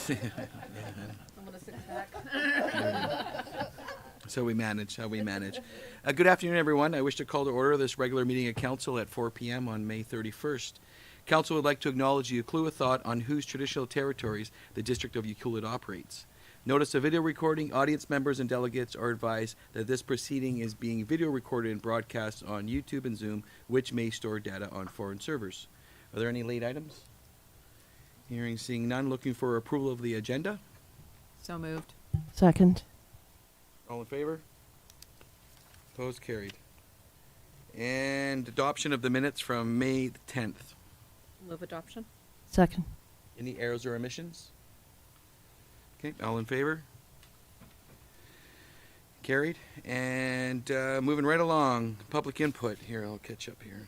Someone a six-pack. So we manage, how we manage. Good afternoon, everyone. I wish to call to order this regular meeting of council at 4 p.m. on May 31st. Council would like to acknowledge the Ucluelet thought on whose traditional territories the District of Ucluelet operates. Notice of video recording, audience members and delegates are advised that this proceeding is being video recorded and broadcast on YouTube and Zoom, which may store data on foreign servers. Are there any late items? Hearing, seeing none, looking for approval of the agenda. So moved. Second. All in favor? Opposed, carried. And adoption of the minutes from May the 10th. Move adoption. Second. Any errors or omissions? Okay, all in favor? Carried. And moving right along, public input. Here, I'll catch up here.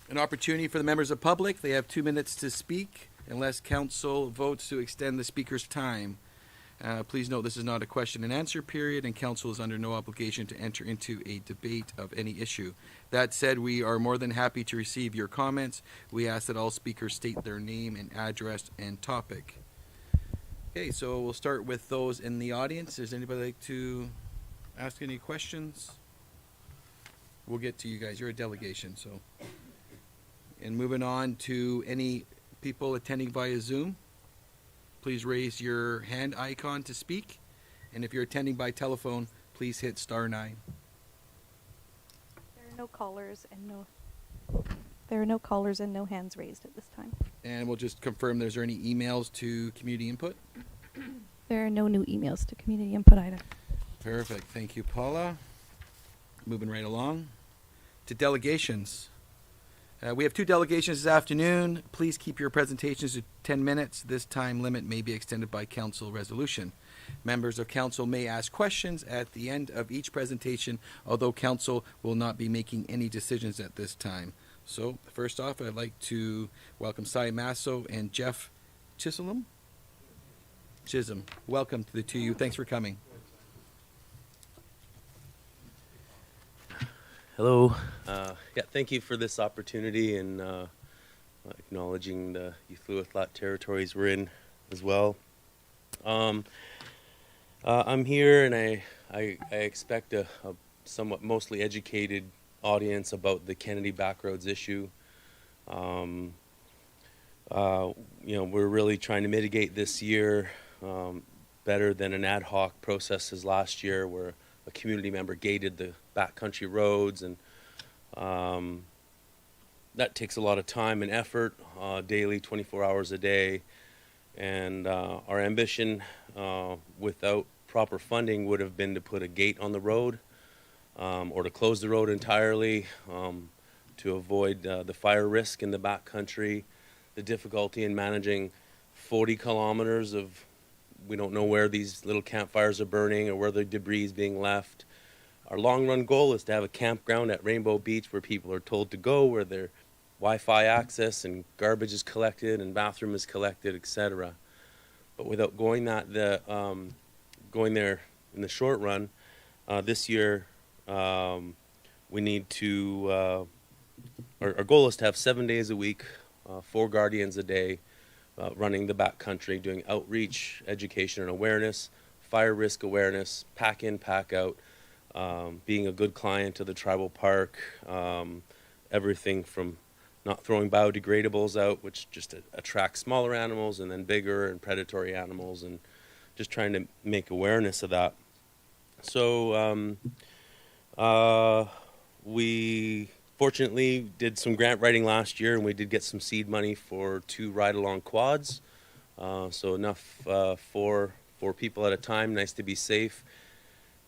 An opportunity for the members of public. They have 2 minutes to speak unless council votes to extend the speaker's time. Please note this is not a question and answer period, and council is under no obligation to enter into a debate of any issue. That said, we are more than happy to receive your comments. We ask that all speakers state their name and address and topic. Okay, so we'll start with those in the audience. Does anybody like to ask any questions? We'll get to you guys. You're a delegation, so. And moving on to any people attending via Zoom, please raise your hand icon to speak. And if you're attending by telephone, please hit *9. There are no callers and no hands raised at this time. And we'll just confirm, is there any emails to community input? There are no new emails to community input either. Perfect. Thank you, Paula. Moving right along to delegations. We have 2 delegations this afternoon. Please keep your presentations to 10 minutes. This time limit may be extended by council resolution. Members of council may ask questions at the end of each presentation, although council will not be making any decisions at this time. So, first off, I'd like to welcome Cy Masso and Jeff Chisholm. Chisholm, welcome to the 2 of you. Thanks for coming. Hello. Thank you for this opportunity and acknowledging the Ucluelet territories we're in as well. I'm here and I expect a somewhat mostly educated audience about the Kennedy Backroads issue. We're really trying to mitigate this year better than an ad hoc process as last year where a community member gated the backcountry roads, and that takes a lot of time and effort, daily, 24 hours a day. And our ambition, without proper funding, would have been to put a gate on the road or to close the road entirely to avoid the fire risk in the backcountry, the difficulty in managing 40 kilometers of we don't know where these little campfires are burning or where the debris is being left. Our long-run goal is to have a campground at Rainbow Beach where people are told to go, where their Wi-Fi access and garbage is collected and bathroom is collected, etc. But without going there in the short run, this year we need to. Our goal is to have 7 days a week, 4 guardians a day. Running the backcountry, doing outreach, education and awareness, fire risk awareness, pack in, pack out, being a good client to the tribal park, everything from not throwing biodegradables out, which just attracts smaller animals, and then bigger and predatory animals, and just trying to make awareness of that. So we fortunately did some grant writing last year, and we did get some seed money for 2 ride-along quads. So enough for 4 people at a time. Nice to be safe.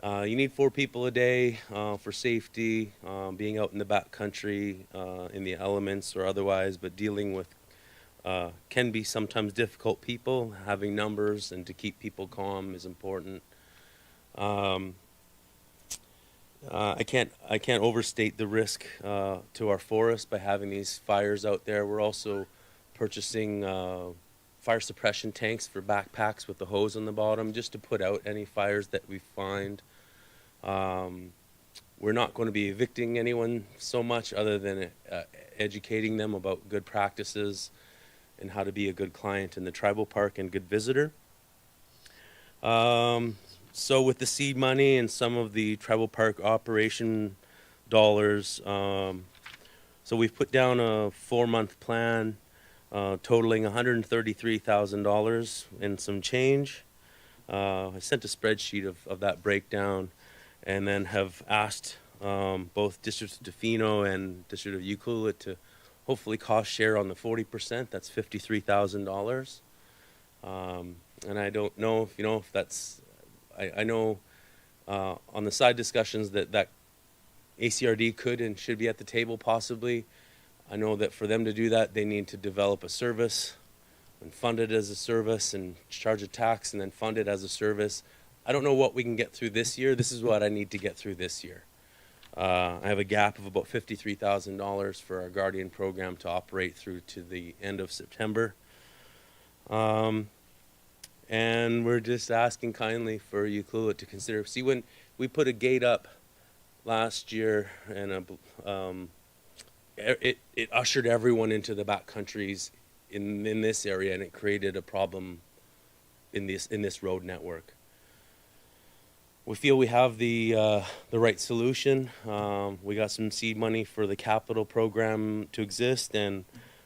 You need 4 people a day for safety, being out in the backcountry, in the elements or otherwise, but dealing with can be sometimes difficult people. Having numbers and to keep people calm is important. I can't overstate the risk to our forest by having these fires out there. We're also purchasing fire suppression tanks for backpacks with the hose on the bottom, just to put out any fires that we find. We're not going to be evicting anyone so much, other than educating them about good practices and how to be a good client in the tribal park and good visitor. So with the seed money and some of the tribal park operation dollars, so we've put down a 4-month plan totaling $133,000 and some change. I sent a spreadsheet of that breakdown, and then have asked both District of Tofino and District of Ucluelet to hopefully cost share on the 40%. That's $53,000. And I don't know if that's, I know on the side discussions that ACRD could and should be at the table possibly. I know that for them to do that, they need to develop a service and fund it as a service and charge a tax and then fund it as a service. I don't know what we can get through this year. This is what I need to get through this year. I have a gap of about $53,000 for our Guardian program to operate through to the end of September. And we're just asking kindly for Ucluelet to consider. See, when we put a gate up last year, and it ushered everyone into the back countries in this area, and it created a problem in this road network. We feel we have the right solution. We got some seed money for the capital program to exist, and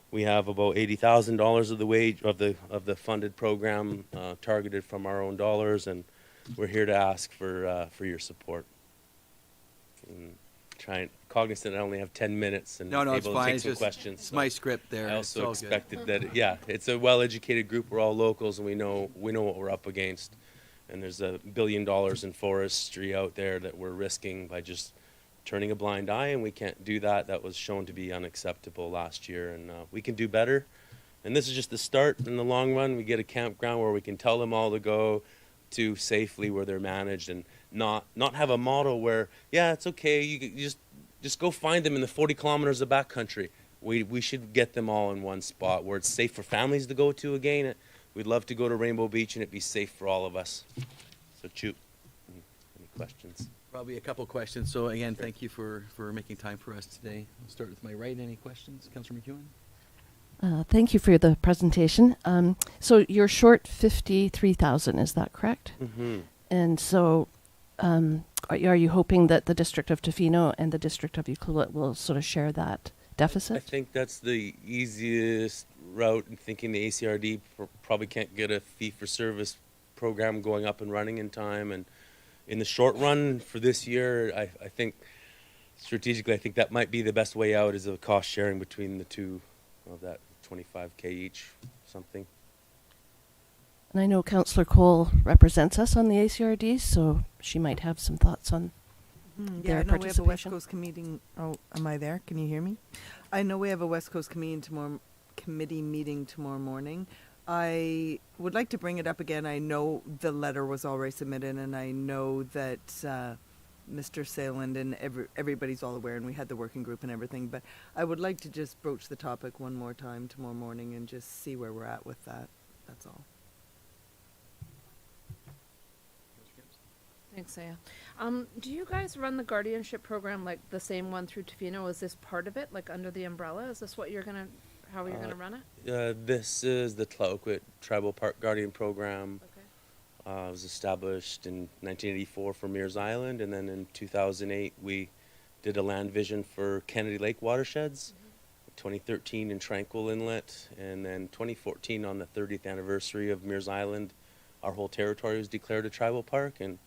we have about $80,000 of the wage of the funded program targeted from our own dollars, and we're here to ask for your support. And cognizant I only have 10 minutes and No, able it's to fine. take It's some just questions. it's so my script there. I It's also all good. expected that it's a well-educated group. We're all locals, and we know what we're up against. And there's $1 billion in forestry out there that we're risking by just turning a blind eye, and we can't do that. That was shown to be unacceptable last year, and we can do better. And this is just the start. In the long run, we get a campground where we can tell them all to go to safely where they're managed, and not have a model where, yeah, it's okay, you just go find them in the 40 kilometers of backcountry. We should get them all in one spot where it's safe for families to go to again. We'd love to go to Rainbow Beach and it be safe for all of us. So, Choop, any questions? Probably a couple questions. So again, thank you for making time for us today. I'll start with my right. Any questions? Councillor McEwen? Thank you for the presentation. So you're short 53,000, is that correct? Mm-hmm. And so are you hoping that the District of Tofino and the District of Ucluelet will sort of share that deficit? I think that's the easiest route, in thinking the ACRD probably can't get a fee-for-service program going up and running in time. And in the short run for this year, I think strategically, I think that might be the best way out, is a cost sharing between the two of that $25K each, something. And I know Councillor Cole represents us on the ACRD, so she might have some thoughts on Yeah, their I know we have a West participation. Coast meeting. Oh, am I there? Can you hear me? I know we have a West Coast committee meeting tomorrow morning. I would like to bring it up again. I know the letter was already submitted, and I know that Mr. Saleland and everybody's all aware, and we had the working group and everything. But I would like to just broach the topic one more time tomorrow morning and just see where we're at with that. That's all. Thanks, Aya. Do you guys run the guardianship program like the same one through Tofino? Is this part of it, like under the umbrella? Is this what how you're gonna run it? This is the Tlaloquit Tribal Park Guardian Program. Okay. It was established in 1984 for Mears Island, and then in 2008 we did a land vision for Kennedy Lake watersheds. 2013 in Tranquil Inlet, and then 2014 on the 30th anniversary of Mears Island, our whole territory was declared a tribal park, and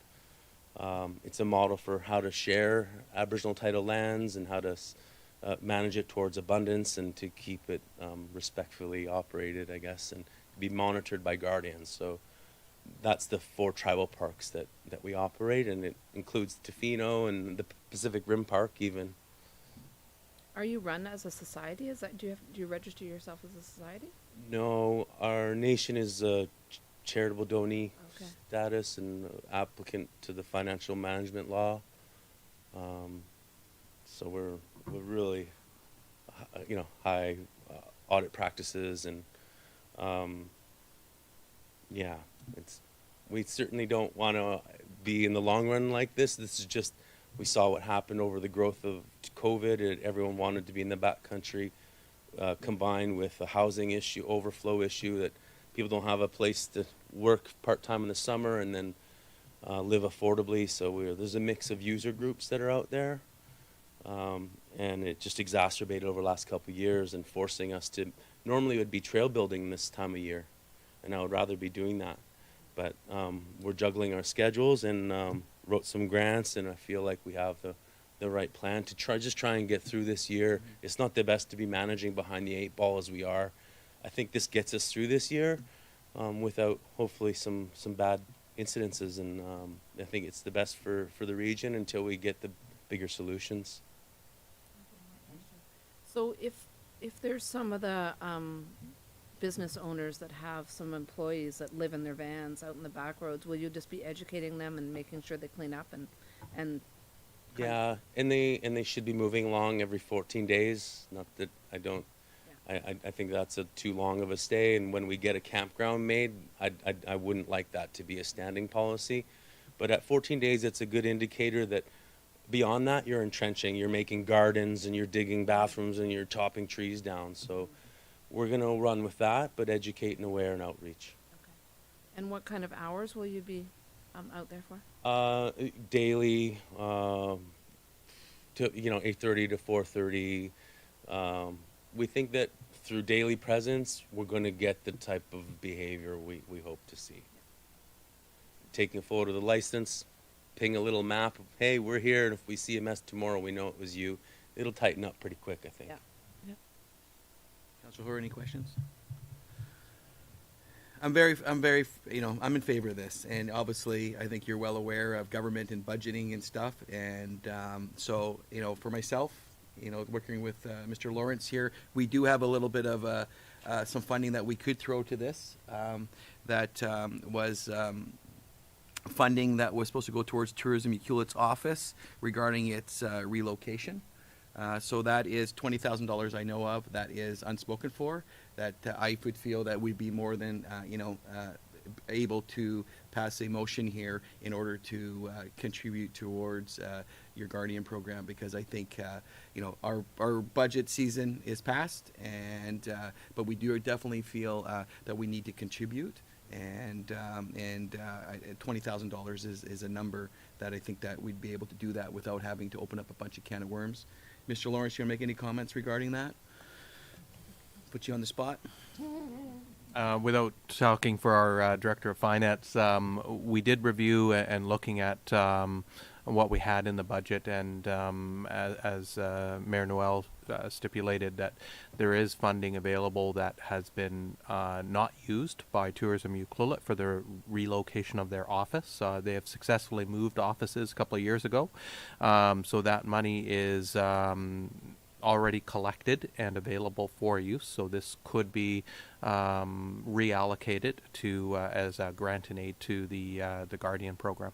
it's a model for how to share Aboriginal title lands and how to manage it towards abundance and to keep it respectfully operated, I guess, and be monitored by guardians. So that's the 4 tribal parks that we operate, and it includes Tofino and the Pacific Rim Park even. Are you run as a society? Is that do you register yourself as a society? No, our nation is a charitable donee Okay. status and applicant to the financial management law. So we're really, high audit practices, and we certainly don't want to be in the long run like this. This is just, we saw what happened over the growth of COVID, and everyone wanted to be in the backcountry. combined with a housing issue, overflow issue, that people don't have a place to work part-time in the summer and then live affordably. So there's a mix of user groups that are out there. And it just exacerbated over the last couple of years and forcing us to, normally it would be trail building this time of year, and I would rather be doing that. But we're juggling our schedules and wrote some grants, and I feel like we have the right plan to try and get through this year. It's not the best to be managing behind the 8 ball as we are. I think this gets us through this year without hopefully some bad incidences, and I think it's the best for the region until we get the bigger solutions. So if there's some of the business owners that have some employees that live in their vans out in the back roads, will you just be educating them and making sure they clean up and Yeah, and they should be moving along every 14 days. Not that I don't. Yeah. I think that's too long of a stay. And when we get a campground made, I wouldn't like that to be a standing policy. But at 14 days, it's a good indicator that beyond that, you're entrenching. You're making gardens and you're digging bathrooms and you're chopping trees down. So we're going to run with that, but educate and aware and outreach. Okay. And what kind of hours will you be out there for? Daily, to 8:30 to 4:30. We think that through daily presence, we're going to get the type of behavior we hope to see. Taking a photo of the license, ping a little map of, hey, we're here, and if we see a mess tomorrow, we know it was you. It'll tighten up pretty quick, I think. Yeah. Councilor Hoare, any questions? I'm very, I'm in favor of this, and obviously, I think you're well aware of government and budgeting and stuff, and so, for myself, working with Mr. Lawrence here, we do have a little bit of some funding that we could throw to this, that was funding that was supposed to go towards Tourism Ucluelet's office regarding its relocation. So that is $20,000 I know of that is unspoken for, that I would feel that we'd be more than, able to pass a motion here in order to contribute towards your Guardian program, because I think, our budget season is past, and but we do definitely feel that we need to contribute, and $20,000 is a number that I think that we'd be able to do that without having to open up a bunch of can of worms. Mr. Lawrence, you want to make any comments regarding that? Put you on the spot. Without talking for our Director of Finance, we did review and looking at what we had in the budget, and as Mayor Noel stipulated, that there is funding available that has been not used by Tourism Ucluelet for the relocation of their office. They have successfully moved offices a couple of years ago, so that money is already collected and available for use. So this could be reallocated to as a grant and aid to the Guardian program.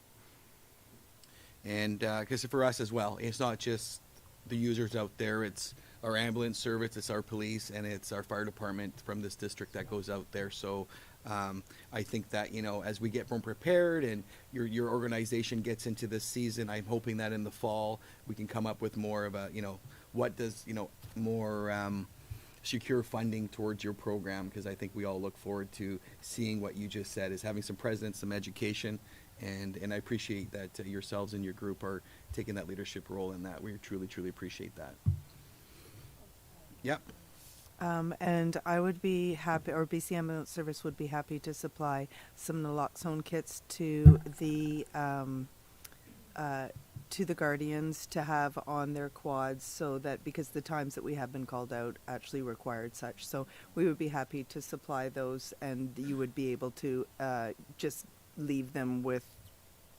And because for us as well, it's not just the users out there, it's our ambulance service, it's our police, and it's our fire department from this district that goes out there. So I think that, as we get more prepared and your organization gets into this season, I'm hoping that in the fall we can come up with more of a, what does, more secure funding towards your program, because I think we all look forward to seeing what you just said, is having some presence, some education, and I appreciate that yourselves and your group are taking that leadership role in that. We truly, truly appreciate that. Yep. And I would be happy, or BC Ambulance Service would be happy to supply some naloxone kits to the Guardians to have on their quads, so that, because the times that we have been called out actually required such. So we would be happy to supply those, and you would be able to just leave them with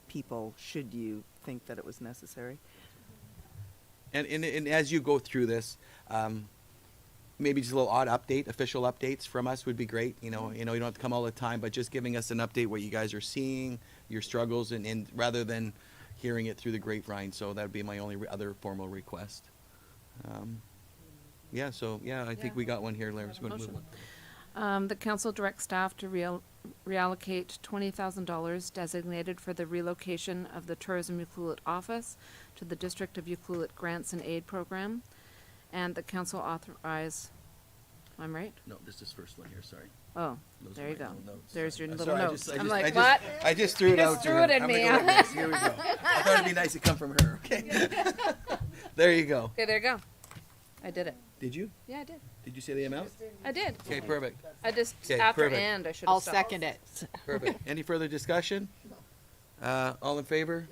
people should you think that it was necessary. And as you go through this, maybe just a little odd update, official updates from us would be great. You don't have to come all the time, but just giving us an update, what you guys are seeing, your struggles, and rather than hearing it through the grapevine. So that would be my only other formal request. I think we got one here, Larry. Let's go and move on. The council directs staff to reallocate $20,000 designated for the relocation of the Tourism Ucluelet office to the District of Ucluelet Grants and Aid Program, and the council authorize I'm right? No, this is first one here, sorry. Oh, Those there are you my go. little notes. There's your I'm little sorry, notes. I'm I like, just, what? I just threw it You out just to threw her. it at I'm me, gonna go with huh? this. Here we go. I thought it'd be nice to come from her. Okay. There you go. Okay, there you go. I did it. Did you? Yeah, I did. Did you say the amount? I did. Okay, perfect. I just, Okay, after perfect. and, I should have I'll stopped. second it. Perfect. Any further discussion? All in favor?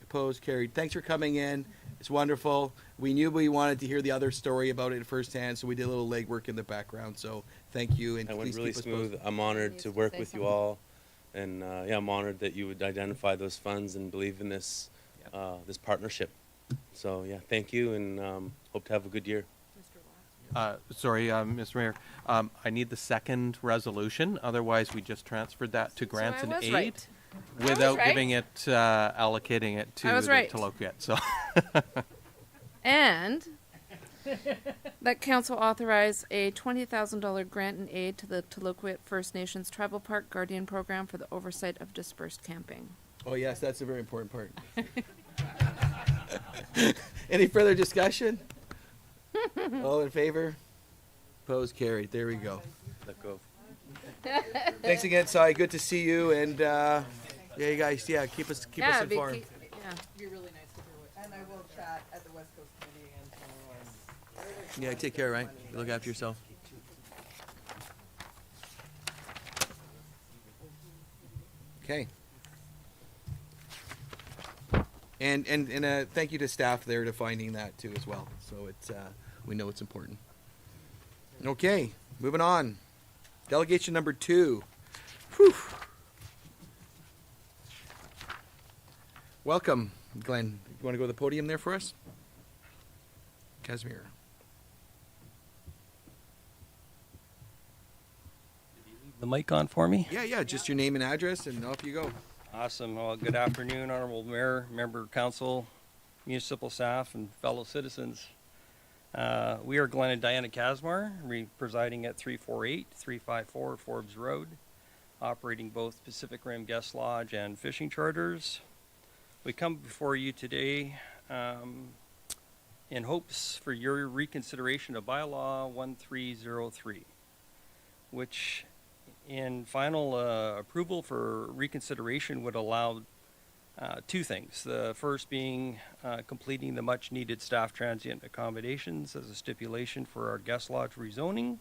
Opposed? Carried. Thanks for coming in. It's wonderful. We knew we wanted to hear the other story about it firsthand, so we did a little legwork in the background. So thank you, and It went please really keep us smooth. posted. I'm honored Needs to to work say with you something. all, and yeah, I'm honored that you would identify those funds and believe in this this partnership. So yeah, thank you, and hope to have a good year. Sorry, Mr. Mayor. I need the second resolution. Otherwise, we just transferred that to grants So I and was aid right. without right. giving it, allocating it to I was the right. Taloquiet. So And that council authorize a $20,000 grant and aid to the Taloquit First Nations Tribal Park Guardian Program for the oversight of dispersed camping. Oh, yes, that's a very important part. Any further discussion? All in favor? Opposed? Carried. There we go. Let go. Thanks again, Sai. Good to see you, and yeah, you guys, keep us Yeah, be- informed. yeah. And I will chat at the West Coast Committee again tomorrow. Yeah, take care, right? Look after yourself. Okay. And thank you to staff there to finding that too as well. So it's we know it's important. Okay, moving on. Delegation number 2. Whew. Welcome, Glenn. You want to go to the podium there for us? Casimir. The mic on for me? Yeah, just your name and address, and off you go. Awesome. Well, good afternoon, Honorable Mayor, Member of Council, municipal staff, and fellow citizens. We are Glenn and Diana Casmar, presiding at 348-354 Forbes Road, operating both Pacific Rim Guest Lodge and fishing charters. We come before you today in hopes for your reconsideration of bylaw 1303, which in final approval for reconsideration would allow two things. The first being completing the much needed staff transient accommodations as a stipulation for our guest lodge rezoning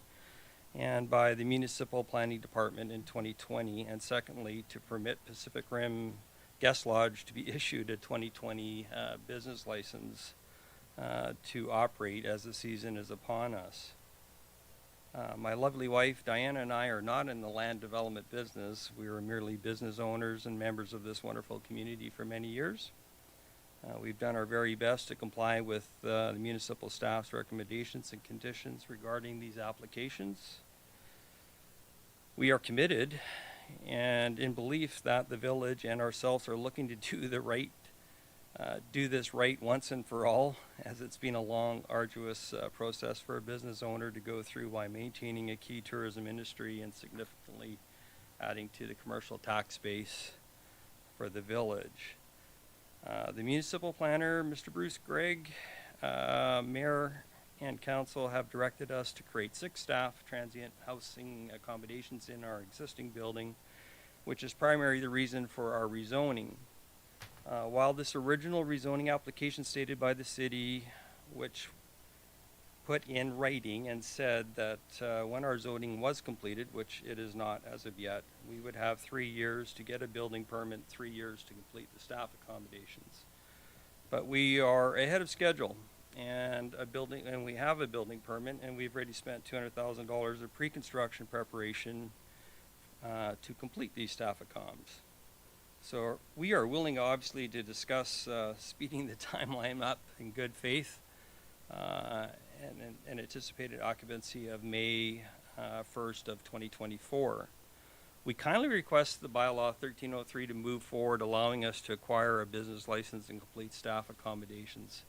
and by the municipal planning department in 2020. And secondly, to permit Pacific Rim Guest Lodge to be issued a 2020 business license to operate as the season is upon us. My lovely wife, Diana, and I are not in the land development business. We are merely business owners and members of this wonderful community for many years. We've done our very best to comply with the municipal staff's recommendations and conditions regarding these applications. We are committed and in belief that the village and ourselves are looking to do this right once and for all, as it's been a long, arduous process for a business owner to go through by maintaining a key tourism industry and significantly adding to the commercial tax base for the village. The municipal planner, Mr. Bruce Gregg, mayor and council have directed us to create 6 staff transient housing accommodations in our existing building, which is primarily the reason for our rezoning. While this original rezoning application stated by the city, which put in writing and said that when our zoning was completed, which it is not as of yet, we would have 3 years to get a building permit, 3 years to complete the staff accommodations. But we are ahead of schedule, and we have a building permit, and we've already spent $200,000 of pre-construction preparation to complete these staff accoms. So we are willing, obviously, to discuss speeding the timeline up in good faith and anticipated occupancy of May 1st of 2024. We kindly request the bylaw 1303 to move forward, allowing us to acquire a business license and complete staff accommodations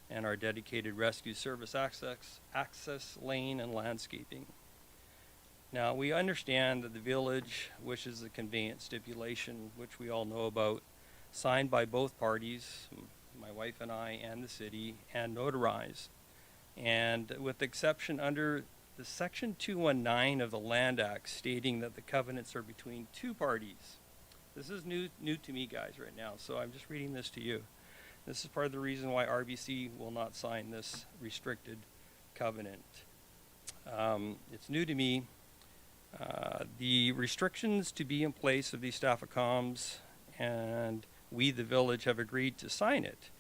and our dedicated rescue service access lane and landscaping. Now, we understand that the village wishes a conveyance stipulation, which we all know about, signed by both parties, my wife and I and the city, and notarized. And with exception under the Section 219 of the Land Act stating that the covenants are between two parties. This is new to me, guys, right now, so I'm just reading this to you. This is part of the reason why RBC will not sign this restricted covenant. It's new to me. The restrictions to be in place of these Staffacomms, and we, the village, have agreed to sign it.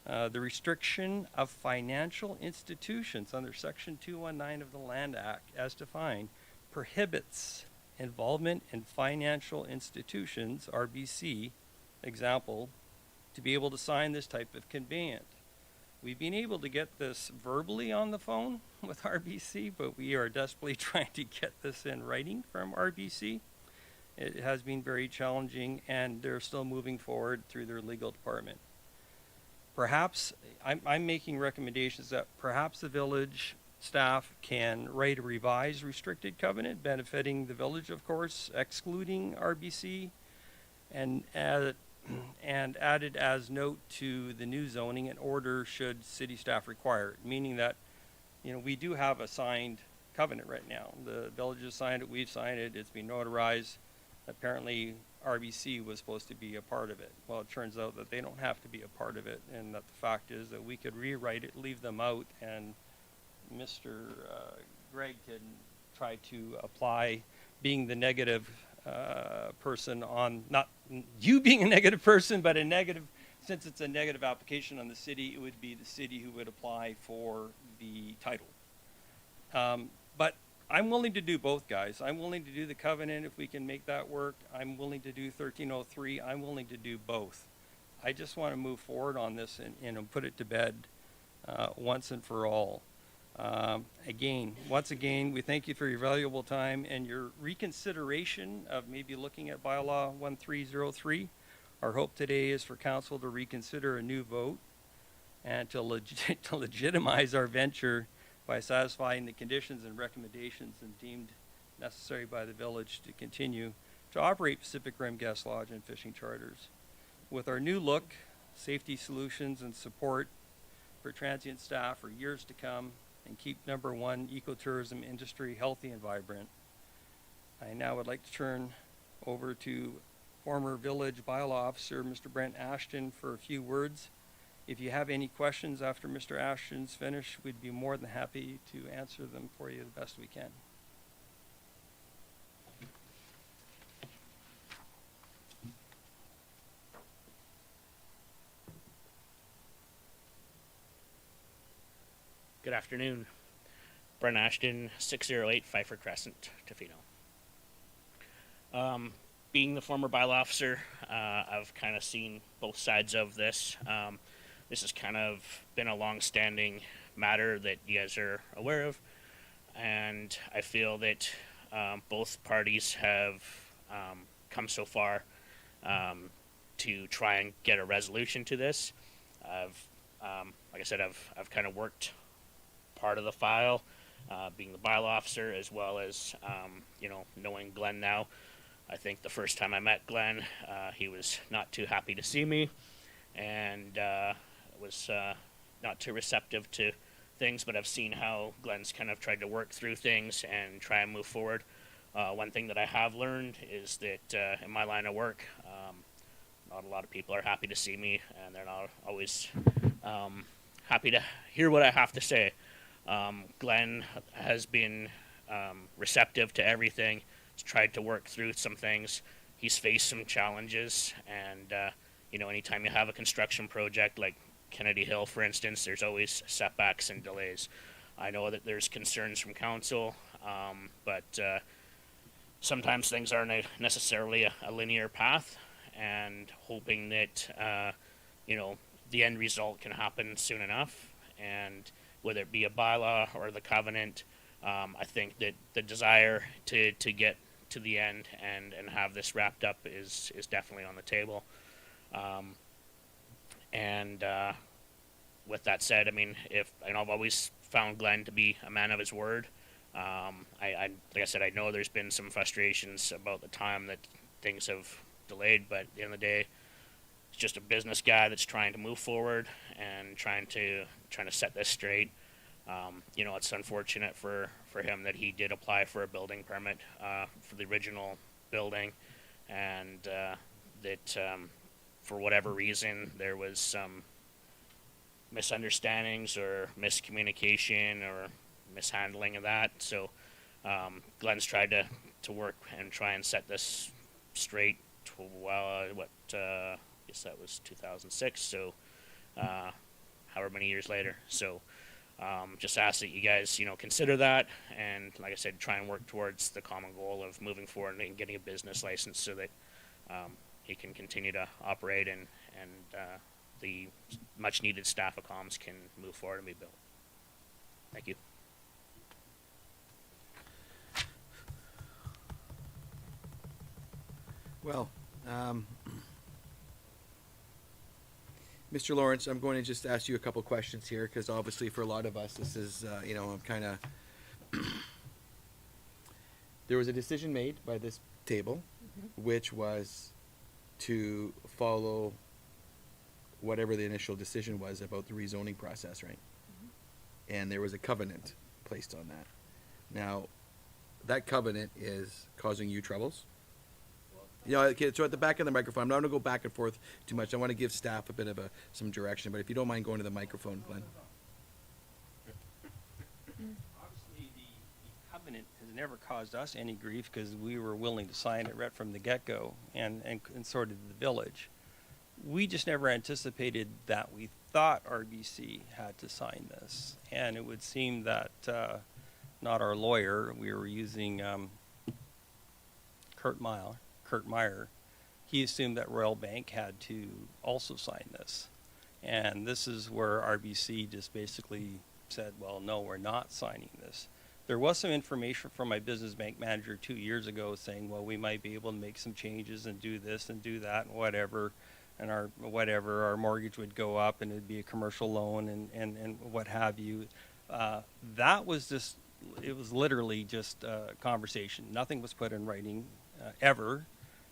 The restriction of financial institutions under Section 219 of the Land Act, as defined, prohibits involvement in financial institutions, RBC, example, to be able to sign this type of conveyance. We've been able to get this verbally on the phone with RBC, but we are desperately trying to get this in writing from RBC. It has been very challenging, and they're still moving forward through their legal department. Perhaps, I'm making recommendations that perhaps the village staff can write a revised restricted covenant benefiting the village, of course, excluding RBC, and add it as note to the new zoning in order should city staff require it, meaning that, you know, we do have a signed covenant right now. The village has signed it, we've signed it, it's been notarized. Apparently RBC was supposed to be a part of it. Well, it turns out that they don't have to be a part of it, and that the fact is that we could rewrite it, leave them out, and Mr. Greg can try to apply being the negative person on, not you being a negative person, but a negative, since it's a negative application on the city, it would be the city who would apply for the title. But I'm willing to do both, guys. I'm willing to do the covenant if we can make that work. I'm willing to do 1303. I'm willing to do both. I just want to move forward on this and put it to bed once and for all. Once again, we thank you for your valuable time and your reconsideration of maybe looking at bylaw 1303. Our hope today is for council to reconsider a new vote and to legitimize our venture by satisfying the conditions and recommendations and deemed necessary by the village to continue to operate Pacific Rim Guest Lodge and fishing charters. With our new look, safety solutions, and support for transient staff for years to come, and keep #1 ecotourism industry healthy and vibrant. I now would like to turn over to former village bylaw officer, Mr. Brent Ashton, for a few words. If you have any questions after Mr. Ashton's finished, we'd be more than happy to answer them for you the best we can. Good afternoon. Brent Ashton, 608 Pfeiffer Crescent, Tofino. Being the former bylaw officer, I've kind of seen both sides of this. This has kind of been a long-standing matter that you guys are aware of, and I feel that both parties have come so far to try and get a resolution to this. Like I said, I've kind of worked part of the file, being the bylaw officer, as well as knowing Glenn now. I think the first time I met Glenn, he was not too happy to see me, and was not too receptive to things, but I've seen how Glenn's kind of tried to work through things and try and move forward. One thing that I have learned is that in my line of work, not a lot of people are happy to see me, and they're not always happy to hear what I have to say. Glenn has been receptive to everything. He's tried to work through some things. He's faced some challenges, and anytime you have a construction project like Kennedy Hill, for instance, there's always setbacks and delays. I know that there's concerns from council, but sometimes things aren't necessarily a linear path, and hoping that the end result can happen soon enough, and whether it be a bylaw or the covenant, I think that the desire to get to the end and have this wrapped up is definitely on the table. With that said, I mean, I've always found Glenn to be a man of his word. Like I said, I know there's been some frustrations about the time that things have delayed, but at the end of the day, he's just a business guy that's trying to move forward and trying to set this straight. It's unfortunate for him that he did apply for a building permit for the original building, and that for whatever reason there was some misunderstandings or miscommunication or mishandling of that. So Glenn's tried to work and try and set this straight. I guess that was 2006. So however many years later. So just ask that you guys, consider that, and like I said, try and work towards the common goal of moving forward and getting a business license so that he can continue to operate and the much needed staff of comms can move forward and be built. Thank you. Well, Mr. Lawrence, I'm going to just ask you a couple questions here because obviously for a lot of us, this is, I'm kind of. There was a decision made by this table, which was to follow whatever the initial decision was about the rezoning process, right? And there was a covenant placed on that. Now, that covenant is causing you troubles? Okay, so at the back of the microphone, I'm not going to go back and forth too much. I want to give staff a bit of some direction, but if you don't mind going to the microphone, Glenn. Obviously, the covenant has never caused us any grief because we were willing to sign it right from the get-go and sort of the village. We just never anticipated that we thought RBC had to sign this. And it would seem that not our lawyer, we were using Kurt Meyer, he assumed that Royal Bank had to also sign this. And this is where RBC just basically said, well, no, we're not signing this. There was some information from my business bank manager 2 years ago saying, well, we might be able to make some changes and do this and do that and whatever. And our mortgage would go up and it'd be a commercial loan and what have you. That was just, it was literally just a conversation. Nothing was put in writing ever.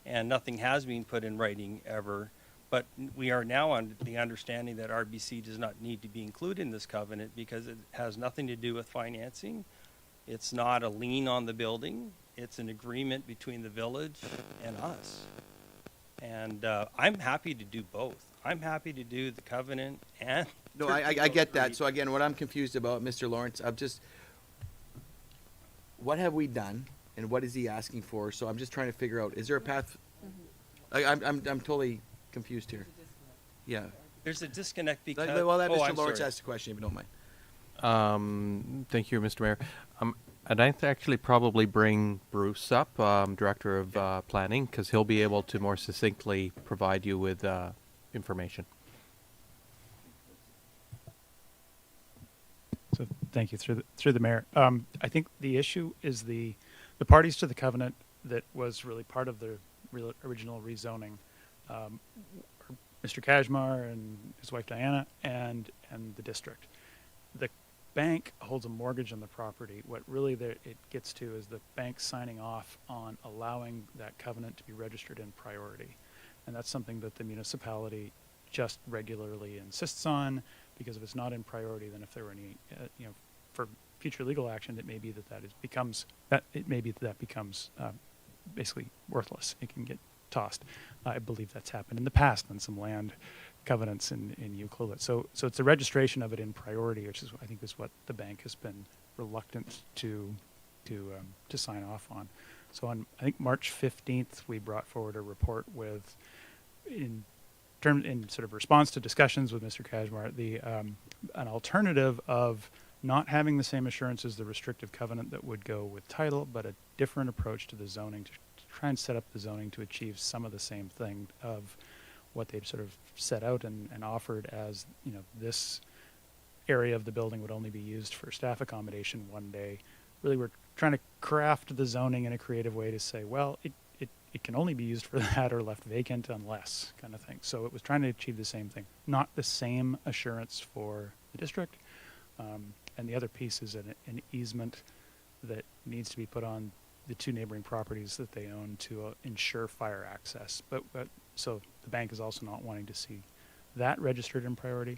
And nothing has been put in writing ever. But we are now on the understanding that RBC does not need to be included in this covenant because it has nothing to do with financing. It's not a lien on the building. It's an agreement between the village and us. And I'm happy to do both. I'm happy to do the covenant and... No, I get that. So again, what I'm confused about, Mr. Lawrence, what have we done? And what is he asking for? So I'm just trying to figure out, is there a path? I'm totally confused here. Yeah. There's a disconnect because... Well, that Mr. I'm Lawrence sorry. asked the question, if you don't mind. Thank you, Mr. Mayor. I'd like to actually probably bring Bruce up, Director of Planning, because he'll be able to more succinctly provide you with information. So thank you through the mayor. I think the issue is the parties to the covenant that was really part of the original rezoning. Mr. Kashmar and his wife Diana and the district. The bank holds a mortgage on the property. What really it gets to is the bank signing off on allowing that covenant to be registered in priority. And that's something that the municipality just regularly insists on, because if it's not in priority, then if there were any, for future legal action, it may be that becomes basically worthless. It can get tossed. I believe that's happened in the past on some land covenants in Ucluelet. So it's the registration of it in priority, which I think is what the bank has been reluctant to sign off on. So on, I think March 15th, we brought forward a report in sort of response to discussions with Mr. Kashmar, an alternative of not having the same assurance as the restrictive covenant that would go with title, but a different approach to the zoning to try and set up the zoning to achieve some of the same thing of what they'd sort of set out and offered as, this area of the building would only be used for staff accommodation one day. Really, we're trying to craft the zoning in a creative way to say, well, it can only be used for that or left vacant unless kind of thing. So it was trying to achieve the same thing, not the same assurance for the district. And the other piece is an easement that needs to be put on the two neighboring properties that they own to ensure fire access. But so the bank is also not wanting to see that registered in priority.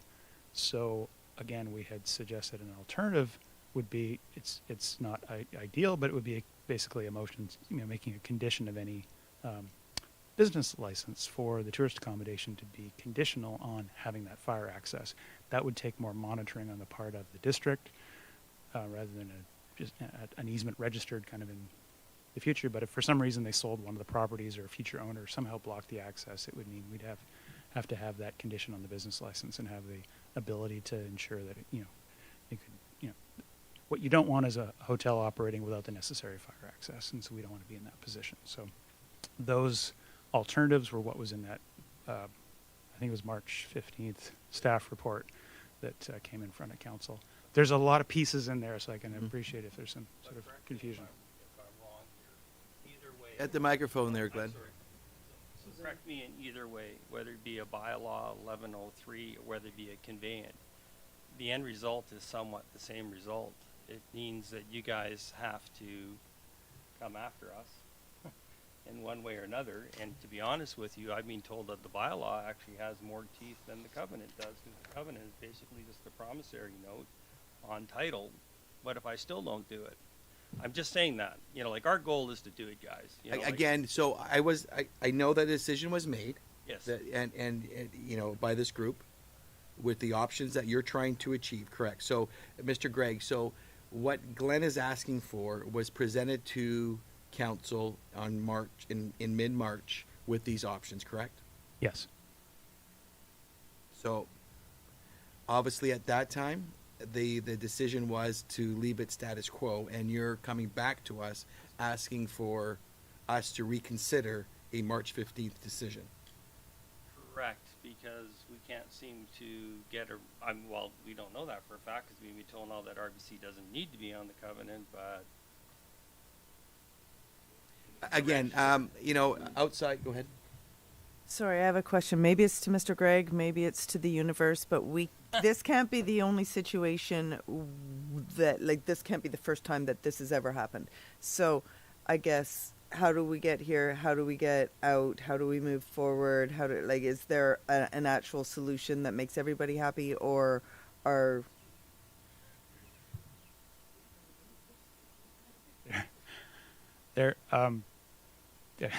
So again, we had suggested an alternative would be, it's not ideal, but it would be basically a motion, making a condition of any business license for the tourist accommodation to be conditional on having that fire access. That would take more monitoring on the part of the district, rather than just an easement registered kind of in the future. But if for some reason they sold one of the properties or a future owner somehow blocked the access, it would mean we'd have to have that condition on the business license and have the ability to ensure that it could, what you don't want is a hotel operating without the necessary fire access, and so we don't want to be in that position. So those alternatives were what was in that, I think it was March 15th staff report that came in front of council. There's a lot of pieces in there, so I can appreciate if there's some sort of confusion. If I'm wrong here, either way. At the microphone there, Glenn. So correct me in either way, whether it be a bylaw 1103 or whether it be a conveyance. The end result is somewhat the same result. It means that you guys have to come after us in one way or another. And to be honest with you, I've been told that the bylaw actually has more teeth than the covenant does, because the covenant is basically just a promissory note on title. What if I still don't do it? I'm just saying that, like our goal is to do it, guys. Again, so I know that a decision was made. Yes. That, and by this group, with the options that you're trying to achieve, correct? So, Mr. Gregg, so what Glenn is asking for was presented to council on in mid-March with these options, correct? Yes. So, obviously, at that time, the decision was to leave it status quo, and you're coming back to us asking for us to reconsider a March 15th decision. Correct, because we can't seem to get we don't know that for a fact, because we've been told now that RBC doesn't need to be on the covenant, but Again, outside, go ahead. Sorry, I have a question. Maybe it's to Mr. Gregg, maybe it's to the universe, but this can't be the only situation this can't be the first time that this has ever happened. So I guess, how do we get here? How do we get out? How do we move forward? Is there an actual solution that makes everybody happy, or are... Yeah,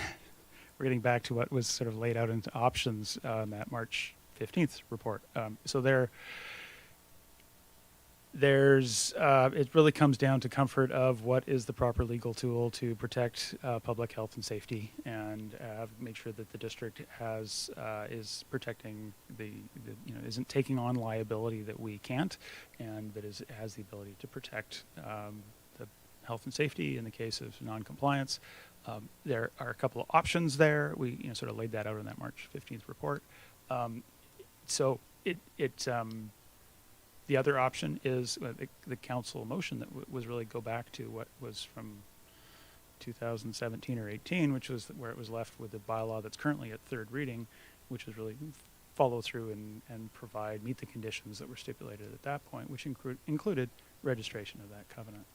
we're getting back to what was sort of laid out into options in that March 15th report. So it really comes down to comfort of what is the proper legal tool to protect public health and safety, and make sure that the district is protecting isn't taking on liability that we can't, and that has the ability to protect the health and safety in the case of non-compliance. There are a couple of options there. We sort of laid that out in that March 15th report. So the other option is the council motion that was really go back to what was from 2017 or 18, which was where it was left with the bylaw that's currently at third reading, which was really follow through and meet the conditions that were stipulated at that point, which included registration of that covenant.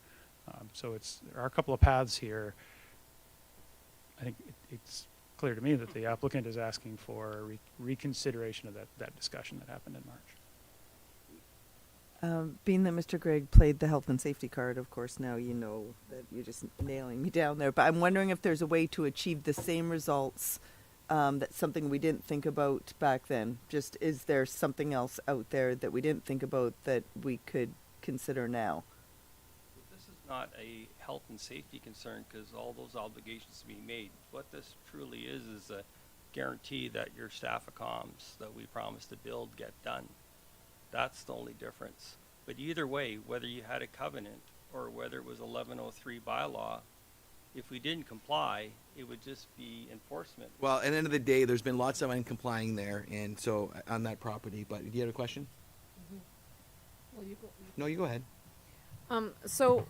So there are a couple of paths here. I think it's clear to me that the applicant is asking for a reconsideration of that discussion that happened in March. Being that Mr. Gregg played the health and safety card, of course, now you know that you're just nailing me down there. But I'm wondering if there's a way to achieve the same results. That's something we didn't think about back then. Just, is there something else out there that we didn't think about that we could consider now? this is not a health and safety concern, because all those obligations to be made. What this truly is a guarantee that your staff accoms that we promised to build get done. That's the only difference. But either way, whether you had a covenant or whether it was 1103 bylaw, if we didn't comply, it would just be enforcement. Well, at the end of the day, there's been lots of uncomplying there, and so on that property. But do you have a question? Well, you go. No, you go ahead. So,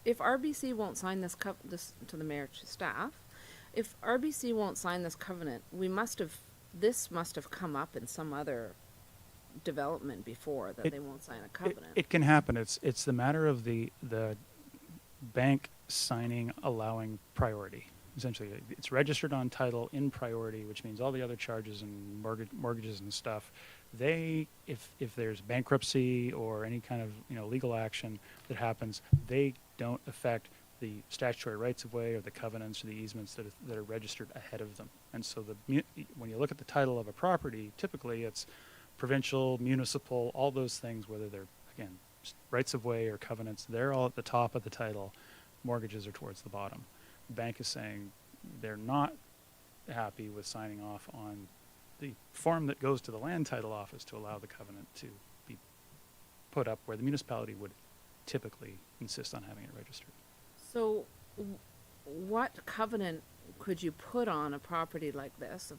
if RBC won't sign this to the mayor staff, if RBC won't sign this covenant, this must have come up in some other development before that they won't sign a covenant. It can happen. It's the matter of the bank signing, allowing priority. Essentially, it's registered on title in priority, which means all the other charges and mortgages and stuff if there's bankruptcy or any kind of legal action that happens, they don't affect the statutory rights of way or the covenants or the easements that are registered ahead of them. And so when you look at the title of a property, typically it's provincial, municipal, all those things, whether they're, again, rights of way or covenants, they're all at the top of the title. Mortgages are towards the bottom. The bank is saying they're not happy with signing off on the form that goes to the land title office to allow the covenant to be put up where the municipality would typically insist on having it registered. So, what covenant could you put on a property like this,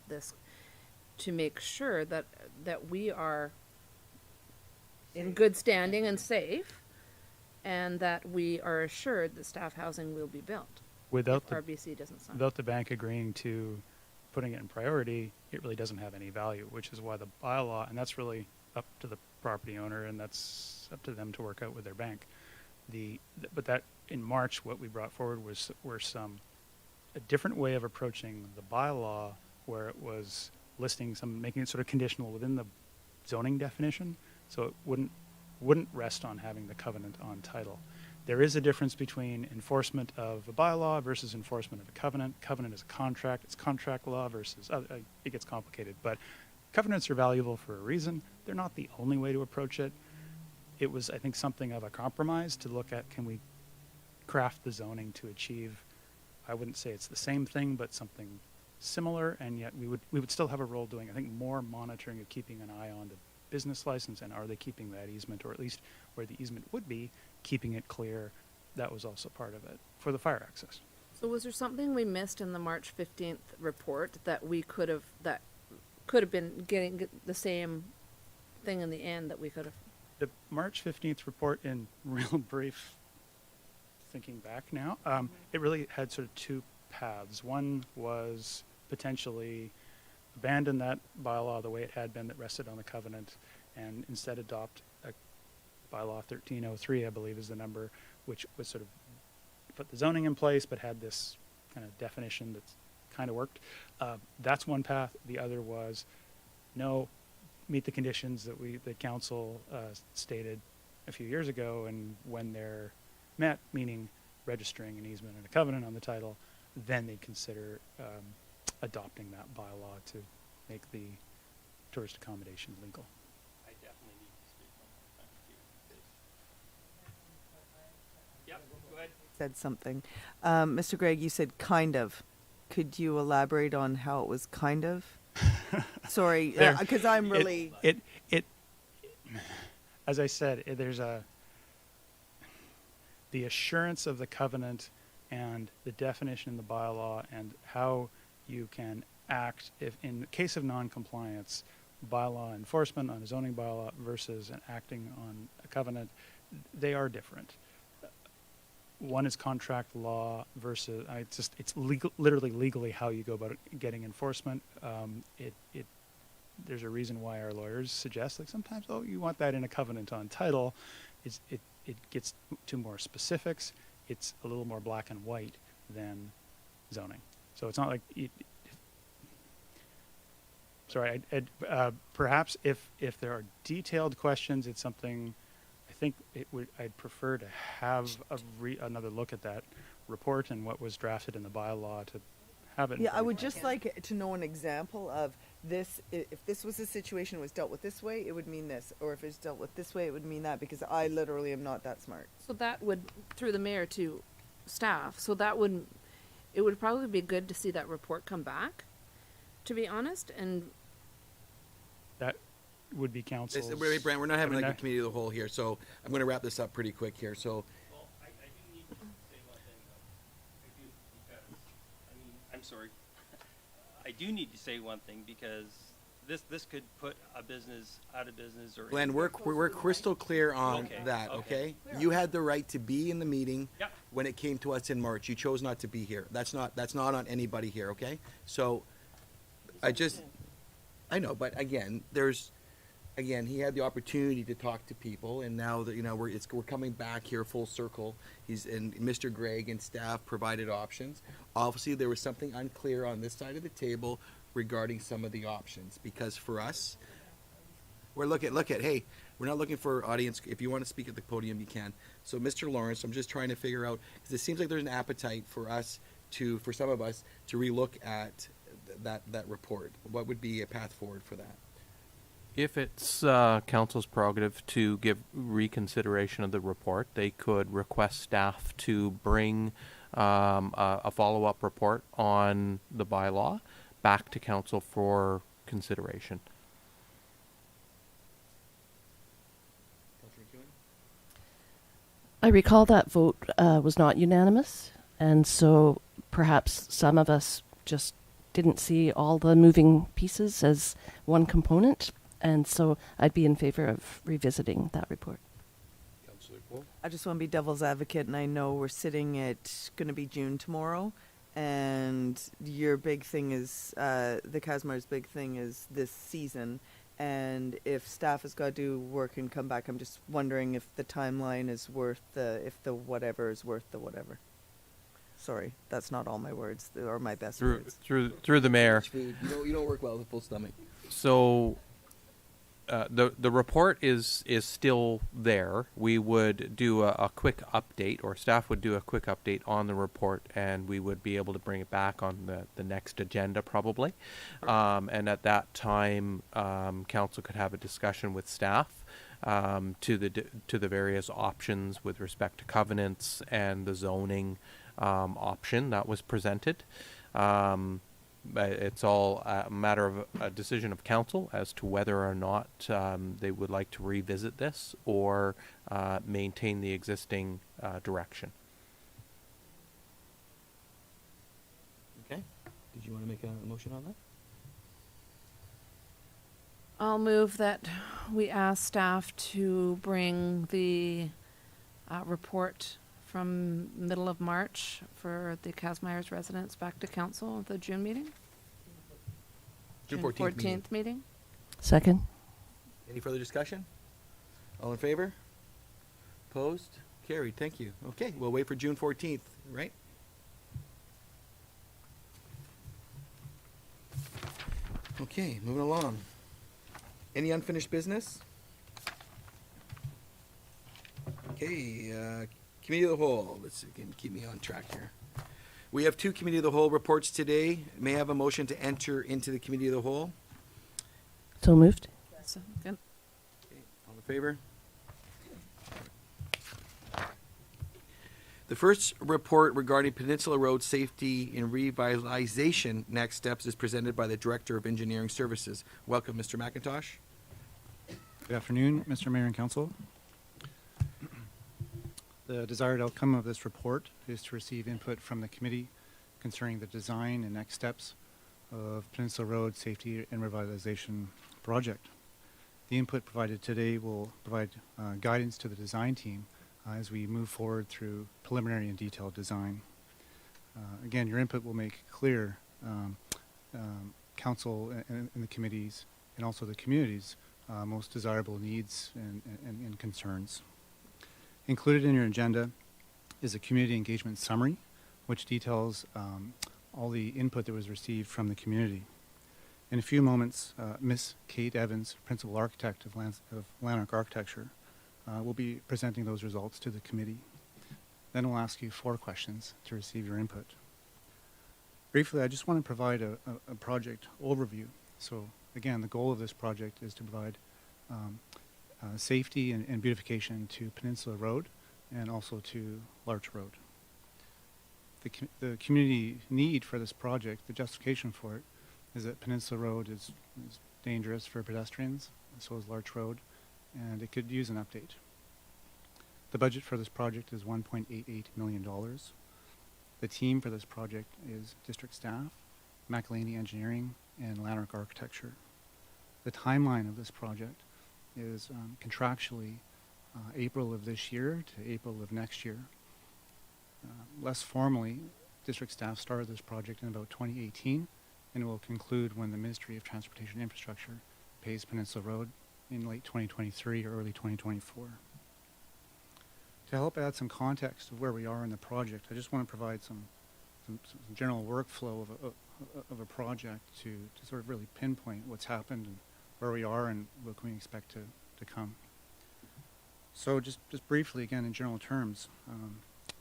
to make sure that we are in good standing and safe, and that we are assured that staff housing will be built? Without if RBC doesn't sign. without the bank agreeing to putting it in priority, it really doesn't have any value, which is why the bylaw, and that's really up to the property owner, and that's up to them to work out with their bank. But that in March, what we brought forward were a different way of approaching the bylaw, where it was making it sort of conditional within the zoning definition, so it wouldn't rest on having the covenant on title. There is a difference between enforcement of a bylaw versus enforcement of a covenant. Covenant is a contract. It's contract law versus it gets complicated, but covenants are valuable for a reason. They're not the only way to approach it. It was, I think, something of a compromise to look at, can we craft the zoning to achieve, I wouldn't say it's the same thing, but something similar, and yet we would still have a role doing, I think, more monitoring of keeping an eye on the business license, and are they keeping that easement, or at least where the easement would be, keeping it clear. That was also part of it for the fire access. So was there something we missed in the March 15th report that could have been getting the same thing in the end that we could have? The March 15th report, in real brief, thinking back now, it really had sort of two paths. One was potentially abandon that bylaw the way it had been that rested on the covenant, and instead adopt a bylaw 1303, I believe is the number, which was sort of put the zoning in place but had this kind of definition that kind of worked. That's one path. The other was no, meet the conditions that council stated a few years ago, and when they're met, meaning registering an easement and a covenant on the title, then they consider adopting that bylaw to make the tourist accommodation legal. I definitely need to speak on that. Yeah, go ahead. Said something. Mr. Gregg, you said kind of. Could you elaborate on how it was kind of? Sorry, because I'm really... It as I said, there's the assurance of the covenant and the definition in the bylaw and how you can act if in the case of non-compliance, bylaw enforcement on a zoning bylaw versus an acting on a covenant, they are different. One is contract law versus it's legal, literally legally how you go about getting enforcement. There's a reason why our lawyers suggest, like, sometimes, you want that in a covenant on title. It gets to more specifics. It's a little more black and white than zoning. So it's not like sorry. Perhaps if there are detailed questions, it's something. I think I'd prefer to have another look at that report and what was drafted in the bylaw to have it. Yeah, I would just like to know an example of this. If this was a situation that was dealt with this way, it would mean this. Or if it's dealt with this way, it would mean that, because I literally am not that smart. So that would, through the mayor to staff, it would probably be good to see that report come back, to be honest, and... That would be council's... Wait, Brent, we're not having a committee of the whole here, so I'm going to wrap this up pretty quick here. So, Well, I do need to say one thing, though. I do, because, I'm sorry. I do need to say one thing, because this could put a business out of business, or... Glenn, we're crystal clear on that, okay? You had the right to be in the meeting when it came to us in March. You chose not to be here. That's not on anybody here, okay? So, I know, but again, he had the opportunity to talk to people, and now that we're coming back here full circle. And Mr. Gregg and staff provided options. Obviously, there was something unclear on this side of the table regarding some of the options, because for us, We're hey, we're not looking for audience. If you want to speak at the podium, you can. So, Mr. Lawrence, I'm just trying to figure out, because it seems like there's an appetite for some of us, to relook at that report. What would be a path forward for that? If it's council's prerogative to give reconsideration of the report, they could request staff to bring a follow-up report on the bylaw back to council for consideration. I recall that vote was not unanimous, and so perhaps some of us just didn't see all the moving pieces as one component, and so I'd be in favor of revisiting that report. I just want to be devil's advocate, and I know we're sitting at going to be June tomorrow, and your big thing is the Casmar's big thing is this season. And if staff has got to do work and come back, I'm just wondering if the timeline is worth if the whatever is worth the whatever. Sorry, that's not all my words or my best words. Through the mayor. You don't work well with a full stomach. So the report is still there. We would do a quick update, or staff would do a quick update on the report, and we would be able to bring it back on the next agenda probably. And at that time, council could have a discussion with staff to the various options with respect to covenants and the zoning option that was presented. It's all a matter of a decision of council as to whether or not they would like to revisit this or maintain the existing direction. Okay. Did you want to make a motion on that? I'll move that we ask staff to bring the report from middle of March for the Casmeyers residents back to council at the June meeting? June 14th meeting? Second. Any further discussion? All in favor? Opposed? Carried. Thank you. Okay, we'll wait for June 14th, right? Okay, moving along. Any unfinished business? Okay, Committee of the Whole. Let's see, can keep me on track here. We have 2 Committee of the Whole reports today. May I have a motion to enter into the Committee of the Whole? So moved. So, good. Okay, all in favor? The first report regarding Peninsula Road safety and revitalization next steps is presented by the Director of Engineering Services. Welcome, Mr. McIntosh. Good afternoon, Mr. Mayor and Council. The desired outcome of this report is to receive input from the committee concerning the design and next steps of Peninsula Road Safety and Revitalization Project. The input provided today will provide guidance to the design team as we move forward through preliminary and detailed design. Again, your input will make clear council and the committees and also the community's most desirable needs and concerns. Included in your agenda is a community engagement summary, which details all the input that was received from the community. In a few moments, Ms. Kate Evans, Principal Architect of Lanark Architecture, will be presenting those results to the committee. Then we'll ask you 4 questions to receive your input. Briefly, I just want to provide a project overview. So again, the goal of this project is to provide safety and beautification to Peninsula Road and also to Larch Road. The community need for this project, the justification for it, is that Peninsula Road is dangerous for pedestrians, and so is Larch Road, and it could use an update. The budget for this project is $1.88 million. The team for this project is district staff, McElhaney Engineering, and Lanark Architecture. The timeline of this project is contractually April of this year to April of next year. Less formally, district staff started this project in about 2018, and it will conclude when the Ministry of Transportation Infrastructure pays Peninsula Road in late 2023 or early 2024. To help add some context of where we are in the project, I just want to provide some general workflow of a project to sort of really pinpoint what's happened and where we are and what can we expect to come. So just briefly, again, in general terms,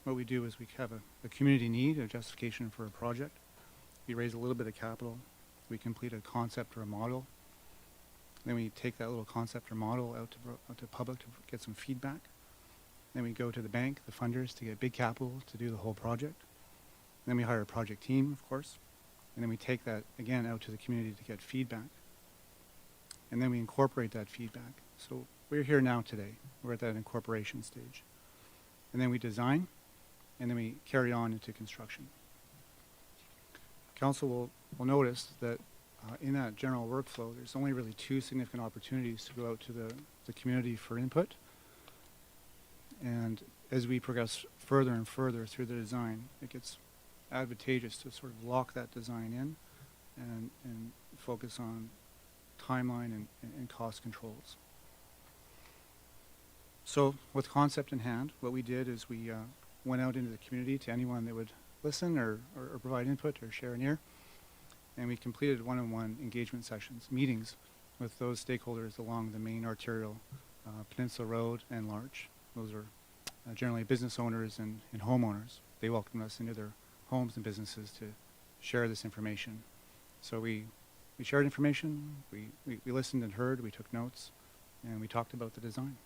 what we do is we have a community need, a justification for a project. We raise a little bit of capital. We complete a concept or a model. Then we take that little concept or model out to public to get some feedback. Then we go to the bank, the funders, to get big capital to do the whole project. Then we hire a project team, of course. And then we take that, again, out to the community to get feedback. And then we incorporate that feedback. So we're here now today. We're at that incorporation stage. And then we design, and then we carry on into construction. Council will notice that in that general workflow, there's only really two significant opportunities to go out to the community for input. And as we progress further and further through the design, it gets advantageous to sort of lock that design in and focus on timeline and cost controls. So with concept in hand, what we did is we went out into the community to anyone that would listen or provide input or share an ear. And we completed one-on-one engagement sessions, meetings with those stakeholders along the main arterial, Peninsula Road and Larch. Those are generally business owners and homeowners. They welcomed us into their homes and businesses to share this information. So we shared information, we listened and heard, we took notes, and we talked about the design.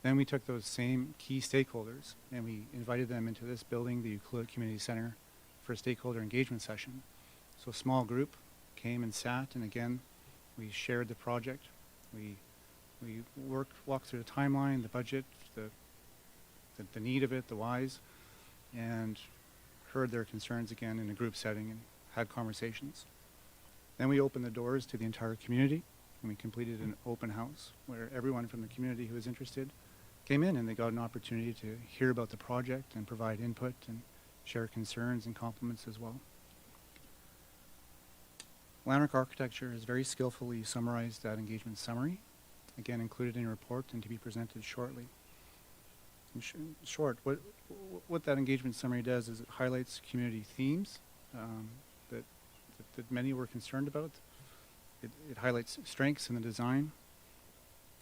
Then we took those same key stakeholders and we invited them into this building, the Ucluelet Community Center, for a stakeholder engagement session. So a small group came and sat, and again, we shared the project. We walked through the timeline, the budget, the need of it, the whys, and heard their concerns again in a group setting and had conversations. Then we opened the doors to the entire community, and we completed an open house where everyone from the community who was interested came in, and they got an opportunity to hear about the project and provide input and share concerns and compliments as well. Lanark Architecture has very skillfully summarized that engagement summary, again included in a report and to be presented shortly. In short, what that engagement summary does is it highlights community themes that many were concerned about. It highlights strengths in the design.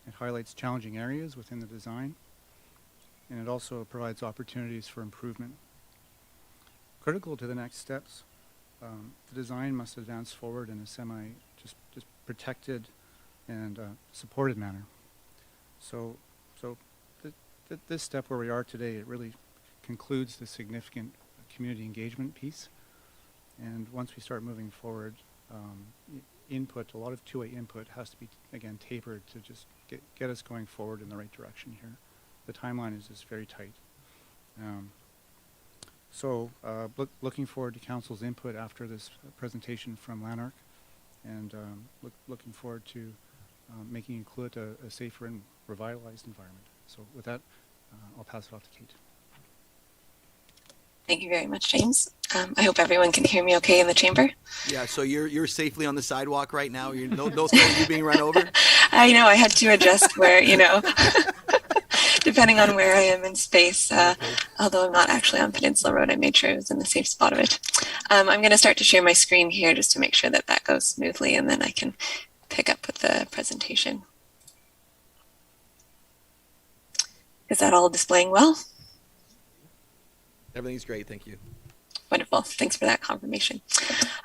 It highlights challenging areas within the design. And it also provides opportunities for improvement. Critical to the next steps, the design must advance forward in a just protected and supported manner. So this step where we are today, it really concludes the significant community engagement piece. And once we start moving forward, input, a lot of two-way input has to be, again, tapered to just get us going forward in the right direction here. The timeline is just very tight. Looking forward to Council's input after this presentation from Lanark, and looking forward to making Ucluelet a safer and revitalized environment. So with that, I'll pass it off to Kate. Thank you very much, James. I hope everyone can hear me okay in the chamber. Yeah, so you're safely on the sidewalk right now. No threat of you being run over? I know, I had to adjust where, depending on where I am in space. Although I'm not actually on Peninsula Road, I made sure I was in the safe spot of it. I'm going to start to share my screen here just to make sure that goes smoothly, and then I can pick up with the presentation. Is that all displaying well? Everything's great, thank you. Wonderful. Thanks for that confirmation.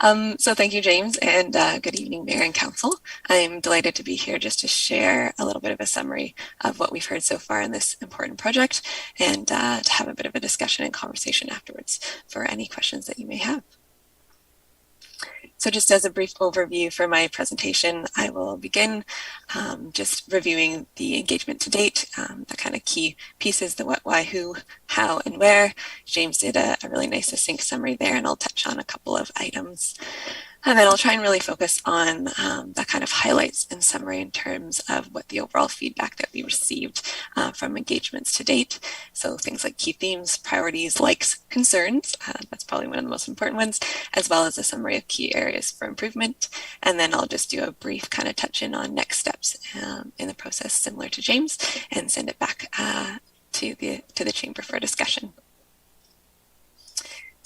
So thank you, James, and good evening, Mayor and Council. I'm delighted to be here just to share a little bit of a summary of what we've heard so far in this important project, and to have a bit of a discussion and conversation afterwards for any questions that you may have. So just as a brief overview for my presentation, I will begin just reviewing the engagement to date, the kind of key pieces, the what, why, who, how, and where. James did a really nice succinct summary there, and I'll touch on a couple of items. And then I'll try and really focus on that kind of highlights and summary in terms of what the overall feedback that we received from engagements to date. So things like key themes, priorities, likes, concerns, that's probably one of the most important ones, as well as a summary of key areas for improvement. And then I'll just do a brief kind of touch in on next steps in the process, similar to James, and send it back to the chamber for discussion.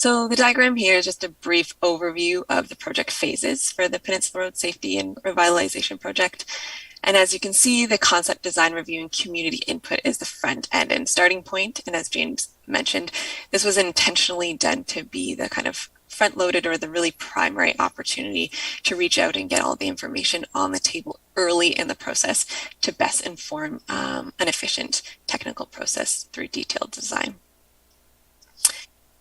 So the diagram here is just a brief overview of the project phases for the Peninsula Road Safety and Revitalization Project. And as you can see, the concept design review and community input is the front end and starting point. And as James mentioned, this was intentionally done to be the kind of front loaded or the really primary opportunity to reach out and get all the information on the table early in the process to best inform an efficient technical process through detailed design.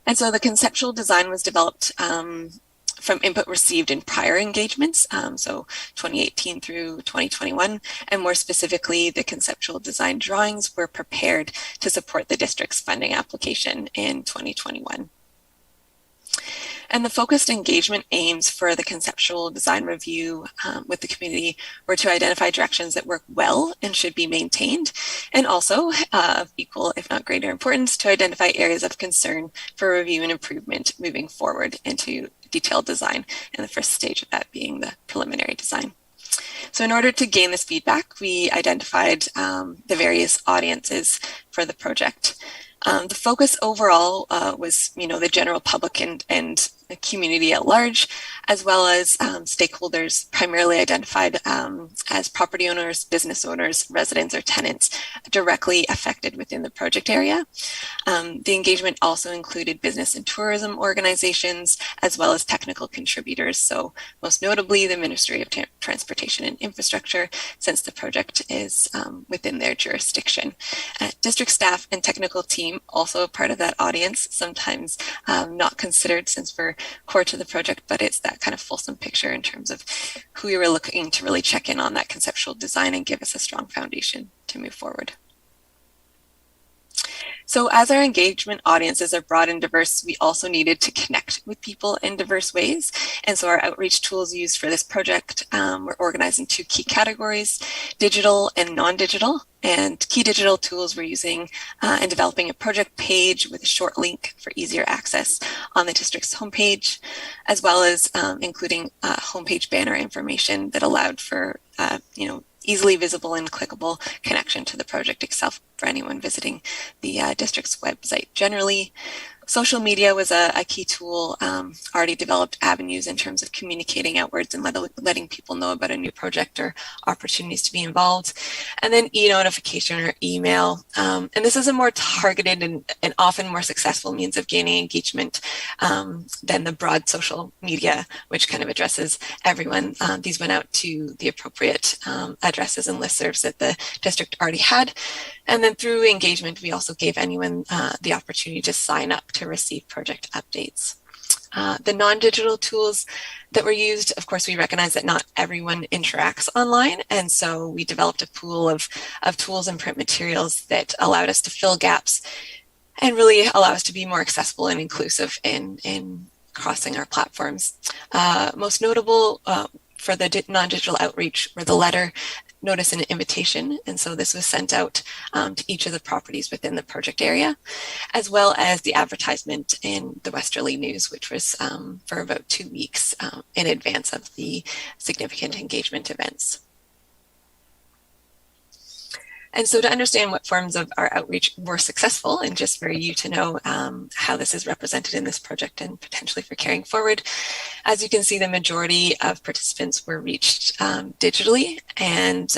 And so the conceptual design was developed from input received in prior engagements, so 2018 through 2021, and more specifically, the conceptual design drawings were prepared to support the district's funding application in 2021. And the focused engagement aims for the conceptual design review with the community were to identify directions that work well and should be maintained, and also of equal, if not greater importance, to identify areas of concern for review and improvement moving forward into detailed design, and the first stage of that being the preliminary design. So in order to gain this feedback, we identified the various audiences for the project. The focus overall was, the general public and the community at large, as well as stakeholders primarily identified as property owners, business owners, residents, or tenants directly affected within the project area. The engagement also included business and tourism organizations, as well as technical contributors. So most notably, the Ministry of Transportation and Infrastructure, since the project is within their jurisdiction. District staff and technical team also a part of that audience, sometimes not considered since we're core to the project, but it's that kind of fulsome picture in terms of who we were looking to really check in on that conceptual design and give us a strong foundation to move forward. So as our engagement audiences are broad and diverse, we also needed to connect with people in diverse ways. And so our outreach tools used for this project were organized in two key categories, digital and non-digital. And key digital tools we're using and developing a project page with a short link for easier access on the district's homepage, as well as including homepage banner information that allowed for, easily visible and clickable connection to the project itself for anyone visiting the district's website generally. Social media was a key tool, already developed avenues in terms of communicating outwards and letting people know about a new project or opportunities to be involved. And then e-notification or email. And this is a more targeted and often more successful means of gaining engagement than the broad social media, which kind of addresses everyone. These went out to the appropriate addresses and listservs that the district already had. And then through engagement, we also gave anyone the opportunity to sign up to receive project updates. The non-digital tools that were used, of course, we recognize that not everyone interacts online. And so we developed a pool of tools and print materials that allowed us to fill gaps and really allow us to be more accessible and inclusive in crossing our platforms. Most notable for the non-digital outreach were the letter, notice, and invitation. And so this was sent out to each of the properties within the project area, as well as the advertisement in the Westerly News, which was for about 2 weeks in advance of the significant engagement events. And so to understand what forms of our outreach were successful, and just for you to know how this is represented in this project and potentially for carrying forward, as you can see, the majority of participants were reached digitally, and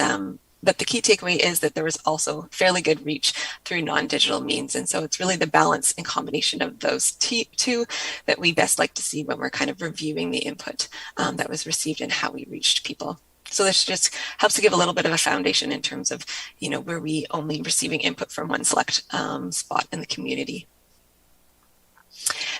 but the key takeaway is that there was also fairly good reach through non-digital means. And so it's really the balance and combination of those two that we best like to see when we're kind of reviewing the input that was received and how we reached people. So this just helps to give a little bit of a foundation in terms of, were we only receiving input from one select spot in the community.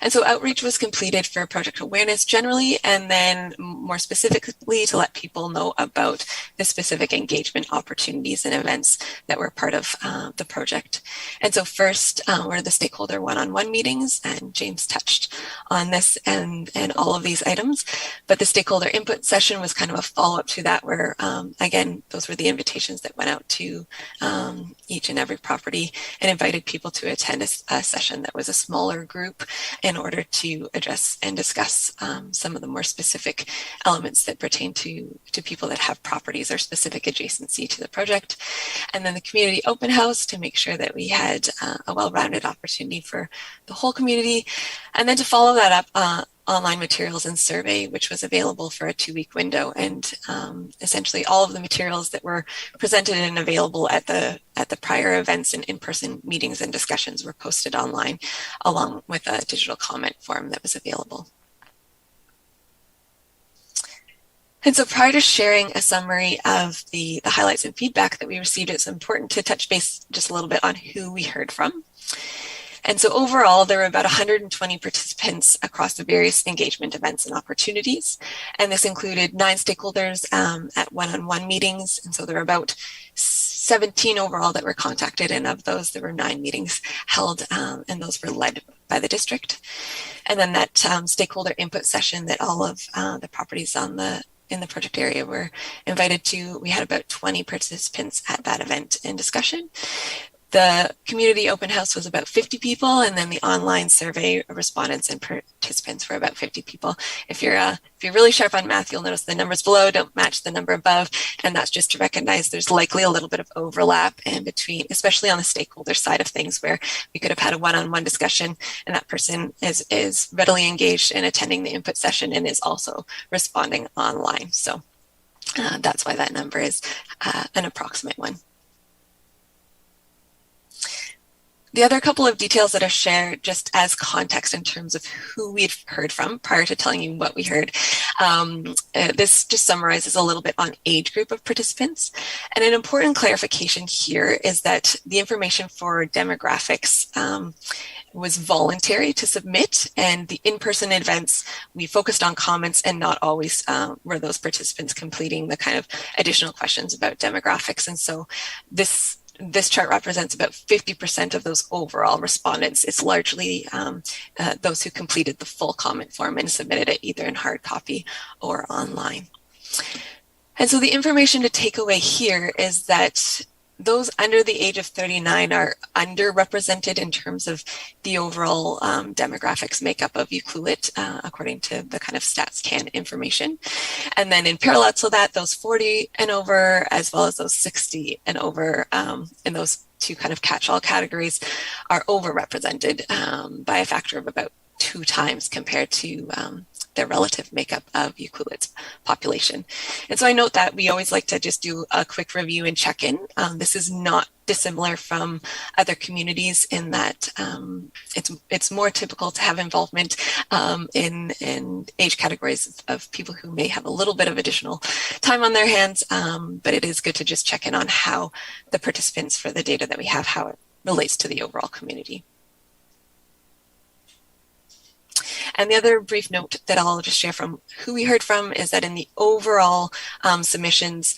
And so outreach was completed for project awareness generally, and then more specifically to let people know about the specific engagement opportunities and events that were part of the project. And so first were the stakeholder one-on-one meetings, and James touched on this and all of these items. But the stakeholder input session was kind of a follow-up to that, where again, those were the invitations that went out to each and every property and invited people to attend a session that was a smaller group in order to address and discuss some of the more specific elements that pertain to people that have properties or specific adjacency to the project. And then the community open house to make sure that we had a well-rounded opportunity for the whole community. And then to follow that up, online materials and survey, which was available for a 2-week window. And essentially all of the materials that were presented and available at the prior events and in-person meetings and discussions were posted online, along with a digital comment form that was available. And so prior to sharing a summary of the highlights and feedback that we received, it's important to touch base just a little bit on who we heard from. And so overall, there were about 120 participants across the various engagement events and opportunities. And this included 9 stakeholders at one-on-one meetings. And so there were about 17 overall that were contacted. And of those, there were 9 meetings held, and those were led by the district. And then that stakeholder input session that all of the properties in the project area were invited to, we had about 20 participants at that event and discussion. The community open house was about 50 people, and then the online survey respondents and participants were about 50 people. If you're really sharp on math, you'll notice the numbers below don't match the number above, and that's just to recognize there's likely a little bit of overlap in between, especially on the stakeholder side of things, where we could have had a one-on-one discussion, and that person is readily engaged in attending the input session and is also responding online. So that's why that number is an approximate one. The other couple of details that are shared just as context in terms of who we've heard from prior to telling you what we heard. This just summarizes a little bit on age group of participants. And an important clarification here is that the information for demographics was voluntary to submit, and the in-person events, we focused on comments and not always were those participants completing the kind of additional questions about demographics. And so this chart represents about 50% of those overall respondents. It's largely those who completed the full comment form and submitted it either in hard copy or online. And so the information to take away here is that those under the age of 39 are underrepresented in terms of the overall demographics makeup of Ucluelet, according to the kind of Stats Can information. And then in parallel to that, those 40 and over, as well as those 60 and over, in those 2 kind of catch-all categories, are overrepresented by a factor of about 2 times compared to the relative makeup of Ucluelet's population. And so I note that we always like to just do a quick review and check-in. This is not dissimilar from other communities in that it's more typical to have involvement in age categories of people who may have a little bit of additional time on their hands, but it is good to just check in on how the participants for the data that we have, how it relates to the overall community. And the other brief note that I'll just share from who we heard from is that in the overall submissions,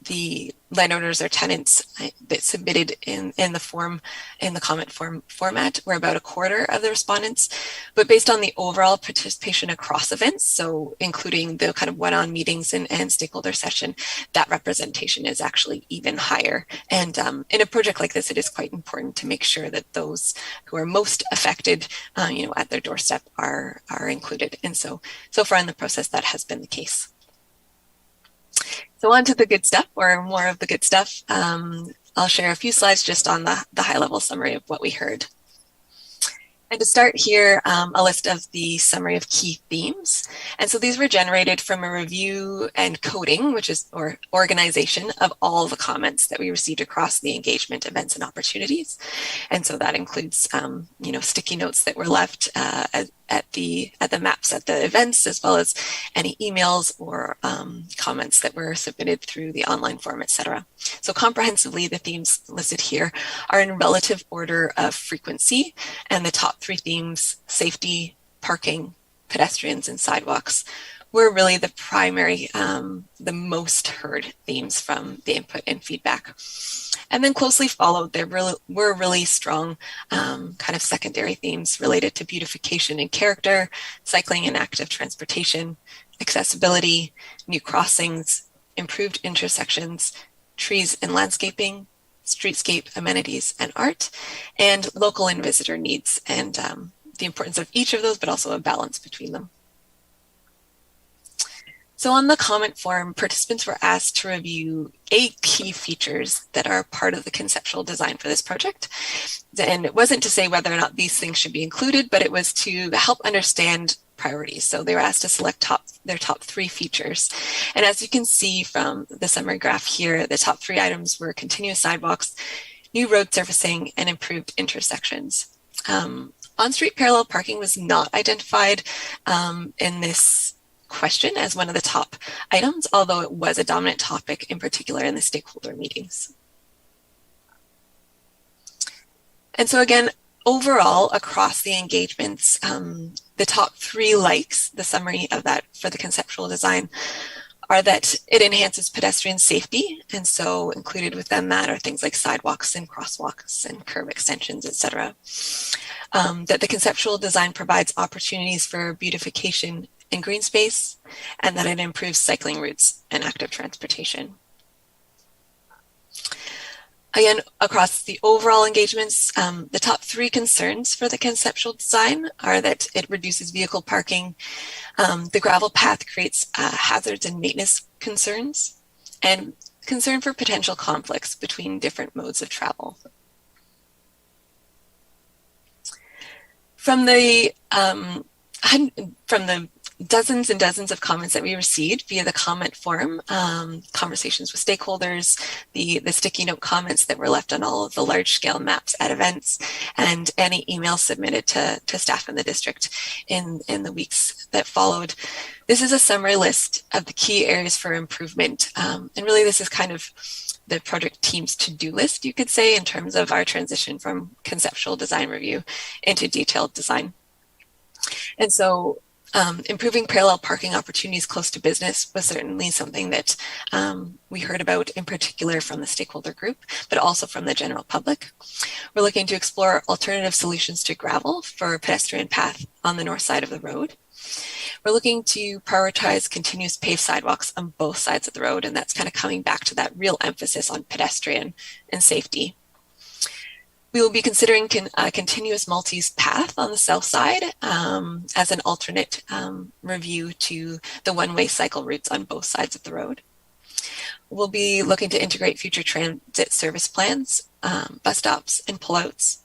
the landowners or tenants that submitted in the comment form format were about 1/4 of the respondents. But based on the overall participation across events, so including the kind of one-on meetings and stakeholder session, that representation is actually even higher. And in a project like this, it is quite important to make sure that those who are most affected, at their doorstep are included. And so far in the process, that has been the case. So on to the good stuff, or more of the good stuff. I'll share a few slides just on the high-level summary of what we heard. And to start here, a list of the summary of key themes. And so these were generated from a review and coding, or organization of all the comments that we received across the engagement events and opportunities. And so that includes, sticky notes that were left at the maps at the events, as well as any emails or comments that were submitted through the online form, etc. So comprehensively, the themes listed here are in relative order of frequency, and the top 3 themes, safety, parking, pedestrians, and sidewalks, were really the primary, the most heard themes from the input and feedback. And then closely followed, there were really strong kind of secondary themes related to beautification and character, cycling and active transportation, accessibility, new crossings, improved intersections, trees and landscaping, streetscape amenities and art, and local and visitor needs. And the importance of each of those, but also a balance between them. So on the comment form, participants were asked to review 8 key features that are part of the conceptual design for this project. And it wasn't to say whether or not these things should be included, but it was to help understand priorities. So they were asked to select their top 3 features. And as you can see from the summary graph here, the top 3 items were continuous sidewalks, new road surfacing, and improved intersections. On-street parallel parking was not identified in this question as one of the top items, although it was a dominant topic in particular in the stakeholder meetings. And so again, overall, across the engagements, the top 3 likes, the summary of that for the conceptual design, are that it enhances pedestrian safety. And so included within that are things like sidewalks and crosswalks and curb extensions, etc. That the conceptual design provides opportunities for beautification and green space, and that it improves cycling routes and active transportation. Again, across the overall engagements, the top 3 concerns for the conceptual design are that it reduces vehicle parking, the gravel path creates hazards and maintenance concerns, and concern for potential conflicts between different modes of travel. From the dozens and dozens of comments that we received via the comment forum, conversations with stakeholders, the sticky note comments that were left on all of the large scale maps at events, and any emails submitted to staff in the district in the weeks that followed. This is a summary list of the key areas for improvement. And really this is kind of the project team's to-do list, you could say, in terms of our transition from conceptual design review into detailed design. And so improving parallel parking opportunities close to business was certainly something that we heard about in particular from the stakeholder group, but also from the general public. We're looking to explore alternative solutions to gravel for a pedestrian path on the north side of the road. We're looking to prioritize continuous paved sidewalks on both sides of the road, and that's kind of coming back to that real emphasis on pedestrian and safety. We will be considering a continuous multi-use path on the south side as an alternate review to the one-way cycle routes on both sides of the road. We'll be looking to integrate future transit service plans, bus stops, and pullouts,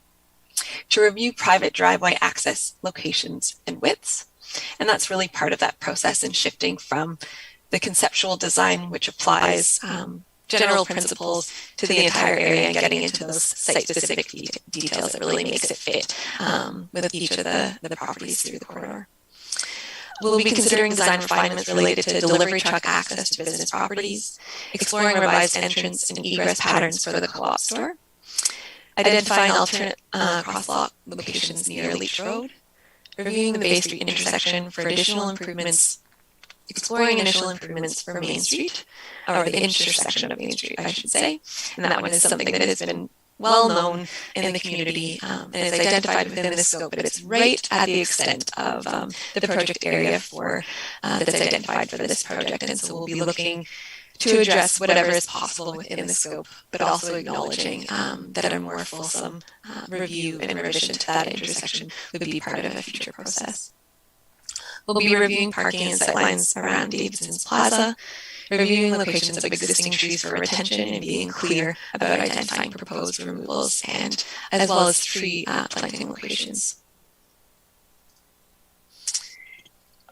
to review private driveway access locations and widths. And that's really part of that process in shifting from the conceptual design, which applies general principles to the entire area, and getting into those site-specific details that really makes it fit with each of the properties through the corridor. We'll be considering design refinements related to delivery truck access to business properties, exploring revised entrance and egress patterns for the co-op store, identifying alternate crosswalk locations near Leach Road, reviewing the Bay Street intersection for additional improvements, exploring initial improvements for Main Street, or the intersection of Main Street, I should say. And that one is something that has been well known in the community and is identified within the scope, but it's right at the extent of the project area that's identified for this project. And so we'll be looking to address whatever is possible within the scope, but also acknowledging that a more fulsome review and revision to that intersection would be part of a future process. We'll be reviewing parking and sightlines around Davidson's Plaza, reviewing locations of existing trees for retention and being clear about identifying proposed removals, and as well as tree planting locations.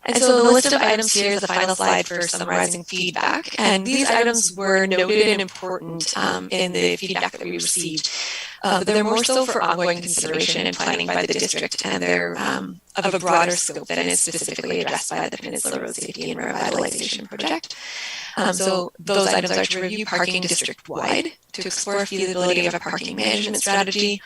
And so the list of items here is the final slide for summarizing feedback. And these items were noted and important in the feedback that we received. But they're more so for ongoing consideration and planning by the district, and they're of a broader scope than is specifically addressed by the Peninsula Road Safety and Revitalization Project. So those items are to review parking district-wide, to explore feasibility of a parking management strategy.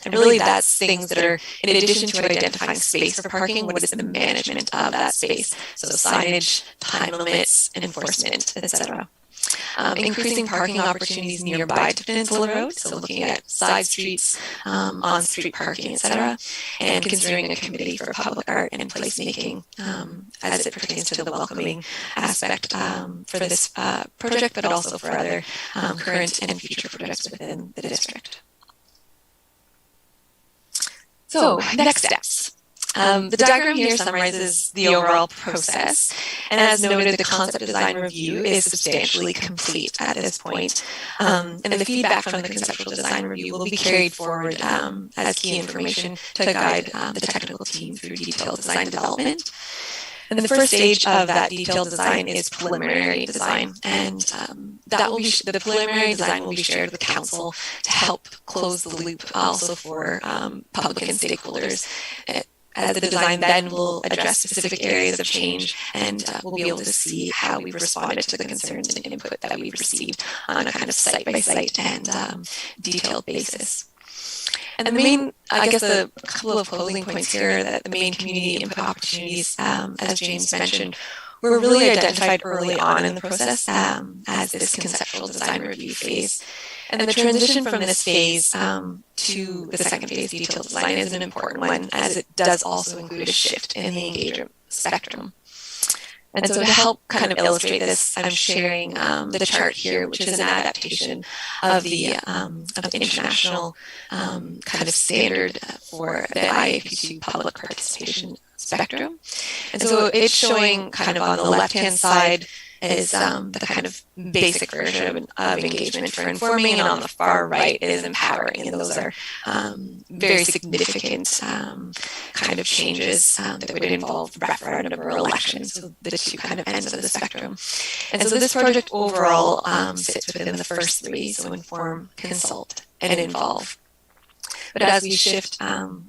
And really that's things that are, in addition to identifying space for parking, what is the management of that space? So signage, time limits, enforcement, etc. Increasing parking opportunities nearby to Peninsula Road, so looking at side streets, on-street parking, etc., and considering a committee for public art and placemaking as it pertains to the welcoming aspect for this project, but also for other current and future projects within the district. So next steps. The diagram here summarizes the overall process, and as noted, the concept design review is substantially complete at this point. And the feedback from the conceptual design review will be carried forward as key information to guide the technical team through detailed design development. And the first stage of that detailed design is preliminary design, and that will be the preliminary design will be shared with council to help close the loop, also for public and stakeholders. As the design then will address specific areas of change, and we'll be able to see how we've responded to the concerns and input that we've received on a kind of site-by-site and detailed basis. And the main, I guess, a couple of closing points here, that the main community input opportunities, as James mentioned, were really identified early on in the process as this conceptual design review phase. And the transition from this phase to the second phase, detailed design, is an important one, as it does also include a shift in the engagement spectrum. And so to help kind of illustrate this, I'm sharing the chart here, which is an adaptation of the international kind of standard for the IAP2 public participation spectrum. And so it's showing kind of on the left-hand side is the kind of basic version of engagement for informing, and on the far right is empowering, and those are very significant kind of changes that would involve referendum or elections, so the two kind of ends of the spectrum. And so this project overall sits within the first three, so inform, consult, and involve. But as we shift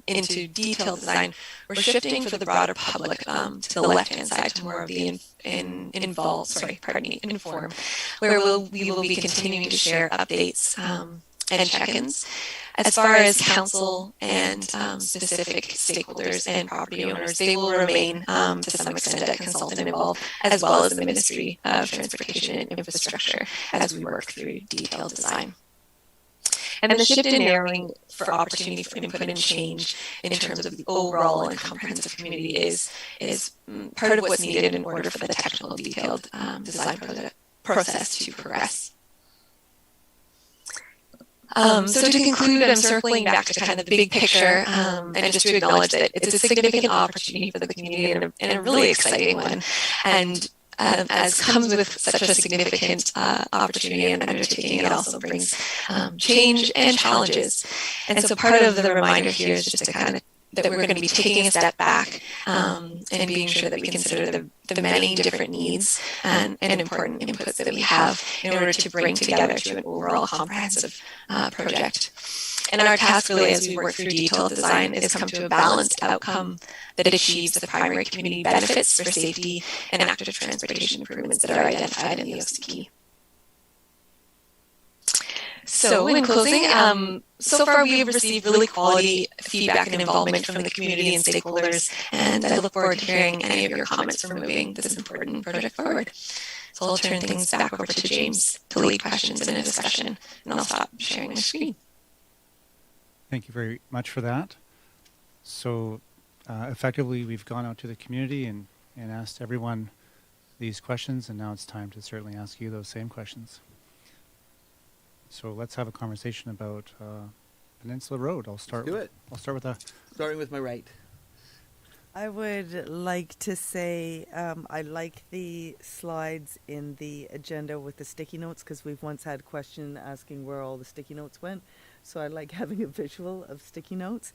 into detailed design, we're shifting for the broader public to the left-hand side to more of the inform, where we will be continuing to share updates and check-ins. As far as council and specific stakeholders and property owners, they will remain to some extent a consultant involved, as well as the Ministry of Transportation and Infrastructure, as we work through detailed design. And the shift in narrowing for opportunity for input and change in terms of the overall and comprehensive community is part of what's needed in order for the technical detailed design process to progress. So to conclude, I'm circling back to kind of the big picture and just to acknowledge that it's a significant opportunity for the community and a really exciting one. And as comes with such a significant opportunity and undertaking, it also brings change and challenges. And so part of the reminder here is just to kind of that we're going to be taking a step back and being sure that we consider the many different needs and important inputs that we have in order to bring together to an overall comprehensive project. And our task really, as we work through detailed design, is come to a balanced outcome that achieves the primary community benefits for safety and active transportation improvements that are identified in the OCP. So in closing, so far we have received really quality feedback and involvement from the community and stakeholders, and I look forward to hearing any of your comments for moving this important project forward. So I'll turn things back over to James to lead questions in a discussion, and I'll stop sharing my screen. Thank you very much for that. So effectively, we've gone out to the community and asked everyone these questions, and now it's time to certainly ask you those same questions. So let's have a conversation about Peninsula Road. I'll start with that. Starting with my right. I would like to say I like the slides in the agenda with the sticky notes, because we've once had a question asking where all the sticky notes went. So I like having a visual of sticky notes.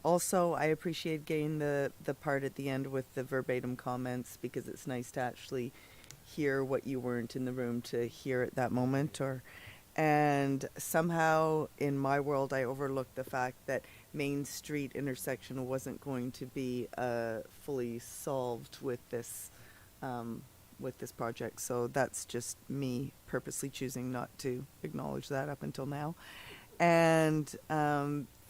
Also, I appreciate getting the part at the end with the verbatim comments, because it's nice to actually hear what you weren't in the room to hear at that moment. And somehow in my world, I overlooked the fact that Main Street intersection wasn't going to be fully solved with this project. So that's just me purposely choosing not to acknowledge that up until now. And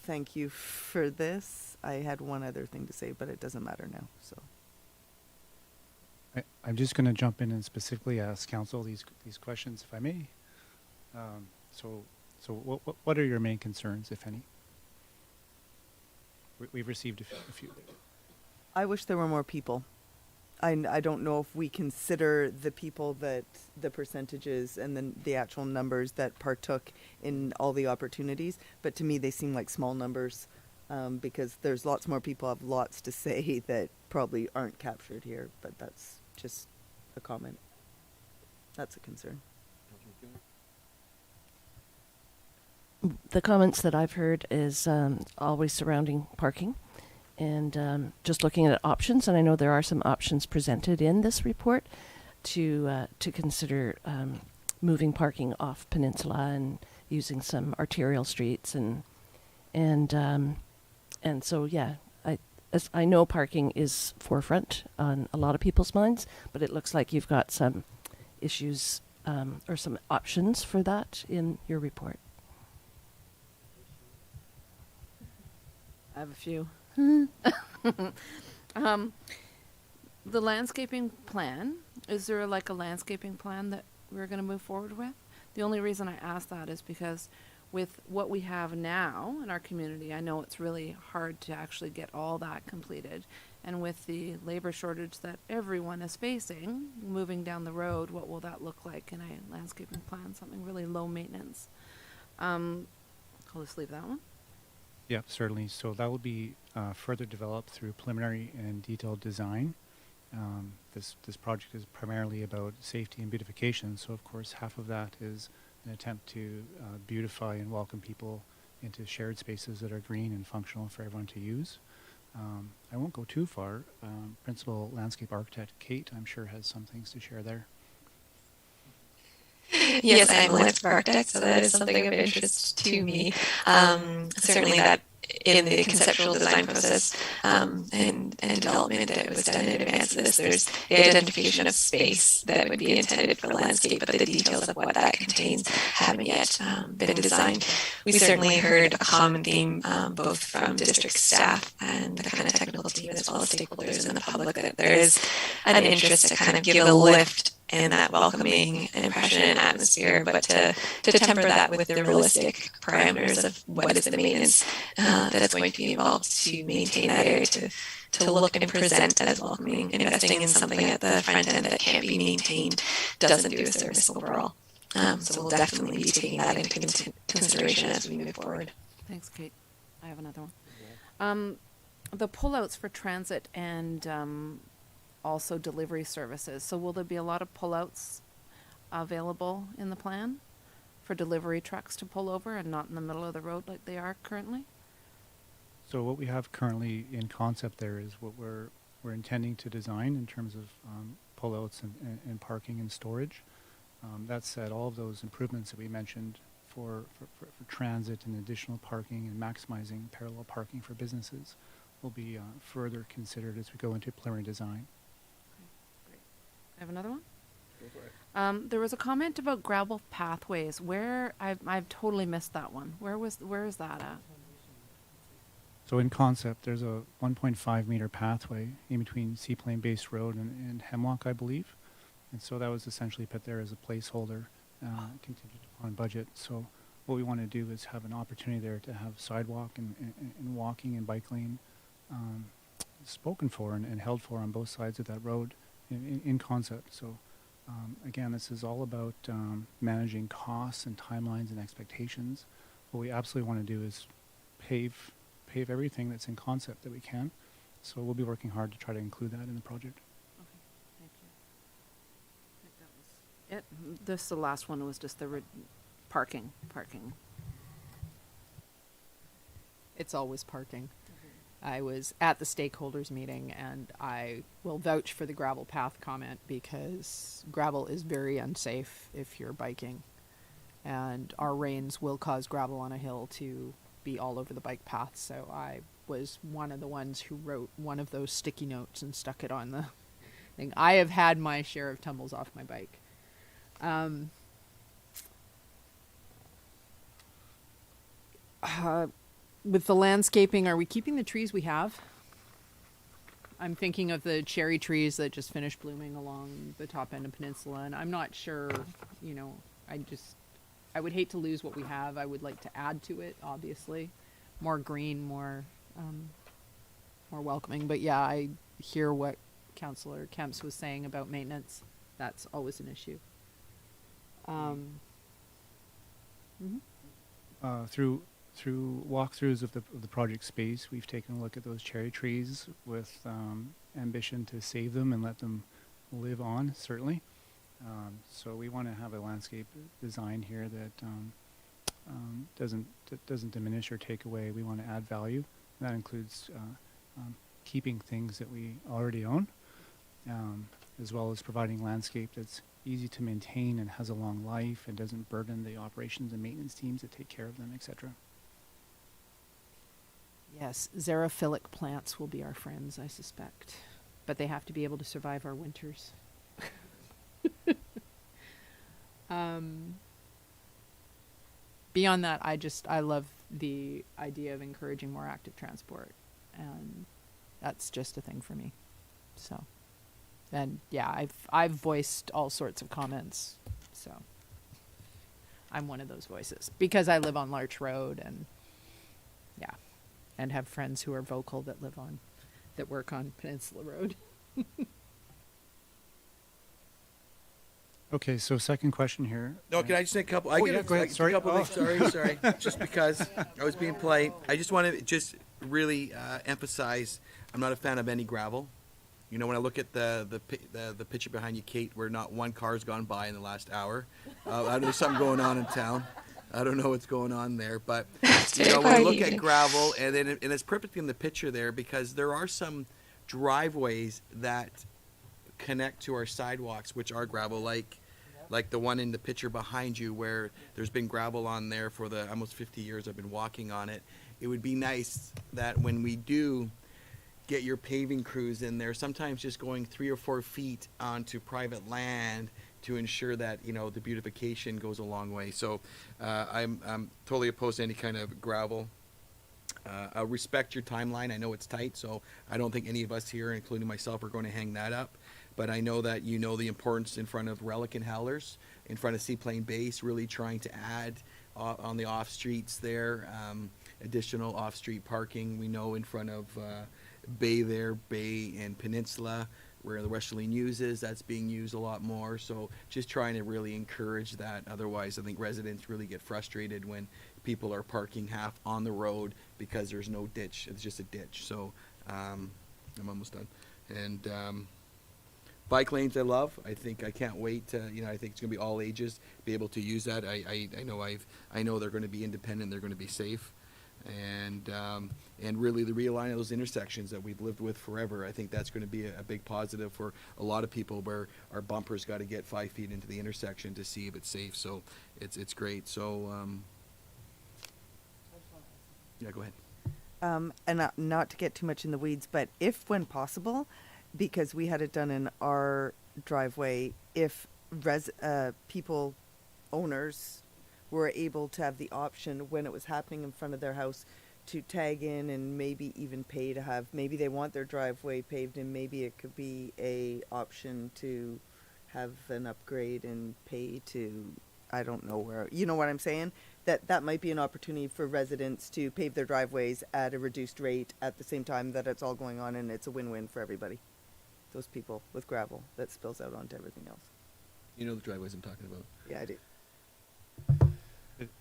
thank you for this. I had one other thing to say, but it doesn't matter now. So I'm just going to jump in and specifically ask council these questions, if I may. So what are your main concerns, if any? We've received a few. I wish there were more people. I don't know if we consider the people that the percentages and then the actual numbers that partook in all the opportunities, but to me they seem like small numbers because there's lots more people have lots to say that probably aren't captured here, but that's just a comment. That's a concern. The comments that I've heard is always surrounding parking and just looking at options. And I know there are some options presented in this report to consider moving parking off Peninsula and using some arterial streets and so yeah, I know parking is forefront on a lot of people's minds, but it looks like you've got some issues or some options for that in your report. I have a few. The landscaping plan, is there like a landscaping plan that we're going to move forward with? The only reason I ask that is because with what we have now in our community, I know it's really hard to actually get all that completed. And with the labor shortage that everyone is facing, moving down the road, what will that look like in a landscaping plan? Something really low maintenance. I'll just leave that one. Yeah, certainly. So that will be further developed through preliminary and detailed design. This project is primarily about safety and beautification. So of course, half of that is an attempt to beautify and welcome people into shared spaces that are green and functional for everyone to use. I won't go too far. Principal landscape architect Kate, I'm sure, has some things to share there. Yes, I'm a landscape architect, so that is something of interest to me. Certainly that in the conceptual design process and development that was done in advance of this, there's the identification of space that would be intended for the landscape, but the details of what that contains haven't yet been designed. We certainly heard a common theme both from district staff and the kind of technical team as well as stakeholders in the public that there is an interest to kind of give a lift and that welcoming impression and atmosphere, but to temper that with the realistic parameters of what is the maintenance that's going to be involved to maintain that area, to look and present as welcoming. Investing in something at the front end that can't be maintained doesn't do a service overall. So we'll definitely be taking that into consideration as we move forward. Thanks, Kate. I have another one. The pullouts for transit and also delivery services. So will there be a lot of pullouts available in the plan for delivery trucks to pull over and not in the middle of the road like they are currently? So what we have currently in concept there is what we're intending to design in terms of pullouts and parking and storage. That said, all of those improvements that we mentioned for transit and additional parking and maximizing parallel parking for businesses will be further considered as we go into preliminary design. I have another one. Go for it. There was a comment about gravel pathways. Where I've totally missed that one. Where is that at? So in concept, there's a 1.5 meter pathway in between Seaplane Base Road and Hemlock, I believe. And so that was essentially put there as a placeholder, contingent upon budget. So what we want to do is have an opportunity there to have sidewalk and walking and bike lane spoken for and held for on both sides of that road in concept. So again, this is all about managing costs and timelines and expectations. What we absolutely want to do is pave everything that's in concept that we can. So we'll be working hard to try to include that in the project. Okay, thank you. I think that was it. The last one was just the parking. It's always parking. I was at the stakeholders meeting and I will vouch for the gravel path comment because gravel is very unsafe if you're biking, and our rains will cause gravel on a hill to be all over the bike path. So I was one of the ones who wrote one of those sticky notes and stuck it on the thing. I have had my share of tumbles off my bike. With the landscaping, are we keeping the trees we have? I'm thinking of the cherry trees that just finished blooming along the top end of Peninsula, and I'm not sure, I would hate to lose what we have. I would like to add to it, obviously. More green, more welcoming. But yeah, I hear what Councillor Kemps was saying about maintenance. That's always an issue. through walkthroughs of the project space, we've taken a look at those cherry trees with ambition to save them and let them live on, certainly. So we want to have a landscape design here that doesn't diminish or take away. We want to add value. That includes keeping things that we already own, as well as providing landscape that's easy to maintain and has a long life and doesn't burden the operations and maintenance teams that take care of them, etc. Yes, xerophilic plants will be our friends, I suspect. But they have to be able to survive our winters. Beyond that, I love the idea of encouraging more active transport. And that's just a thing for me. So, and yeah, I've voiced all sorts of comments. So I'm one of those voices because I live on Larch Road and yeah. And have friends who are vocal that work on Peninsula Road. Okay, so second question here. No, can I just say a couple? Oh, yeah, go ahead. Sorry. Sorry. Just because I was being polite. I just want to just really emphasize I'm not a fan of any gravel. You know, when I look at the picture behind you, Kate, where not one car's gone by in the last hour. There's something going on in town. I don't know what's going on there, but you know, when I look at gravel, and it's perfectly in the picture there because there are some driveways that connect to our sidewalks, which are gravel, like the one in the picture behind you, where there's been gravel on there for the almost 50 years I've been walking on it. It would be nice that when we do get your paving crews in there, sometimes just going 3 or 4 feet onto private land to ensure that, you know, the beautification goes a long way. So I'm totally opposed to any kind of gravel. I respect your timeline. I know it's tight, so I don't think any of us here, including myself, are going to hang that up. But I know that you know the importance in front of Relic and Howlers, in front of Seaplane Base, really trying to add on the off streets there, additional off-street parking. We know in front of Bay and Peninsula, where the Western News is, that's being used a lot more. So just trying to really encourage that. Otherwise, I think residents really get frustrated when people are parking half on the road because there's no ditch. It's just a ditch. So I'm almost done. And bike lanes I love. I think I can't wait to, I think it's going to be all ages be able to use that. I know they're going to be independent. They're going to be safe. And really the realign of those intersections that we've lived with forever. I think that's going to be a big positive for a lot of people, where our bumpers got to get 5 feet into the intersection to see if it's safe. So it's great. So yeah, go ahead. And not to get too much in the weeds, but if, when possible, because we had it done in our driveway, if owners were able to have the option when it was happening in front of their house to tag in and maybe even pay to have, maybe they want their driveway paved, and maybe it could be a option to have an upgrade and pay to, I don't know where, you know what I'm saying? That might be an opportunity for residents to pave their driveways at a reduced rate at the same time that it's all going on, and it's a win-win for everybody. Those people with gravel that spills out onto everything else. You know the driveways I'm talking about. Yeah, I do.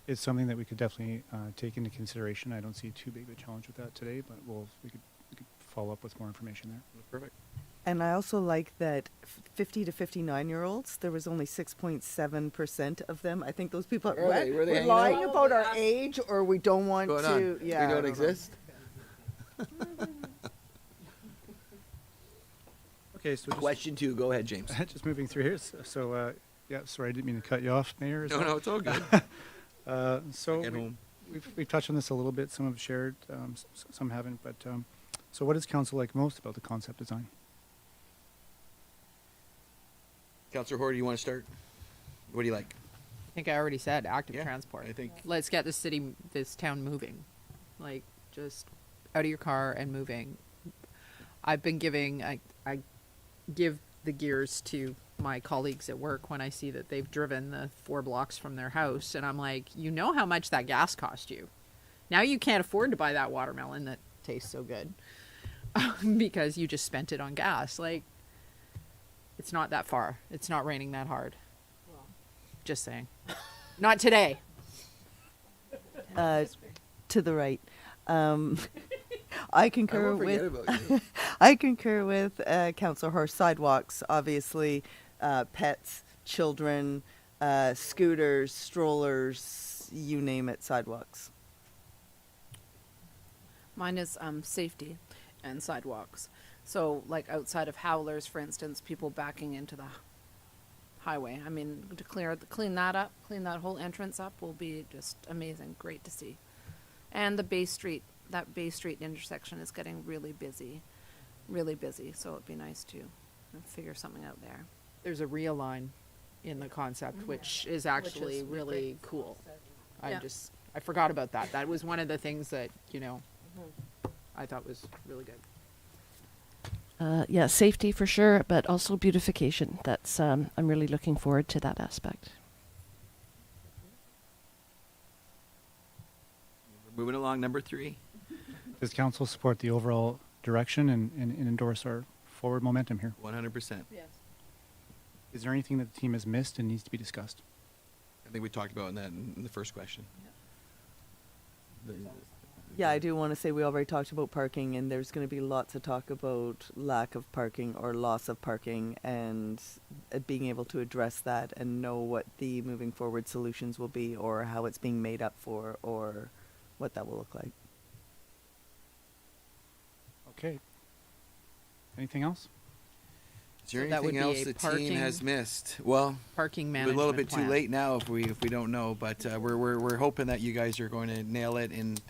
It's something that we could definitely take into consideration. I don't see too big of a challenge with that today, but we could follow up with more information there. Perfect. And I also like that 50 to 59-year-olds, there was only 6.7% of them. I think those people Were they we're hanging lying out? about our age, or we don't want Going to. on. Yeah, We I don't know. exist. Okay, so just, Question 2. Go ahead, James. just moving through here. So yeah, sorry, I didn't mean to cut you off, Mayor. Is No, that- no, it's all good. So At home. we've touched on this a little bit. Some have shared, some haven't. But so, what does council like most about the concept design? Councillor Hoare, do you want to start? What do you like? I think I already said active Yeah, transport. I think- Let's get this town moving. Like, just out of your car and moving. I've been I give the gears to my colleagues at work when I see that they've driven the 4 blocks from their house, and I'm like, you know how much that gas cost you. Now you can't afford to buy that watermelon that tastes so good because you just spent it on gas. Like, it's not that far. It's not raining that hard. Just saying. Not today. to the right. I concur won't forget with about you. I concur with Councillor Horst. Sidewalks, obviously, pets, children, scooters, strollers, you name it, sidewalks. Mine is safety and sidewalks. So, like outside of Howlers, for instance, people backing into the highway. I mean, to clean that up, clean that whole entrance up will be just amazing. Great to see. And the Bay Street, that Bay Street intersection is getting really busy. So it'd be nice to figure something out there. There's a realign in the concept, which is actually really cool. Yeah. I forgot about that. That was one of the things that, I thought was really good. Yeah, safety for sure, but also beautification. That's I'm really looking forward to that aspect. We're moving along, number 3. Does council support the overall direction and endorse our forward momentum here? 100%. Yes. Is there anything that the team has missed and needs to be discussed? I think we talked about that in the first question. Yeah, I do want to say we already talked about parking, and there's going to be lots of talk about lack of parking or loss of parking, and being able to address that and know what the moving forward solutions will be, or how it's being made up for, or what that will look like. Okay. Anything else? Is there So that would anything be else a the team has parking- missed? Well, Parking we're a management little bit plan. too late now if we don't know, but we're hoping that you guys are going to nail it. And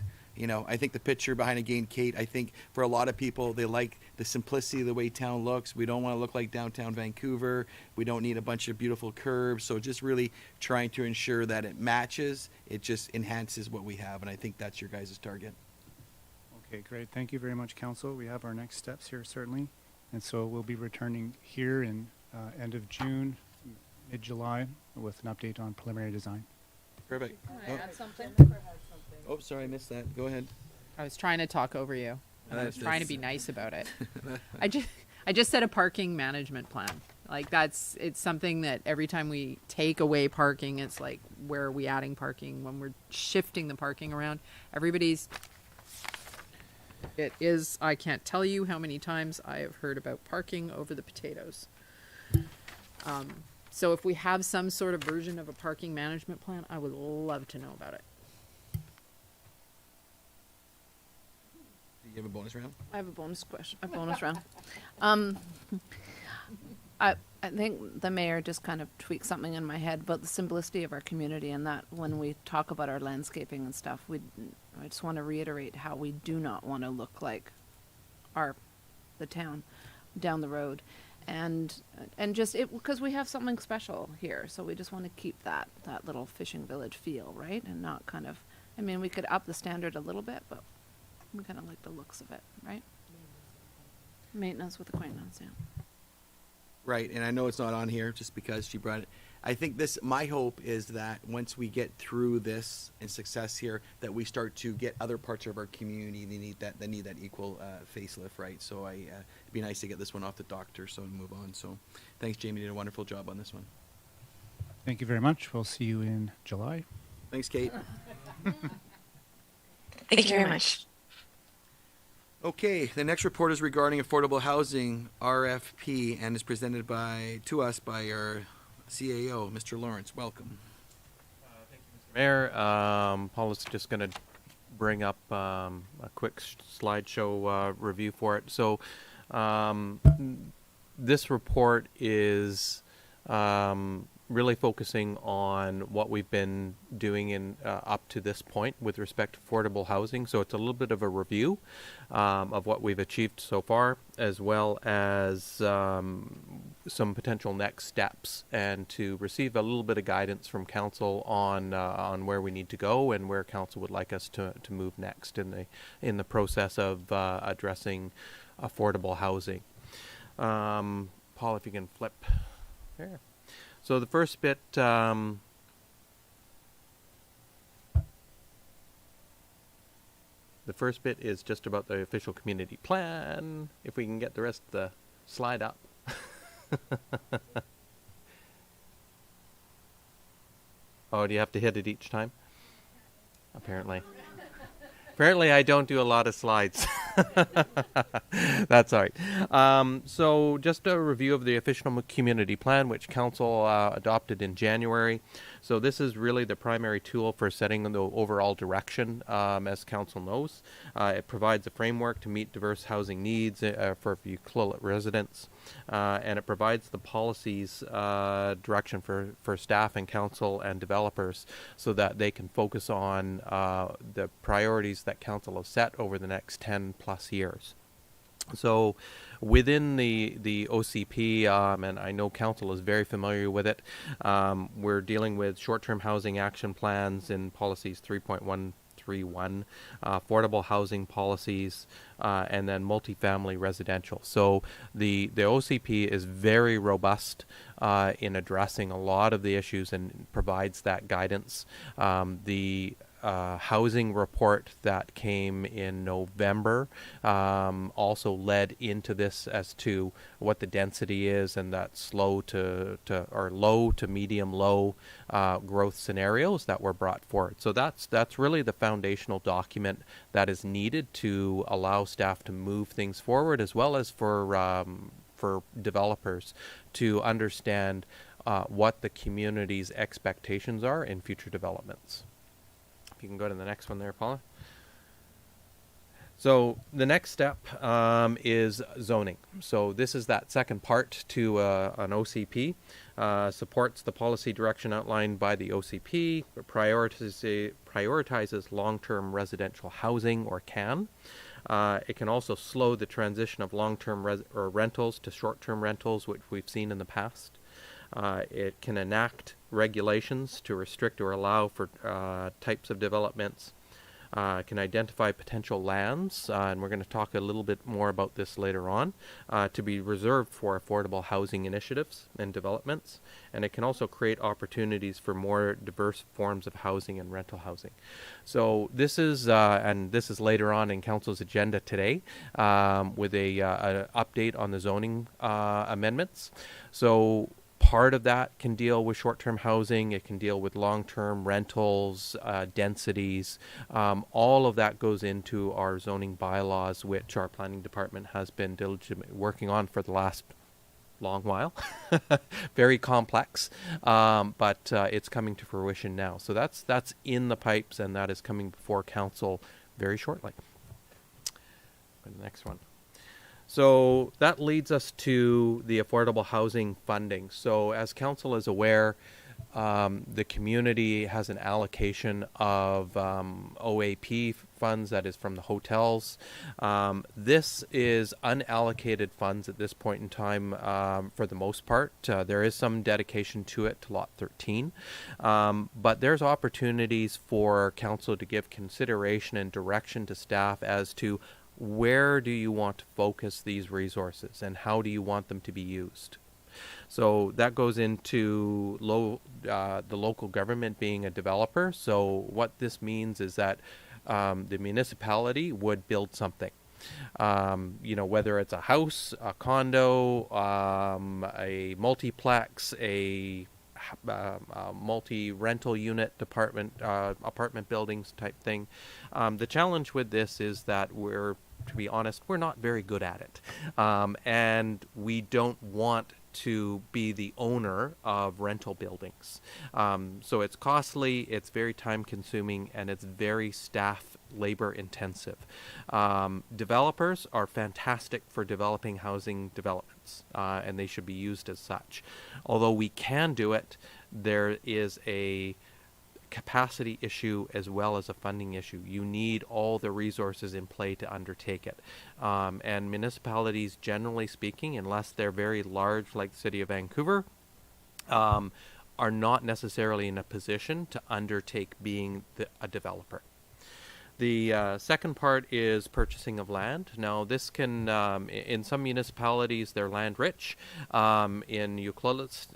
I think the picture behind again, Kate. I think for a lot of people, they like the simplicity of the way town looks. We don't want to look like downtown Vancouver. We don't need a bunch of beautiful curves. So just really trying to ensure that it matches. It just enhances what we have, and I think that's your guys' target. Okay, great. Thank you very much, council. We have our next steps here, certainly. And so we'll be returning here in end of June, mid-July, with an update on preliminary design. Perfect. Can I add something? Oh, sorry, I missed that. Go ahead. I was trying to talk over you. And I was trying to be That's- nice about it. I just said a parking management plan. Like it's something that every time we take away parking, it's like, where are we adding parking? When we're shifting the parking around, I can't tell you how many times I have heard about parking over the potatoes. So if we have some sort of version of a parking management plan, I would love to know about it. Do you have a bonus round? I have a bonus question, a bonus round. I think the mayor just kind of tweaked something in my head about the simplicity of our community, and that when we talk about our landscaping and stuff, I just want to reiterate how we do not want to look like the town down the road, and just because we have something special here, so we just want to keep that little fishing village feel, right, and not kind of. I mean, we could up the standard a little bit, but we kind of like the looks of it, right? Maintenance with acquaintance, yeah. Right, and I know it's not on here just because she brought it. I think my hope is that once we get through this and success here, that we start to get other parts of our community that need that equal facelift, right? So it'd be nice to get this one off the doctor so we move on. So thanks, Jamie, you did a wonderful job on this one. Thank you very much. We'll see you in July. Thanks, Kate. Thank you very much. Okay, the next report is regarding affordable housing RFP and is presented to us by our CAO, Mr. Lawrence. Welcome. Mayor, Paul is just going to bring up a quick slideshow review for it. So this report is really focusing on what we've been doing in up to this point with respect to affordable housing. So it's a little bit of a review of what we've achieved so far, as well as some potential next steps, and to receive a little bit of guidance from council on where we need to go and where council would like us to move next in the process of addressing affordable housing. Paul, if you can flip there. So the first bit, the first bit is just about the official community plan. If we can get the rest of the slide up. Oh, do you have to hit it each time? Apparently. Apparently, I don't do a lot of slides. That's all right. So, just a review of the official community plan, which Council adopted in January. So, this is really the primary tool for setting the overall direction, as Council knows. It provides a framework to meet diverse housing needs for Ucluelet residents, and it provides the policies direction for staff and Council and developers so that they can focus on the priorities that Council has set over the next 10 plus years. So within the OCP, and I know Council is very familiar with it, we're dealing with short-term housing action plans in policies 3.131, affordable housing policies, and then multifamily residential. So the OCP is very robust in addressing a lot of the issues and provides that guidance. The housing report that came in November also led into this as to what the density is, and that's low to medium low growth scenarios that were brought forward. So that's really the foundational document that is needed to allow staff to move things forward, as well as for developers to understand what the community's expectations are in future developments. You can go to the next one there, Paula. So the next step is zoning. So this is that second part to an OCP. Supports the policy direction outlined by the OCP, prioritizes long-term residential housing, or CAN. It can also slow the transition of long-term rentals to short-term rentals, which we've seen in the past. It can enact regulations to restrict or allow for types of developments. It can identify potential lands, and we're going to talk a little bit more about this later on, to be reserved for affordable housing initiatives and developments. And it can also create opportunities for more diverse forms of housing and rental housing. So this is, and this is later on in Council's agenda today, with an update on the zoning amendments. So part of that can deal with short-term housing. It can deal with long-term rentals, densities. All of that goes into our zoning bylaws, which our planning department has been diligently working on for the last long while. Very complex, but it's coming to fruition now. So that's in the pipes, and that is coming before Council very shortly. Go to the next one. So that leads us to the affordable housing funding. So as Council is aware, the community has an allocation of OAP funds, that is from the hotels. This is unallocated funds at this point in time for the most part. There is some dedication to it to Lot 13. But there's opportunities for Council to give consideration and direction to staff as to where do you want to focus these resources and how do you want them to be used. So that goes into the local government being a developer. So what this means is that the municipality would build something. Whether it's a house, a condo, a multiplex, a multi-rental unit apartment buildings type thing. The challenge with this is that to be honest, we're not very good at it. And we don't want to be the owner of rental buildings. So it's costly, it's very time consuming, and it's very staff labor intensive. Developers are fantastic for developing housing developments, and they should be used as such. Although we can do it, there is a capacity issue as well as a funding issue. You need all the resources in play to undertake it. And municipalities, generally speaking, unless they're very large like the City of Vancouver, are not necessarily in a position to undertake being a developer. The second part is purchasing of land. Now, this can, in some municipalities, they're land rich. In Ucluelet's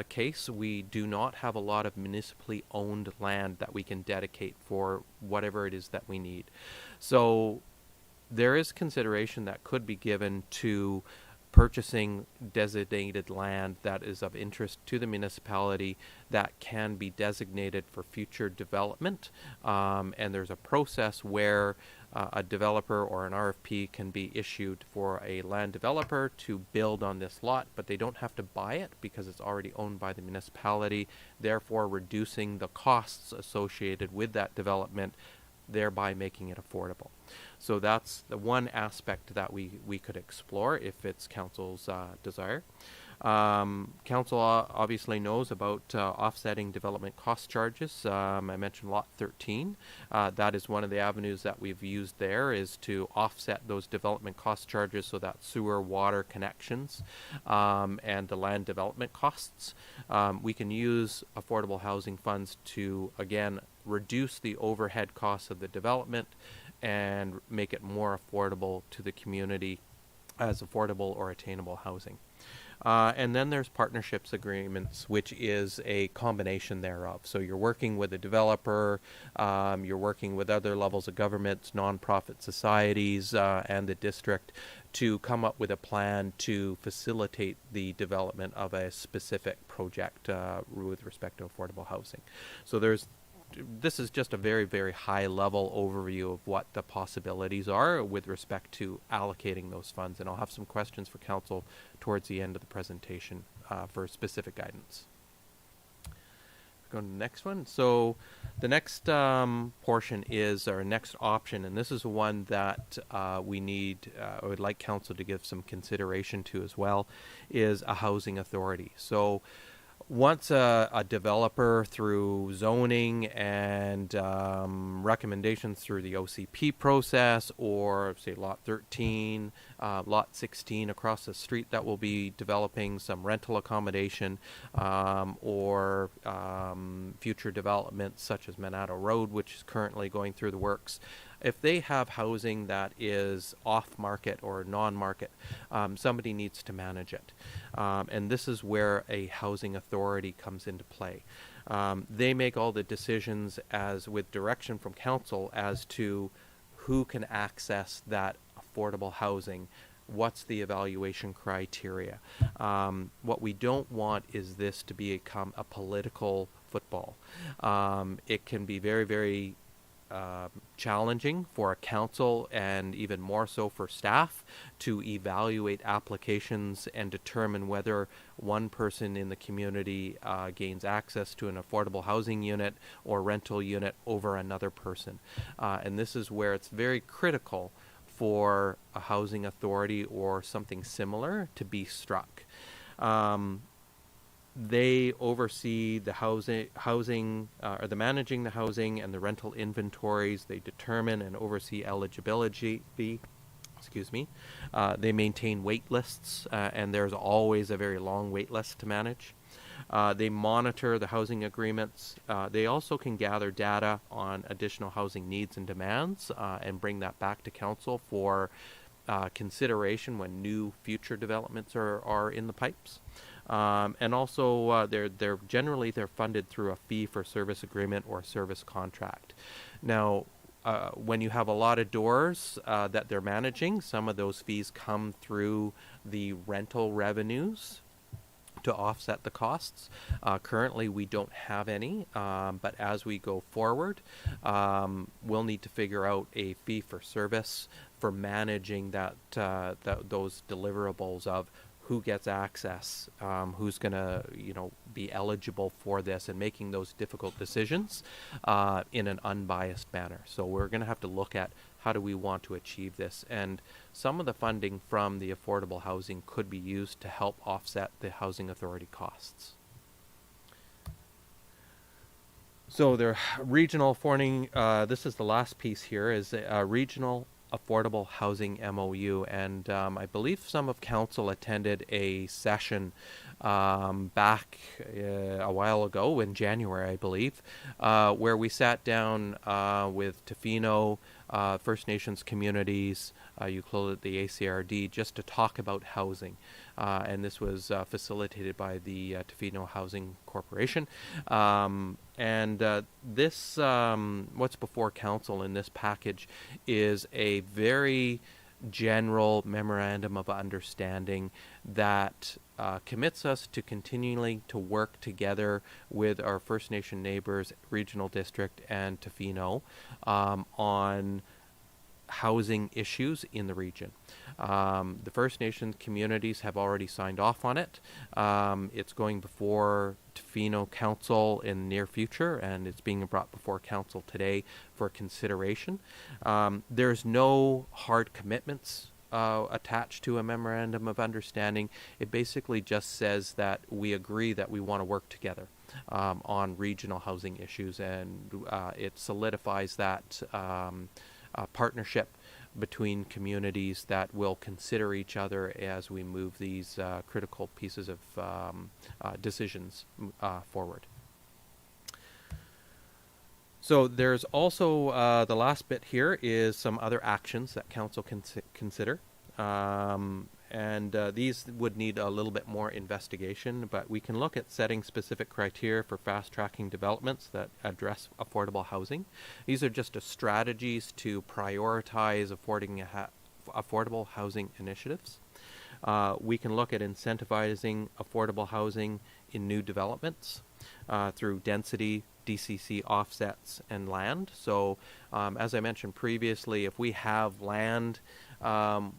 case, we do not have a lot of municipally owned land that we can dedicate for whatever it is that we need. So there is consideration that could be given to purchasing designated land that is of interest to the municipality that can be designated for future development. And there's a process where a developer or an RFP can be issued for a land developer to build on this lot, but they don't have to buy it because it's already owned by the municipality, therefore reducing the costs associated with that development, thereby making it affordable. So that's the one aspect that we could explore if it's council's desire. Council obviously knows about offsetting development cost charges. I mentioned Lot 13. That is one of the avenues that we've used there, is to offset those development cost charges, so that sewer, water connections, and the land development costs. We can use affordable housing funds to, again, reduce the overhead costs of the development and make it more affordable to the community as affordable or attainable housing. And then there's partnerships agreements, which is a combination thereof. So you're working with a developer, you're working with other levels of governments, nonprofit societies, and the district to come up with a plan to facilitate the development of a specific project with respect to affordable housing. So this is just a very, very high level overview of what the possibilities are with respect to allocating those funds. And I'll have some questions for council towards the end of the presentation for specific guidance. Go to the next one. So the next portion is our next option, and this is one that we need, I would like council to give some consideration to as well, is a housing authority. So once a developer, through zoning and recommendations through the OCP process, or say Lot 13, Lot 16 across the street that will be developing some rental accommodation, or future developments such as Monado Road, which is currently going through the works. If they have housing that is off-market or non-market, somebody needs to manage it. And this is where a housing authority comes into play. They make all the decisions with direction from council as to who can access that affordable housing. What's the evaluation criteria? What we don't want is this to become a political football. It can be very, very challenging for a council, and even more so for staff, to evaluate applications and determine whether one person in the community gains access to an affordable housing unit or rental unit over another person. And this is where it's very critical for a housing authority or something similar to be struck. They oversee the housing, or the managing the housing and the rental inventories. They determine and oversee eligibility. They maintain wait lists, and there's always a very long wait list to manage. They monitor the housing agreements. They also can gather data on additional housing needs and demands, and bring that back to council for consideration when new future developments are in the pipes. And also, they're generally funded through a fee-for-service agreement or service contract. Now, when you have a lot of doors that they're managing, some of those fees come through the rental revenues to offset the costs. Currently, we don't have any, but as we go forward, we'll need to figure out a fee-for-service for managing those deliverables of who gets access, who's going to, be eligible for this, and making those difficult decisions in an unbiased manner. So we're going to have to look at how do we want to achieve this, and some of the funding from the affordable housing could be used to help offset the housing authority costs. So the regional funding, this is the last piece here, is a regional affordable housing MOU, and I believe some of council attended a session back a while ago in January, I believe, where we sat down with Tofino, First Nations communities, you call it the ACRD, just to talk about housing. And this was facilitated by the Tofino Housing Corporation. This, what's before council in this package, is a very general memorandum of understanding that commits us to continually to work together with our First Nation neighbors, Regional District, and Tofino on housing issues in the region. The First Nation communities have already signed off on it. It's going before Tofino Council in the near future, and it's being brought before Council today for consideration. There's no hard commitments attached to a memorandum of understanding. It basically just says that we agree that we want to work together on regional housing issues, and it solidifies that partnership between communities that will consider each other as we move these critical pieces of decisions forward. So there's also the last bit here is some other actions that council can consider. And these would need a little bit more investigation, but we can look at setting specific criteria for fast-tracking developments that address affordable housing. These are just strategies to prioritize affordable housing initiatives. We can look at incentivizing affordable housing in new developments through density, DCC offsets, and land. So as I mentioned previously, if we have land,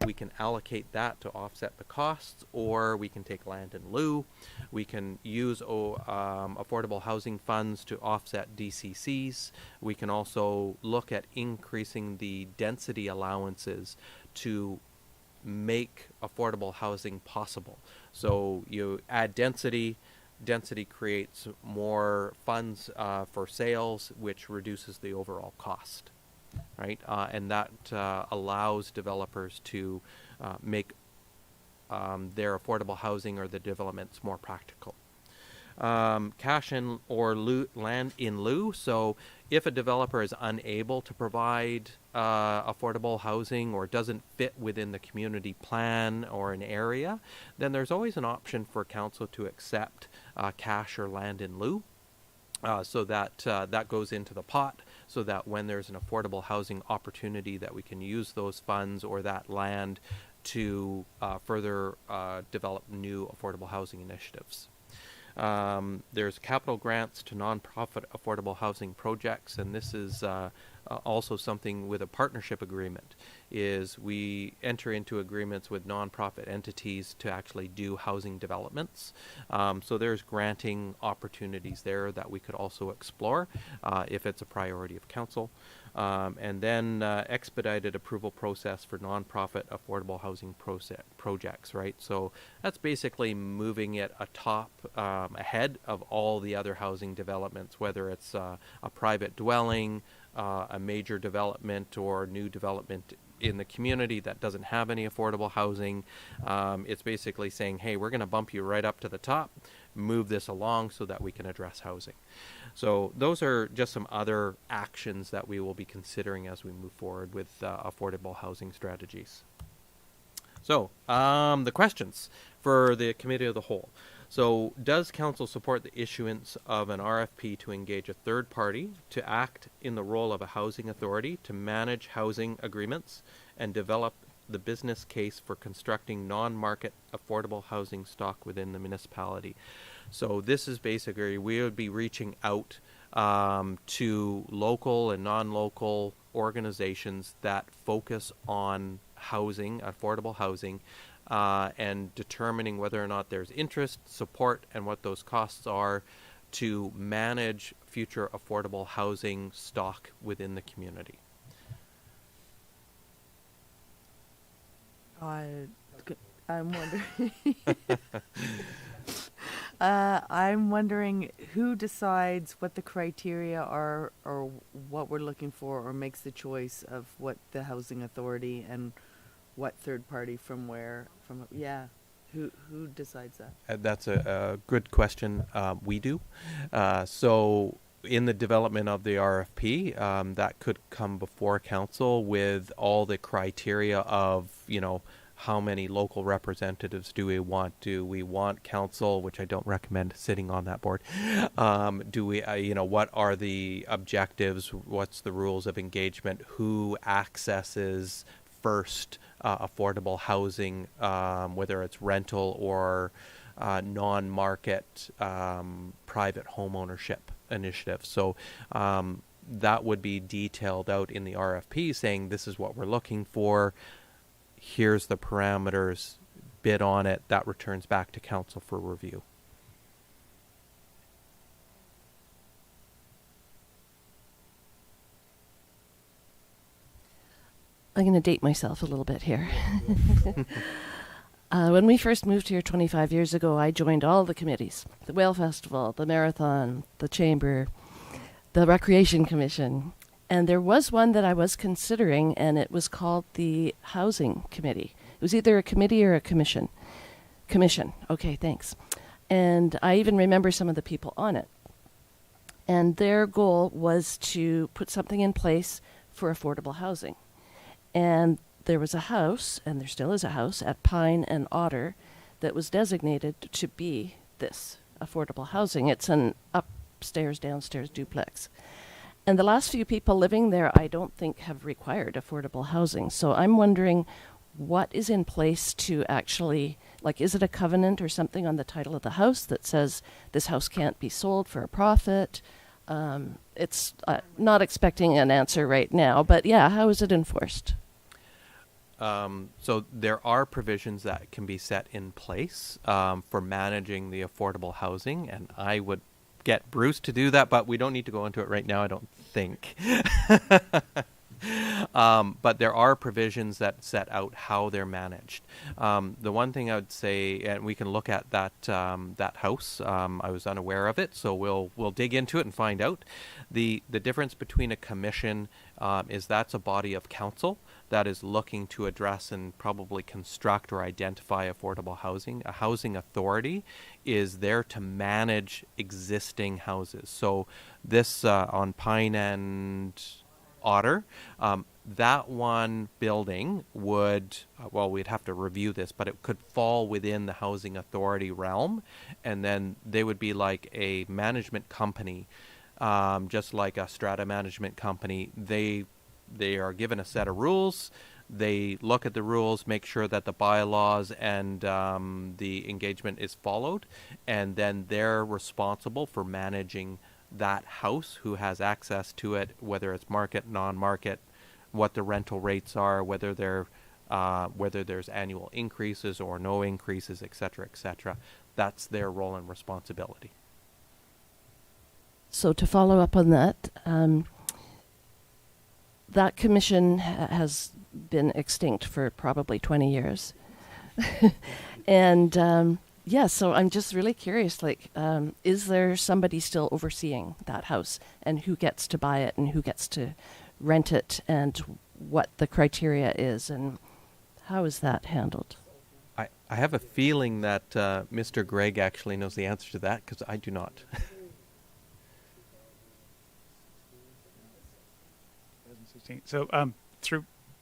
we can allocate that to offset the costs, or we can take land in lieu. We can use affordable housing funds to offset DCCs. We can also look at increasing the density allowances to make affordable housing possible. So you add density creates more funds for sales, which reduces the overall cost. Right, and that allows developers to make their affordable housing or the developments more practical. Cash in or land in lieu. So if a developer is unable to provide affordable housing or doesn't fit within the community plan or an area, then there's always an option for council to accept cash or land in lieu. So that that goes into the pot, so that when there's an affordable housing opportunity, that we can use those funds or that land to further develop new affordable housing initiatives. There's capital grants to nonprofit affordable housing projects, and this is also something with a partnership agreement, is we enter into agreements with nonprofit entities to actually do housing developments. So there's granting opportunities there that we could also explore if it's a priority of council. And then expedited approval process for nonprofit affordable housing projects, right? So that's basically moving it ahead of all the other housing developments, whether it's a private dwelling, a major development, or new development in the community that doesn't have any affordable housing. It's basically saying, hey, we're going to bump you right up to the top, move this along so that we can address housing. So those are just some other actions that we will be considering as we move forward with affordable housing strategies. So the questions for the committee of the whole. So does council support the issuance of an RFP to engage a third party to act in the role of a housing authority to manage housing agreements and develop the business case for constructing non-market affordable housing stock within the municipality? So this is basically, we would be reaching out to local and non-local organizations that focus on housing, affordable housing, and determining whether or not there's interest, support, and what those costs are to manage future affordable housing stock within the community. I'm wondering. I'm wondering who decides what the criteria are, or what we're looking for, or makes the choice of what the housing authority and what third party from where. Who decides that? That's a good question. We do. So in the development of the RFP, that could come before council with all the criteria of, how many local representatives do we want? Do we want council, which I don't recommend sitting on that board? Do we, what are the objectives? What's the rules of engagement? Who accesses first affordable housing, whether it's rental or non-market private home ownership initiative. So that would be detailed out in the RFP, saying this is what we're looking for. Here's the parameters. Bid on it. That returns back to council for review. I'm going to date myself a little bit here. When we first moved here 25 years ago, I joined all the committees, the Whale Festival, the Marathon, the Chamber, the Recreation Commission. And there was one that I was considering, and it was called the Housing Committee. It was either a committee or a commission. Commission. Okay, thanks. And I even remember some of the people on it. And their goal was to put something in place for affordable housing. And there was a house, and there still is a house, at Pine and Otter that was designated to be this affordable housing. It's an upstairs, downstairs duplex. And the last few people living there, I don't think have required affordable housing. So I'm wondering what is in place to actually, like, is it a covenant or something on the title of the house that says this house can't be sold for a profit? It's not expecting an answer right now, but yeah, how is it enforced? So there are provisions that can be set in place for managing the affordable housing, and I would get Bruce to do that, but we don't need to go into it right now, I don't think. But there are provisions that set out how they're managed. The one thing I would say, and we can look at that that house. I was unaware of it, so we'll dig into it and find out. The difference between a commission is that's a body of council that is looking to address and probably construct or identify affordable housing. A housing authority is there to manage existing houses. So this on Pine and Otter, that one building would, well, we'd have to review this, but it could fall within the housing authority realm, and then they would be like a management company, just like a strata management company. They are given a set of rules. They look at the rules, make sure that the bylaws and the engagement is followed, and then they're responsible for managing that house, who has access to it, whether it's market, non-market, what the rental rates are, whether there's annual increases or no increases, etc., etc. That's their role and responsibility. So to follow up on that, that commission has been extinct for probably 20 years. And yeah, so I'm just really curious, like, is there somebody still overseeing that house, and who gets to buy it and who gets to rent it, and what the criteria is, and how is that handled? I have a feeling that Mr. Gregg actually knows the answer to that, because I do not. 2016. So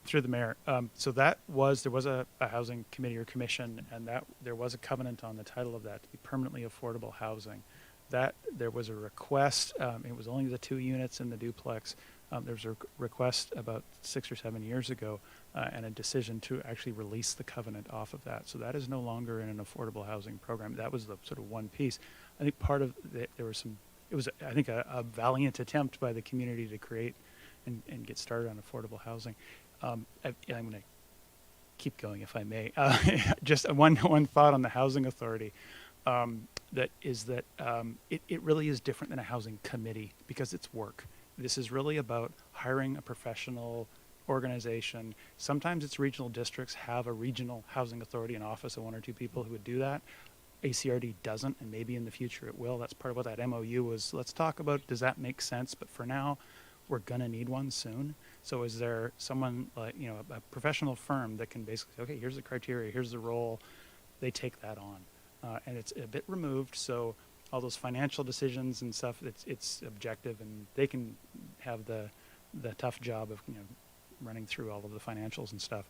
through the mayor, so there was a housing committee or commission, and that there was a covenant on the title of that to be permanently affordable housing. That there was a request. It was only the 2 units in the duplex. There was a request about 6 or 7 years ago, and a decision to actually release the covenant off of that. So that is no longer in an affordable housing program. That was the sort of one piece. I think part of there was some. It was, I think, a valiant attempt by the community to create and get started on affordable housing. I'm going to keep going, if I may. Just one thought on the housing authority. That it really is different than a housing committee, because it's work. This is really about hiring a professional organization. Sometimes it's regional districts have a regional housing authority, an office of 1 or 2 people who would do that. ACRD doesn't, and maybe in the future it will. That's part of what that MOU was. Let's talk about, does that make sense? But for now, we're going to need one soon. So is there someone like, a professional firm that can basically say, okay, here's the criteria, here's the role. They take that on. And it's a bit removed, so all those financial decisions and stuff, it's objective, and they can have the tough job of running through all of the financials and stuff.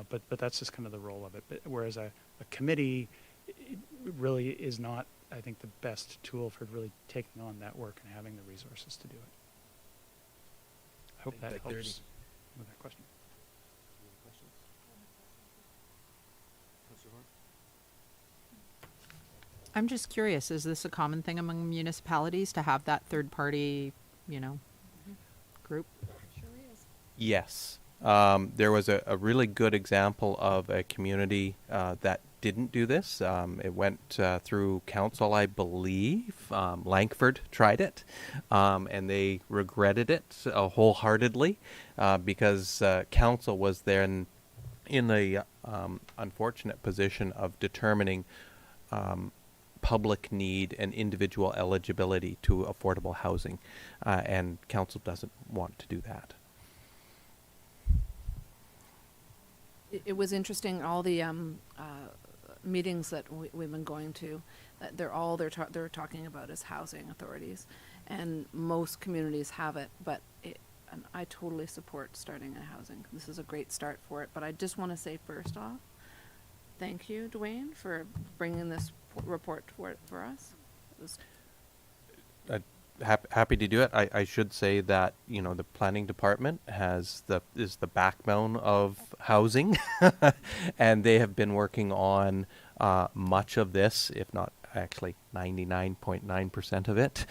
But that's just kind of the role of it. But whereas a committee, it really is not, I think, the best tool for really taking on that work and having the resources to do it. I hope that helps with that question. I'm just curious, is this a common thing among municipalities to have that third party, group? Yes. There was a really good example of a community that didn't do this. It went through council, I believe. Langford tried it, and they regretted it wholeheartedly because council was then in the unfortunate position of determining public need and individual eligibility to affordable housing, and council doesn't want to do that. It was interesting, all the meetings that we've been going to, that they're talking about is housing authorities, and most communities have it, but and I totally support starting a housing. This is a great start for it, but I just want to say first off, thank you, Dwayne, for bringing this report for us. It was Happy to do it. I should say that the planning department is the backbone of housing, and they have been working on much of this, if not actually 99.9% of it.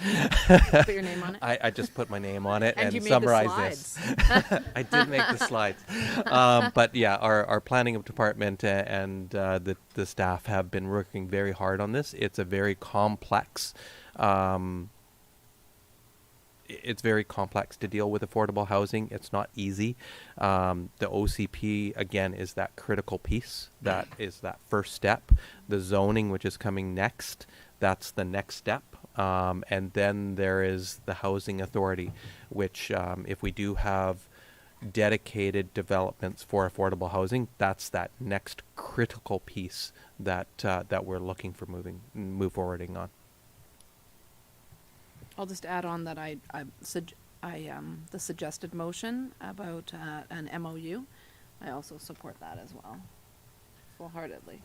Put your name on it. I just put my name on it And and you made the summarized this. I did make the slides, but yeah, our planning department and the staff have been working very hard on this. It's a very complex. It's very complex to deal with affordable housing. It's not easy. The OCP, again, is that critical piece. That is that first step. The zoning, which is coming next, that's the next step. And then there is the housing authority, which if we do have dedicated developments for affordable housing, that's that next critical piece that we're looking for move forwarding on. I'll just add on that the suggested motion about an MOU, I also support that as well, wholeheartedly.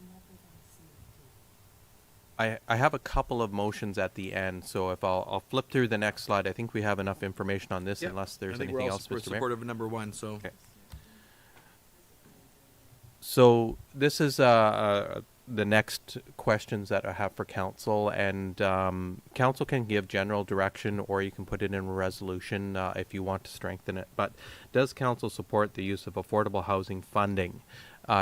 I have a couple of motions at the end, so if I'll flip through the next slide. I think we have enough information on this, unless there's anything else, We're Mr. Mayor. supportive of number one, so. Okay. So this is the next questions that I have for council, and council can give general direction, or you can put it in a resolution if you want to strengthen it. But does council support the use of affordable housing funding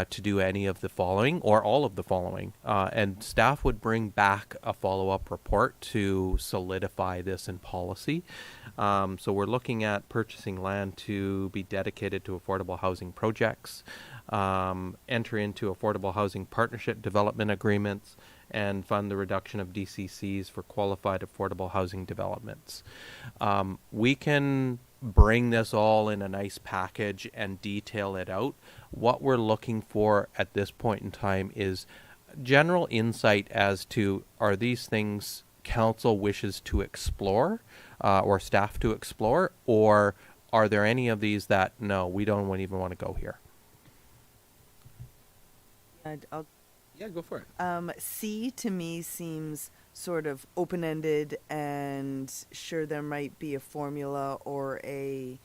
to do any of the following or all of the following? And staff would bring back a follow-up report to solidify this in policy. So we're looking at purchasing land to be dedicated to affordable housing projects, enter into affordable housing partnership development agreements, and fund the reduction of DCCs for qualified affordable housing developments. We can bring this all in a nice package and detail it out. What we're looking for at this point in time is general insight as to, are these things council wishes to explore or staff to explore, or are there any of these that, no, we don't even want to go here? Yeah, go for it. C to me seems sort of open-ended, and sure, there might be a formula or a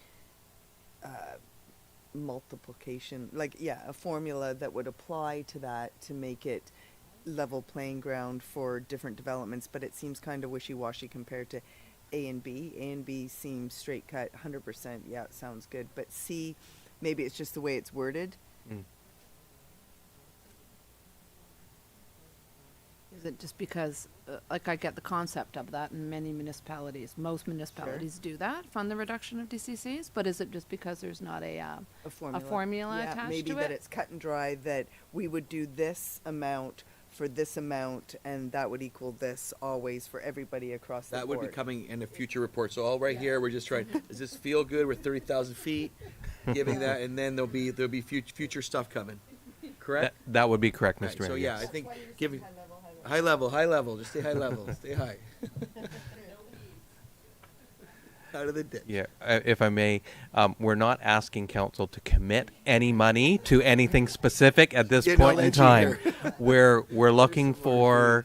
multiplication, a formula that would apply to that to make it level playing ground for different developments, but it seems kind of wishy-washy compared to A and B. A and B seem straight cut, 100%, yeah, it sounds good, but C, maybe it's just the way it's worded. Is it just because, I get the concept of that in many municipalities, most municipalities do that, fund the reduction of DCCs, but is it just because there's not a formula Yeah, attached maybe to that it? it's cut and dry, that we would do this amount for this amount, and that would equal this always for everybody across the That board. would be coming in a future report. So all right here, we're just trying, does this feel good? We're 30,000 feet, giving that, and then there'll be future stuff coming. Correct? That would be correct, Right, Mr. Mayor. so yeah, yes. I think giving high level, just stay high level, stay high. Out of the ditch. Yeah, if I may, we're not asking council to commit any money to anything specific at this Yeah, no, point in let's time. hear. We're looking for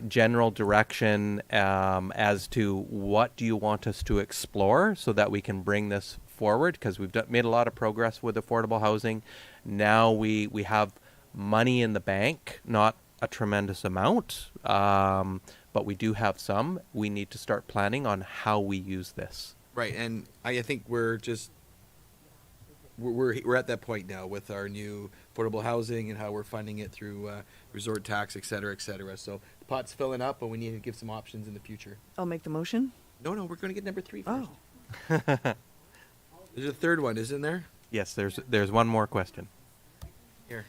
general direction as to what do you want us to explore, so that we can bring this forward, because we've made a lot of progress with affordable housing. Now we have money in the bank, not a tremendous amount, but we do have some. We need to start planning on how we use this. Right, and I think we're at that point now with our new affordable housing and how we're funding it through resort tax, et cetera, et cetera. So the pot's filling up, but we need to give some options in the future. I'll make the motion. No, we're going to get number 3 first. Oh, There's a third one, isn't there? Yes, there's one more question. Here.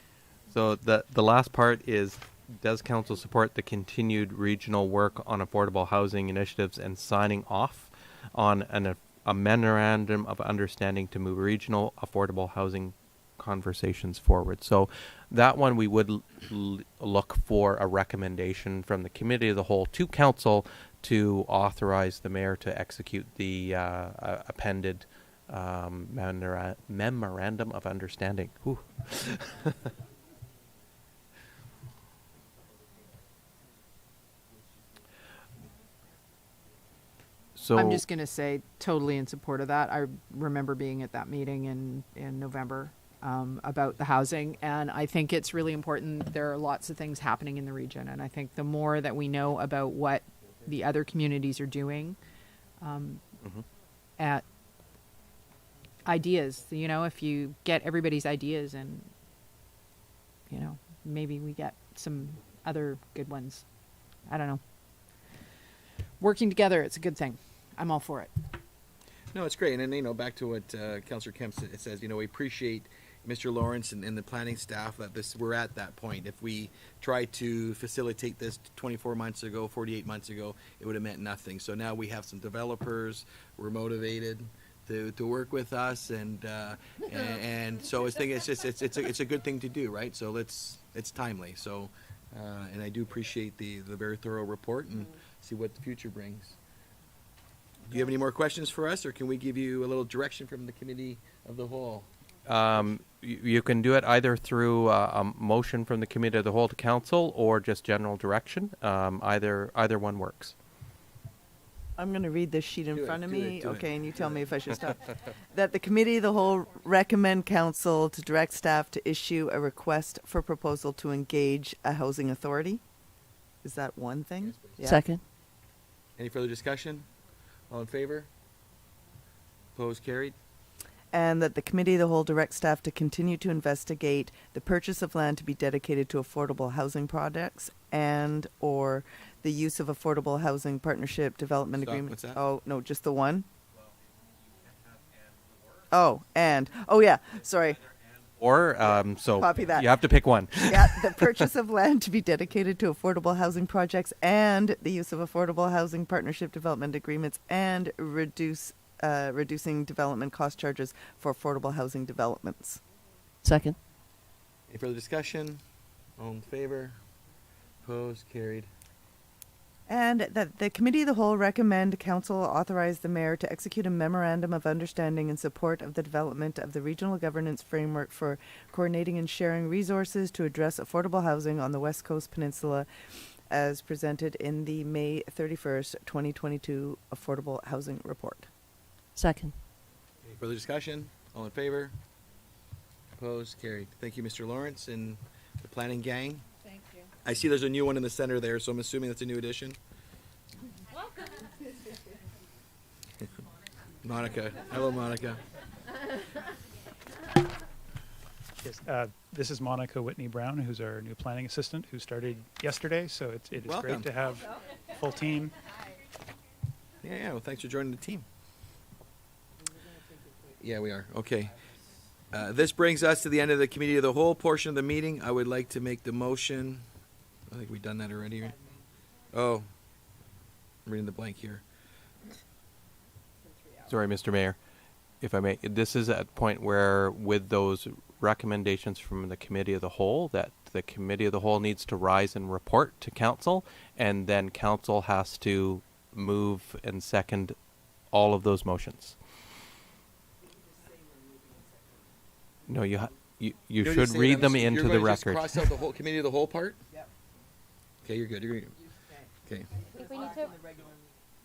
So the last part is, does council support the continued regional work on affordable housing initiatives and signing off on a memorandum of understanding to move regional affordable housing conversations forward? So that one we would look for a recommendation from the committee of the whole to council to authorize the mayor to execute the appended memorandum of understanding. Whew. So I'm just going to say totally in support of that. I remember being at that meeting in November about the housing, and I think it's really important. There are lots of things happening in the region, and I think the more that we know about what the other communities are doing at ideas, if you get everybody's ideas and, maybe we get some other good ones. I don't know. Working together, it's a good thing. I'm all for it. No, it's great. And then, back to what Councillor Kemp says, we appreciate Mr. Lawrence and the planning staff that we're at that point. If we tried to facilitate this 24 months ago, 48 months ago, it would have meant nothing. So now we have some developers, we're motivated to work with us, and so it's a good thing to do, right? So it's timely. So and I do appreciate the very thorough report and see what the future brings. Do you have any more questions for us, or can we give you a little direction from the committee of the whole? You can do it either through a motion from the committee of the whole to council or just general direction. Either one works. I'm going to read this sheet in front of me. Do it. Okay, and you tell me if I should stop. That the committee of the whole recommend council to direct staff to issue a request for proposal to engage a housing authority. Is that one thing? Yeah. Second. Any further discussion? All in favor? Opposed? Carried. And that the committee of the whole direct staff to continue to investigate the purchase of land to be dedicated to affordable housing projects and or the use of affordable housing partnership development Stop. agreement. What's that? Oh, no, just the one? Oh, yeah, sorry. Or so Copy that. you have to pick one. Yeah, the purchase of land to be dedicated to affordable housing projects and the use of affordable housing partnership development agreements and reducing development cost charges for affordable housing developments. Second. Any further discussion? All in favor? Opposed? Carried. And that the committee of the whole recommend council authorize the mayor to execute a memorandum of understanding in support of the development of the regional governance framework for coordinating and sharing resources to address affordable housing on the West Coast Peninsula as presented in the May 31st, 2022 Affordable Housing Report. Second. Any further discussion? All in favor? Opposed? Carried. Thank you, Mr. Lawrence and the planning gang. Thank you. I see there's a new one in the center there, so I'm assuming that's a new addition. Welcome. Monica. Hello, Monica. Yes, this is Monica Whitney Brown, who's our new planning assistant, who started yesterday. So it is Welcome. great to have a full team. Yeah, well, thanks for joining the team. Yeah, we are. Okay. This brings us to the end of the committee of the whole portion of the meeting. I would like to make the motion. I think we've done that already, right? Oh, I'm reading the blank here. Sorry, Mr. Mayor, if I may. This is at a point where, with those recommendations from the committee of the whole, that the committee of the whole needs to rise and report to council, and then council has to move and second all of those motions. No, you You're should just saying read I'm them just- into you're the gonna just record. cross out the whole committee of the whole part? Yep. Okay, you're good. You're good. Okay.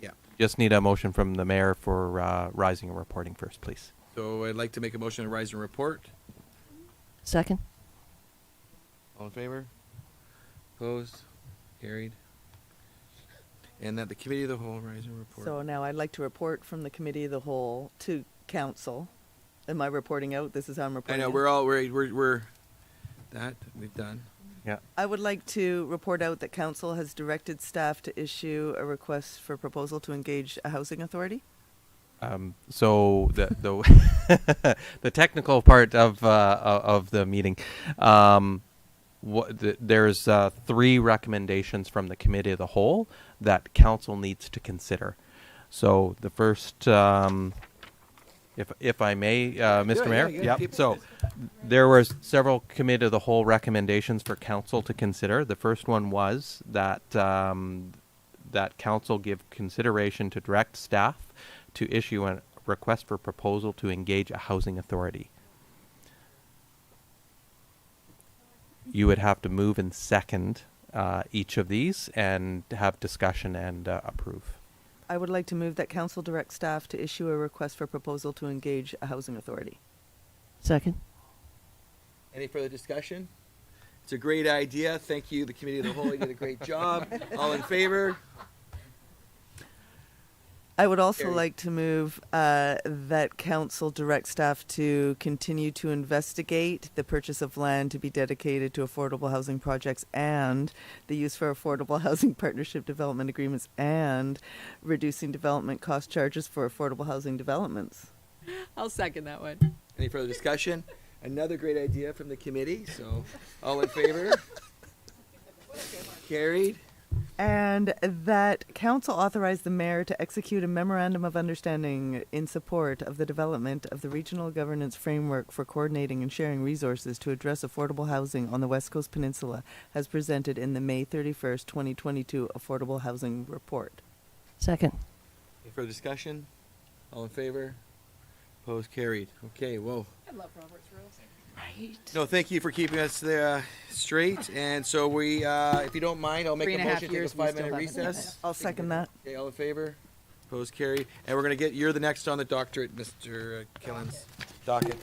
Yeah. Just need a motion from the mayor for rising and reporting first, please. So I'd like to make a motion to rise and report. Second. All in favor? Opposed? Carried. And that the Committee of the Whole rise and report. So now I'd like to report from the Committee of the Whole to Council. Am I reporting out? This is how I'm I reporting know, out? we're that, we've done. Yeah. I would like to report out that Council has directed staff to issue a request for proposal to engage a housing authority. So the the technical part of the meeting, there's 3 recommendations from the Committee of the Whole that Council needs to consider. So the first, if I may, Mr. Mayor, Keep So there were several Committee of the Whole recommendations for Council to consider. The first one was that that Council give consideration to direct staff to issue a request for proposal to engage a housing authority. You would have to move and second each of these and have discussion and approve. I would like to move that Council direct staff to issue a request for proposal to engage a housing authority. Second. Any further discussion? It's a great idea. Thank you, the Committee of the Whole. You did a great job. All in favor? I would also Carried. like to move that Council direct staff to continue to investigate the purchase of land to be dedicated to affordable housing projects and the use for affordable housing partnership development agreements and reducing development cost charges for affordable housing developments. I'll second that one. Any further discussion? Another great idea from the committee. So, all in favor? Carried. And that Council authorize the Mayor to execute a memorandum of understanding in support of the development of the regional governance framework for coordinating and sharing resources to address affordable housing on the West Coast Peninsula, as presented in the May 31st, 2022 Affordable Housing Report. Second. Any further discussion? All in favor? Opposed? Carried. Okay, whoa. I love Robert's rules. Right. No, thank you for keeping us there straight. And so we, if you don't mind, I'll make a 3.5 motion to take a years, we still 5-minute haven't done recess. I'll second that. Okay, all in favor? Opposed? Carried. And we're going to get, you're the next on the doctorate, Mr. Killens. Docket.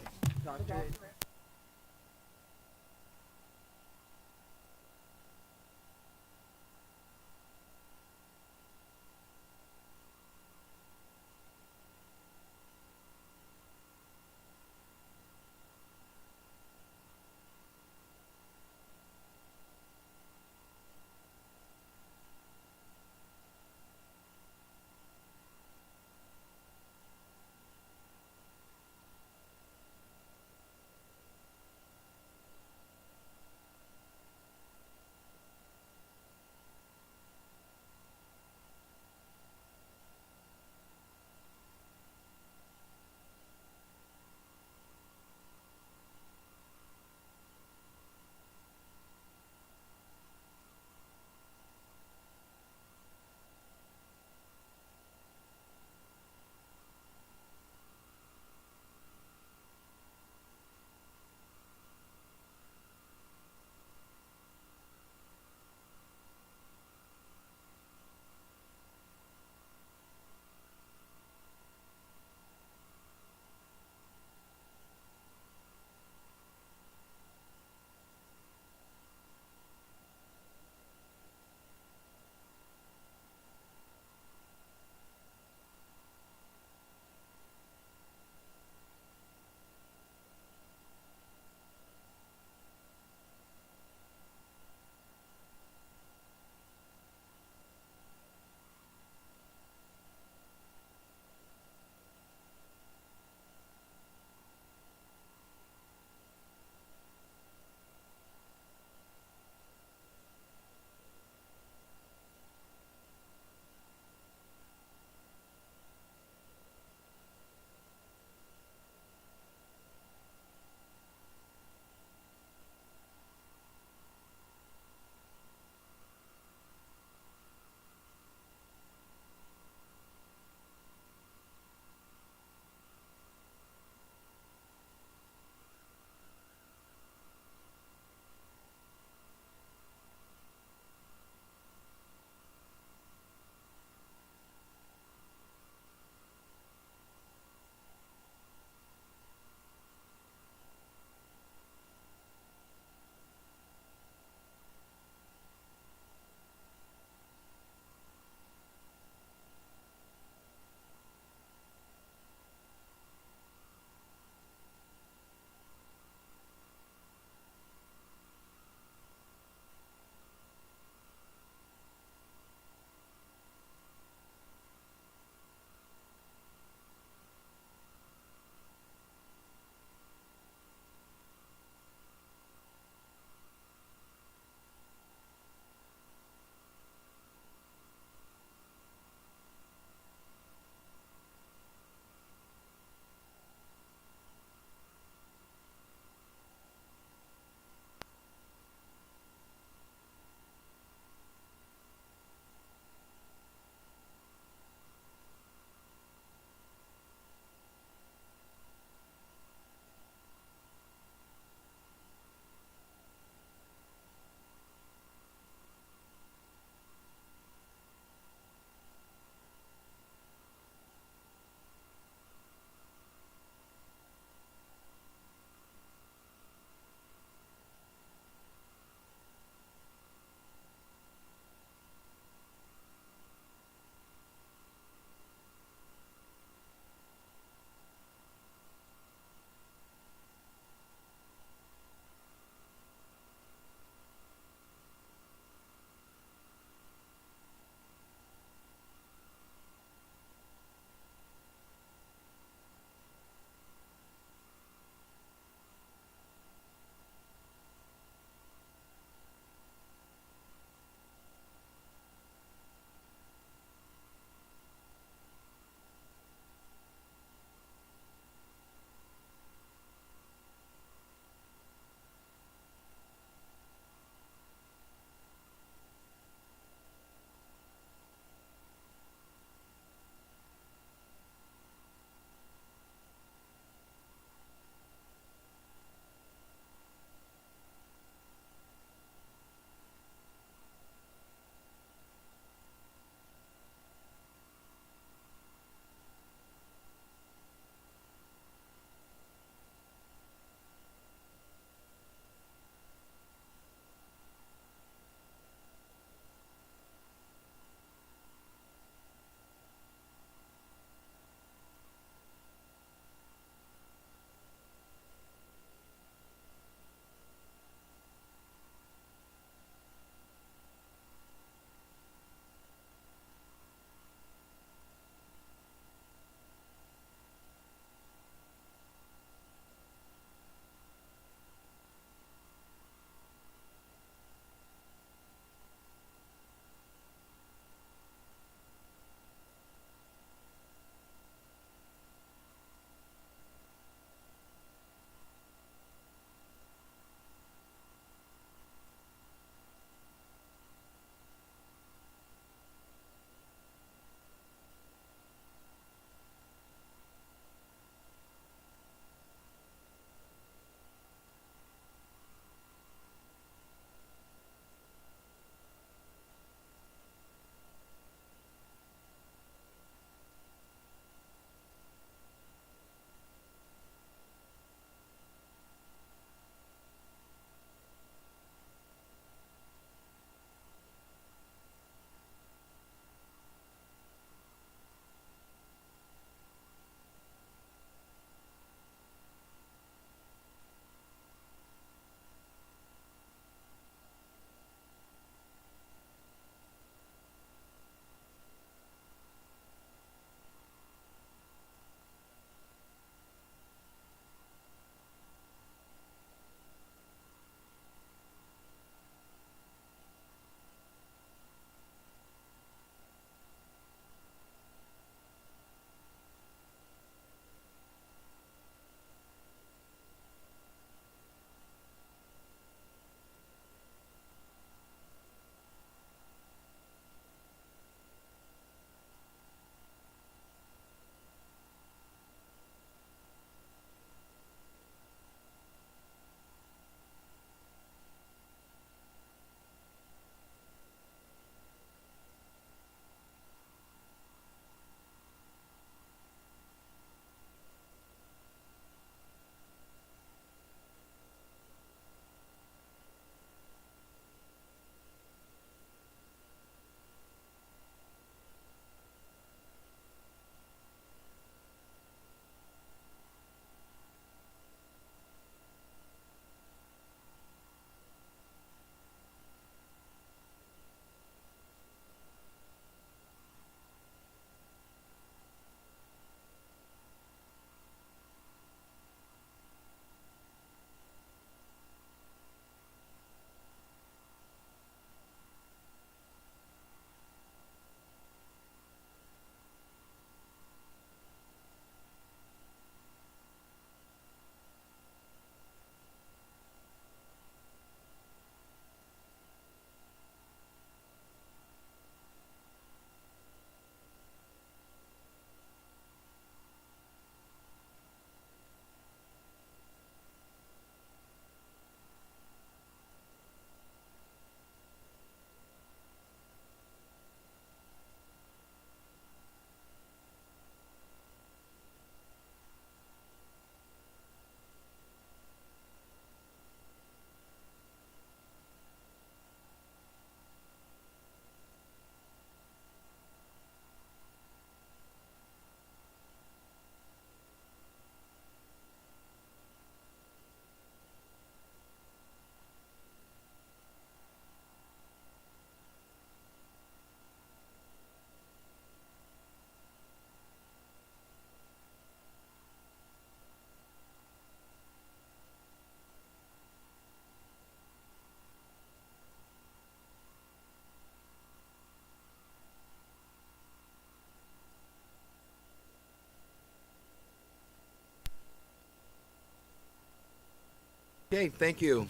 Okay, thank you.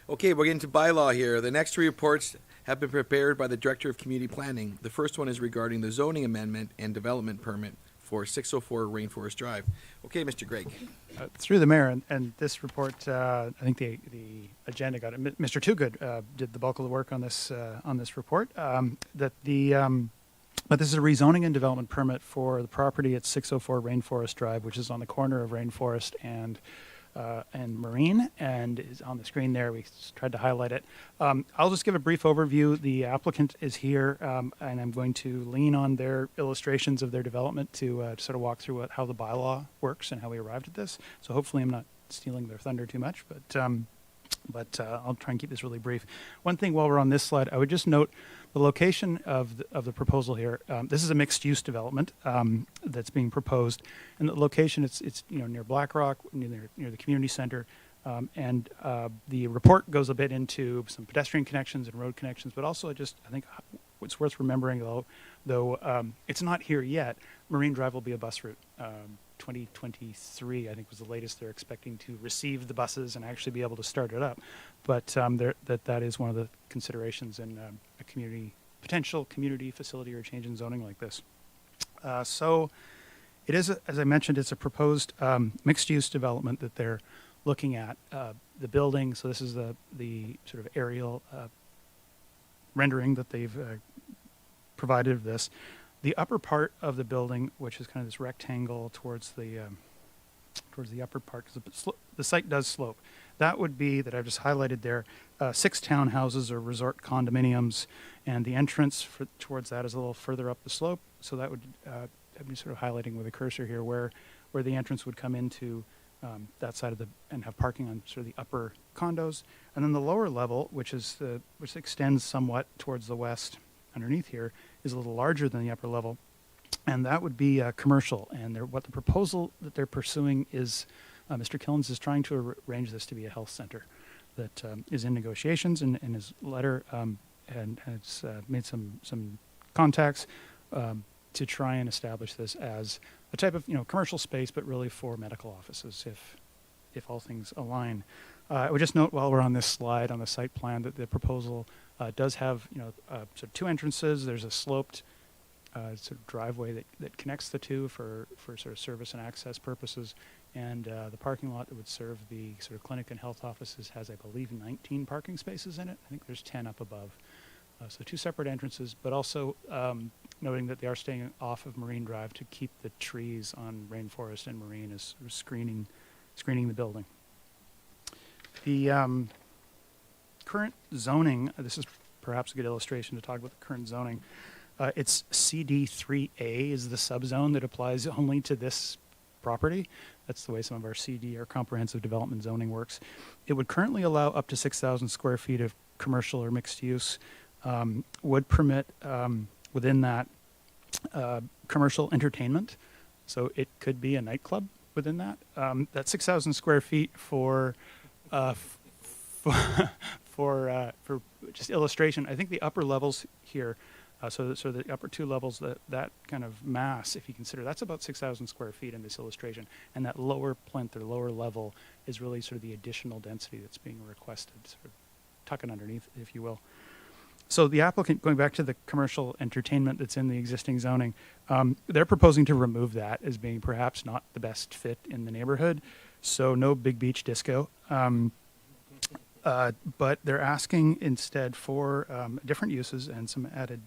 Okay, we're getting to bylaw here. The next three reports have been prepared by the Director of Community Planning. The first one is regarding the zoning amendment and development permit for 604 Rainforest Drive. Okay, Mr. Gregg. Through the mayor, and this report, I think the agenda got it. Mr. Toogood did the bulk of the work on this report. But this is a rezoning and development permit for the property at 604 Rainforest Drive, which is on the corner of Rainforest and Marine, and is on the screen there. We tried to highlight it. I'll just give a brief overview. The applicant is here, and I'm going to lean on their illustrations of their development to sort of walk through how the bylaw works and how we arrived at this. So hopefully I'm not stealing their thunder too much, but I'll try and keep this really brief. One thing while we're on this slide, I would just note the location of the proposal here. This is a mixed-use development that's being proposed, and the location it's near Blackrock, near the community center, and the report goes a bit into some pedestrian connections and road connections, but also I think it's worth remembering though it's not here yet. Marine Drive will be a bus route. 2023, I think, was the latest they're expecting to receive the buses and actually be able to start it up. But that is one of the considerations in a potential community facility or change in zoning like this. So it is, as I mentioned, it's a proposed mixed-use development that they're looking at. The building, so this is the sort of aerial rendering that they've provided of this. The upper part of the building, which is kind of this rectangle towards the upper part, because the site does slope. That would be, that I've just highlighted there, 6 townhouses or resort condominiums, and the entrance towards that is a little further up the slope. So that would, I'd be sort of highlighting with a cursor here where the entrance would come into that side of and have parking on sort of the upper condos. And then the lower level, which extends somewhat towards the west underneath here, is a little larger than the upper level, and that would be commercial. And what the proposal that they're pursuing is, Mr. Killens is trying to arrange this to be a health center that is in negotiations in his letter, and has made some contacts to try and establish this as a type of commercial space, but really for medical offices if all things align. I would just note while we're on this slide on the site plan that the proposal does have sort of 2 entrances. There's a sloped sort of driveway that connects the two for sort of service and access purposes, and the parking lot that would serve the sort of clinic and health offices has, I believe, 19 parking spaces in it. I think there's 10 up above. So 2 separate entrances, but also noting that they are staying off of Marine Drive to keep the trees on Rainforest and Marine as sort of screening the building. The current zoning, this is perhaps a good illustration to talk about the current zoning. It's CD3A is the subzone that applies only to this property. That's the way some of our CD, or comprehensive development zoning, works. It would currently allow up to 6,000 square feet of commercial or mixed use, would permit within that commercial entertainment. So it could be a nightclub within that. That 6,000 square feet for just illustration, I think the upper levels here, so the upper 2 levels, that kind of mass, if you consider, that's about 6,000 square feet in this illustration, and that lower plinth or lower level is really sort of the additional density that's being requested, sort of tucking underneath, if you will. So the applicant, going back to the commercial entertainment that's in the existing zoning, they're proposing to remove that as being perhaps not the best fit in the neighborhood. So no big beach disco. But they're asking instead for different uses and some added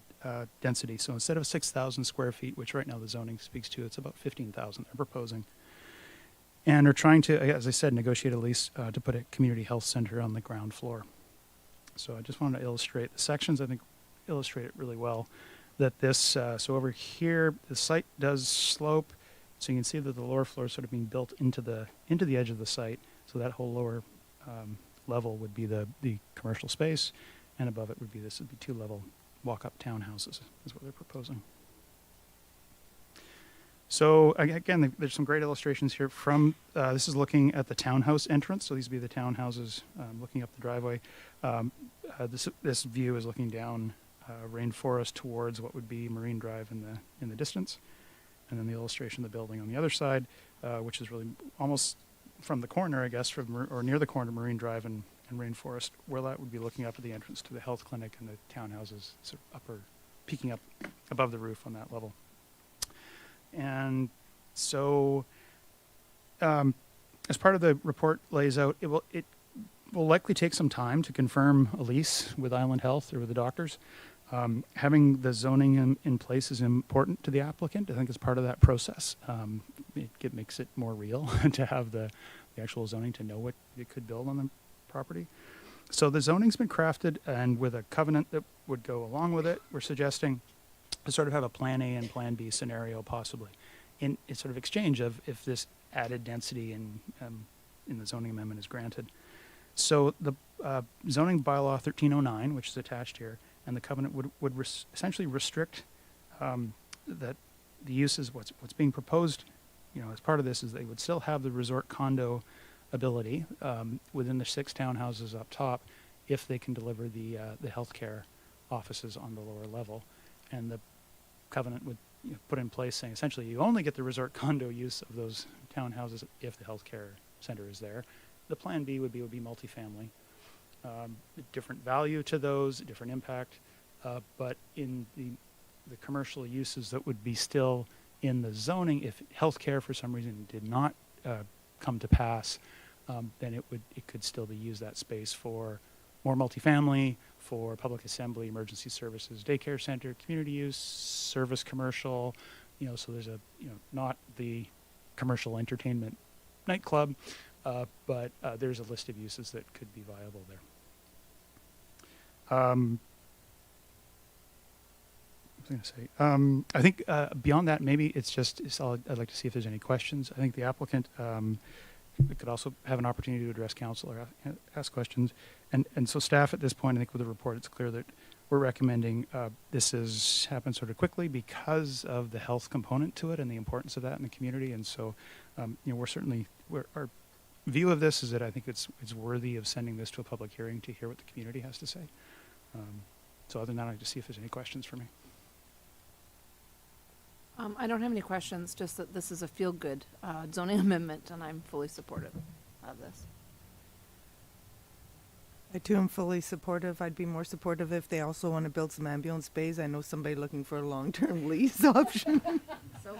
density. So instead of 6,000 square feet, which right now the zoning speaks to, it's about 15,000 they're proposing. And are trying to, as I said, negotiate a lease to put a community health center on the ground floor. So I just wanted to illustrate the sections, I think illustrate it really well, that this, so over here, the site does slope. So you can see that the lower floor is sort of being built into the edge of the site. So that whole lower level would be the commercial space, and above it would be 2-level walk-up townhouses is what they're proposing. So again, there's some great illustrations here from, this is looking at the townhouse entrance. So these would be the townhouses looking up the driveway. This view is looking down Rainforest towards what would be Marine Drive in the distance. And then the illustration of the building on the other side, which is really almost from the corner, I guess, or near the corner, Marine Drive and Rainforest, where that would be looking up at the entrance to the health clinic and the townhouses, sort of peeking up above the roof on that level. And so, as part of the report lays out, it will likely take some time to confirm a lease with Island Health or with the doctors. Having the zoning in place is important to the applicant. I think as part of that process, it makes it more real to have the actual zoning, to know what it could build on the property. So the zoning's been crafted, and with a covenant that would go along with it, we're suggesting to sort of have a plan A and plan B scenario possibly in sort of exchange of if this added density in the zoning amendment is granted. So the zoning bylaw 1309, which is attached here, and the covenant would essentially restrict that the uses. What's being proposed, as part of this, is they would still have the resort condo ability within the 6 townhouses up top, if they can deliver the healthcare offices on the lower level, and the covenant would put in place saying essentially you only get the resort condo use of those townhouses if the healthcare center is there. The plan B would be multifamily. Different value to those, different impact, but in the commercial uses that would be still in the zoning, if healthcare for some reason did not come to pass, then it could still be used, that space, for more multifamily, for public assembly, emergency services, daycare center, community use, service commercial, so there's not the commercial entertainment nightclub, but there's a list of uses that could be viable there. What was I going to say? I think beyond that, maybe I'd like to see if there's any questions. I think the applicant could also have an opportunity to address council or ask questions. And so staff at this point, I think with the report, it's clear that we're recommending this has happened sort of quickly because of the health component to it and the importance of that in the community. And so, our view of this is that I think it's worthy of sending this to a public hearing to hear what the community has to say. So other than that, I'd like to see if there's any questions for me. I don't have any questions, just that this is a feel-good zoning amendment, and I'm fully supportive of this. I too am fully supportive. I'd be more supportive if they also want to build some ambulance bays. I know somebody looking for a long-term lease option. So.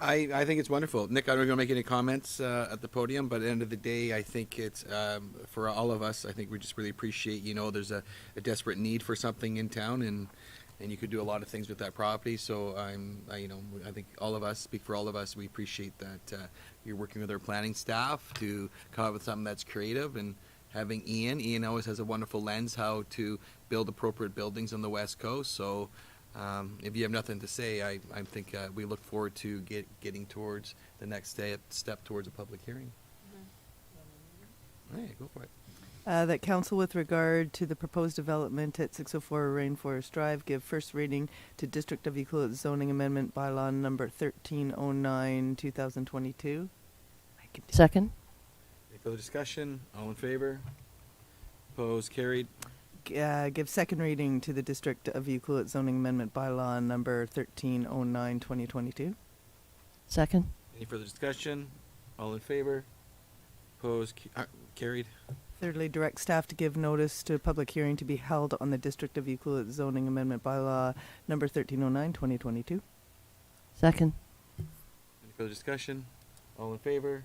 I think it's wonderful. Nick, I don't know if you want to make any comments at the podium, but at the end of the day, I think it's, for all of us, I think we just really appreciate, there's a desperate need for something in town, and you could do a lot of things with that property. So I think all of us, speak for all of us, we appreciate that you're working with our planning staff to come up with something that's creative, and having Ian always has a wonderful lens how to build appropriate buildings on the West Coast. So if you have nothing to say, I think we look forward to getting towards the next step towards a public hearing. Mm-hmm. All right, go for it. That council, with regard to the proposed development at 604 Rainforest Drive, give first reading to District of Euclid zoning amendment bylaw number 1309, 2022. Second. Any further discussion? All in favor? Opposed? Carried. Give second reading to the District of Euclid zoning amendment bylaw number 1309, 2022. Second. Any further discussion? All in favor? Opposed? Carried. Thirdly, direct staff to give notice to a public hearing to be held on the District of Euclid zoning amendment bylaw number 1309, 2022. Second. Any further discussion? All in favor?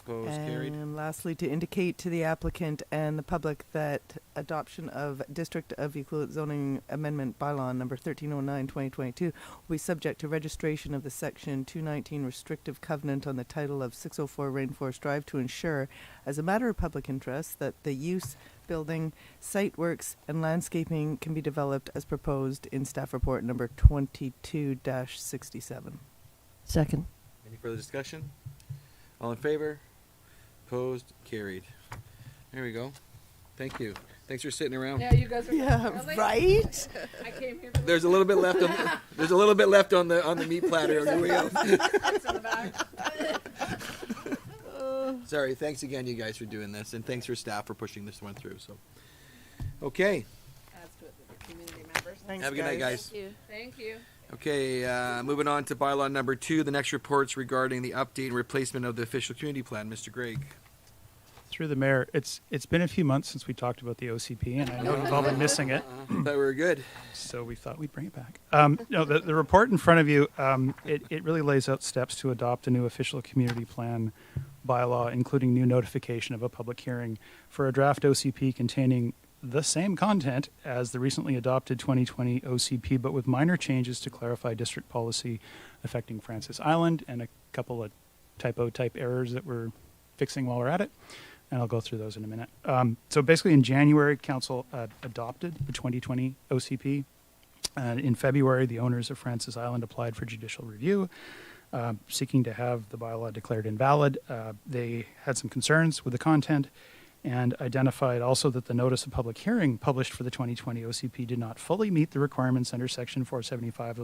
Opposed? Carried. And lastly, to indicate to the applicant and the public that adoption of District of Euclid zoning amendment bylaw number 1309, 2022 will be subject to registration of the Section 219 restrictive covenant on the title of 604 Rainforest Drive to ensure, as a matter of public interest, that the use, building, site works, and landscaping can be developed as proposed in staff report number 22-67. Second. Any further discussion? All in favor? Opposed? Carried. There we go. Thank you. Thanks for sitting around. Yeah, you guys are. Yeah, really? right? I came here. There's a little bit left on. There's a little bit left on the meat platter on your way out. It's in the back. Sorry. Thanks again, you guys, for doing this, and thanks for staff for pushing this one through. So, okay. Thanks, Have a good night, guys. Thank you. Thank you. Okay, moving on to bylaw number 2. The next report's regarding the update and replacement of the official community plan. Mr. Gregg. Through the mayor, it's been a few months since we talked about the OCP, and I know you've all been missing it. Thought we were good. So we thought we'd bring it back. No, the report in front of you, it really lays out steps to adopt a new official community plan bylaw, including new notification of a public hearing for a draft OCP containing the same content as the recently adopted 2020 OCP, but with minor changes to clarify district policy affecting Francis Island and a couple of type errors that we're fixing while we're at it. And I'll go through those in a minute. So basically in January, Council adopted the 2020 OCP. And in February, the owners of Francis Island applied for judicial review, seeking to have the bylaw declared invalid. They had some concerns with the content and identified also that the notice of public hearing published for the 2020 OCP did not fully meet the requirements under Section 475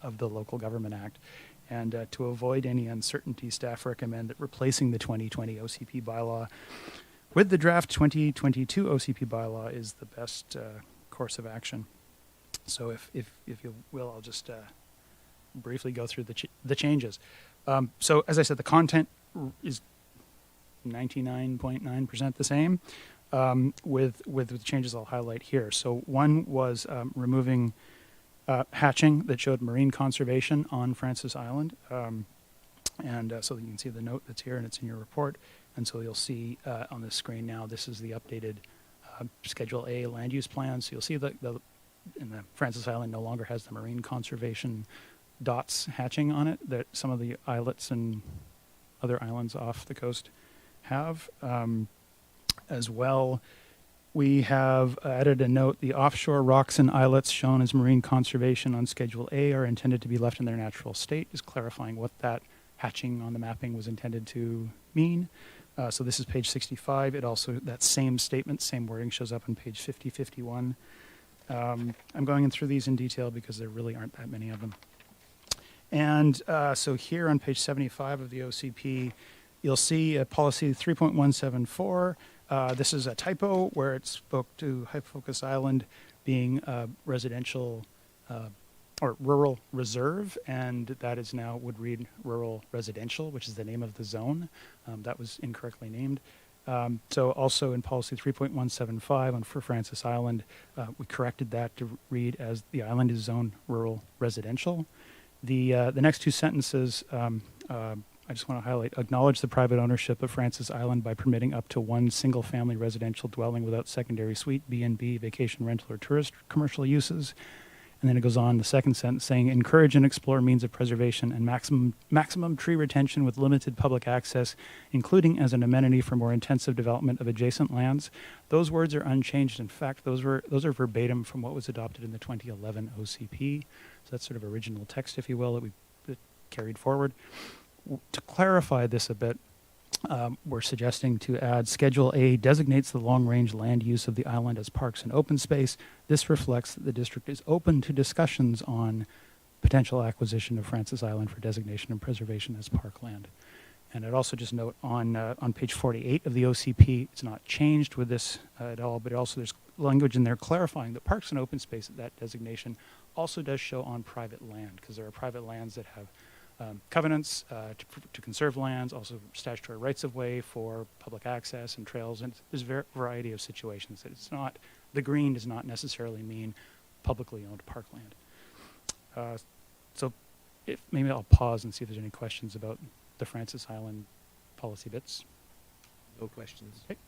of the Local Government Act. And to avoid any uncertainty, staff recommend that replacing the 2020 OCP bylaw with the draft 2022 OCP bylaw is the best course of action. So if you will, I'll just briefly go through the changes. So as I said, the content is 99.9% the same, with the changes I'll highlight here. So one was removing hatching that showed marine conservation on Francis Island. And so you can see the note that's here and it's in your report. And so you'll see on the screen now, this is the updated Schedule A land use plan. So you'll see that the Francis Island no longer has the marine conservation dots hatching on it that some of the islets and other islands off the coast have. As well, we have added a note: the offshore rocks and islets shown as marine conservation on Schedule A are intended to be left in their natural state, is clarifying what that hatching on the mapping was intended to mean. So this is page 65. It also, that same statement, same wording shows up on page 50, 51. I'm going in through these in detail because there really aren't that many of them. And so here on page 75 of the OCP, you'll see policy 3.174. This is a typo where it spoke to Hypofocus Island being residential or rural reserve, and that is now would read rural residential, which is the name of the zone. That was incorrectly named. So also in policy 3.175 on for Francis Island, we corrected that to read as the island is zoned rural residential. The next two sentences, I just want to highlight: acknowledge the private ownership of Francis Island by permitting up to one single-family residential dwelling without secondary suite, B&B, vacation rental, or tourist commercial uses. And then it goes on, the second sentence, saying encourage and explore means of preservation and maximum tree retention with limited public access, including as an amenity for more intensive development of adjacent lands. Those words are unchanged. In fact, those are verbatim from what was adopted in the 2011 OCP. So that's sort of original text, if you will, that we carried forward. To clarify this a bit, we're suggesting to add Schedule A designates the long-range land use of the island as parks and open space. This reflects that the district is open to discussions on potential acquisition of Francis Island for designation and preservation as parkland. And I'd also just note on page 48 of the OCP, it's not changed with this at all, but also there's language in there clarifying that parks and open space at that designation also does show on private land, because there are private lands that have covenants to conserve lands, also statutory rights of way for public access and trails, and there's a variety of situations that it's not, the green does not necessarily mean publicly owned parkland. So maybe I'll pause and see if there's any questions about the Francis Island policy bits. No questions. Okay.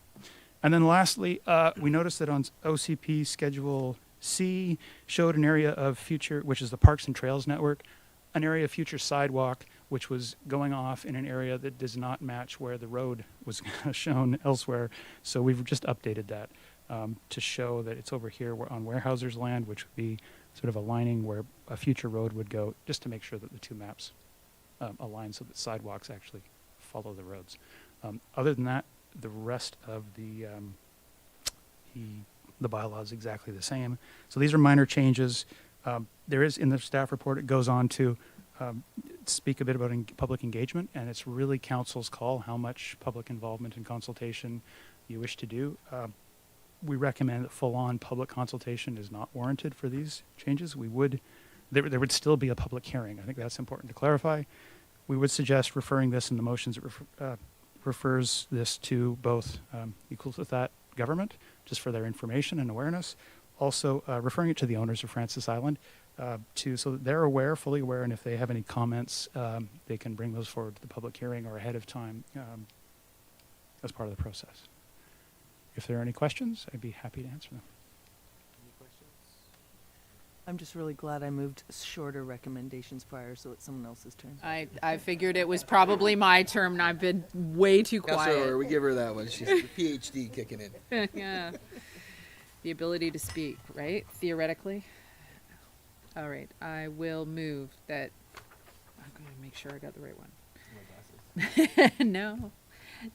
And then lastly, we noticed that on OCP Schedule C showed an area of future, which is the Parks and Trails Network, an area of future sidewalk, which was going off in an area that does not match where the road was shown elsewhere. So we've just updated that to show that it's over here on Warehouser's land, which would be sort of aligning where a future road would go, just to make sure that the two maps align so that sidewalks actually follow the roads. Other than that, the rest of the bylaw is exactly the same. So these are minor changes. There is, in the staff report, it goes on to speak a bit about public engagement, and it's really council's call how much public involvement and consultation you wish to do. we recommend that full-on public consultation is not warranted for these changes. There would still be a public hearing. I think that's important to clarify. We would suggest referring this in the motions. It refers this to both Equalithat government, just for their information and awareness. Also, referring it to the owners of Francis Island, so that they're aware, fully aware, and if they have any comments, they can bring those forward to the public hearing or ahead of time as part of the process. If there are any questions, I'd be happy to answer them. I'm just really glad I moved shorter recommendations prior, so it's someone else's turn. I figured it was probably my term, and I've been way too Councillor Orr, quiet. we give her that one. She's the PhD kicking in. Yeah. The ability to speak, right? Theoretically. All right. I will move that. I'm going to make sure I got the right one. No.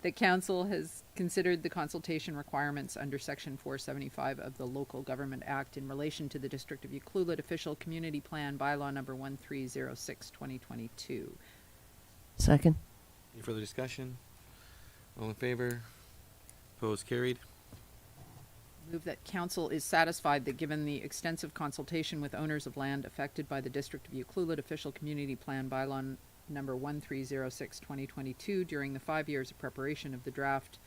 The council has considered the consultation requirements under Section 475 of the Local Government Act in relation to the District of Ucluelet Official Community Plan Bylaw Number 1306/2022. Second. Any further discussion? All in favor? Opposed? Carried. Move that council is satisfied that given the extensive consultation with owners of land affected by the District of Ucluelet Official Community Plan Bylaw Number 1306/2022 during the 5 years of preparation of the draft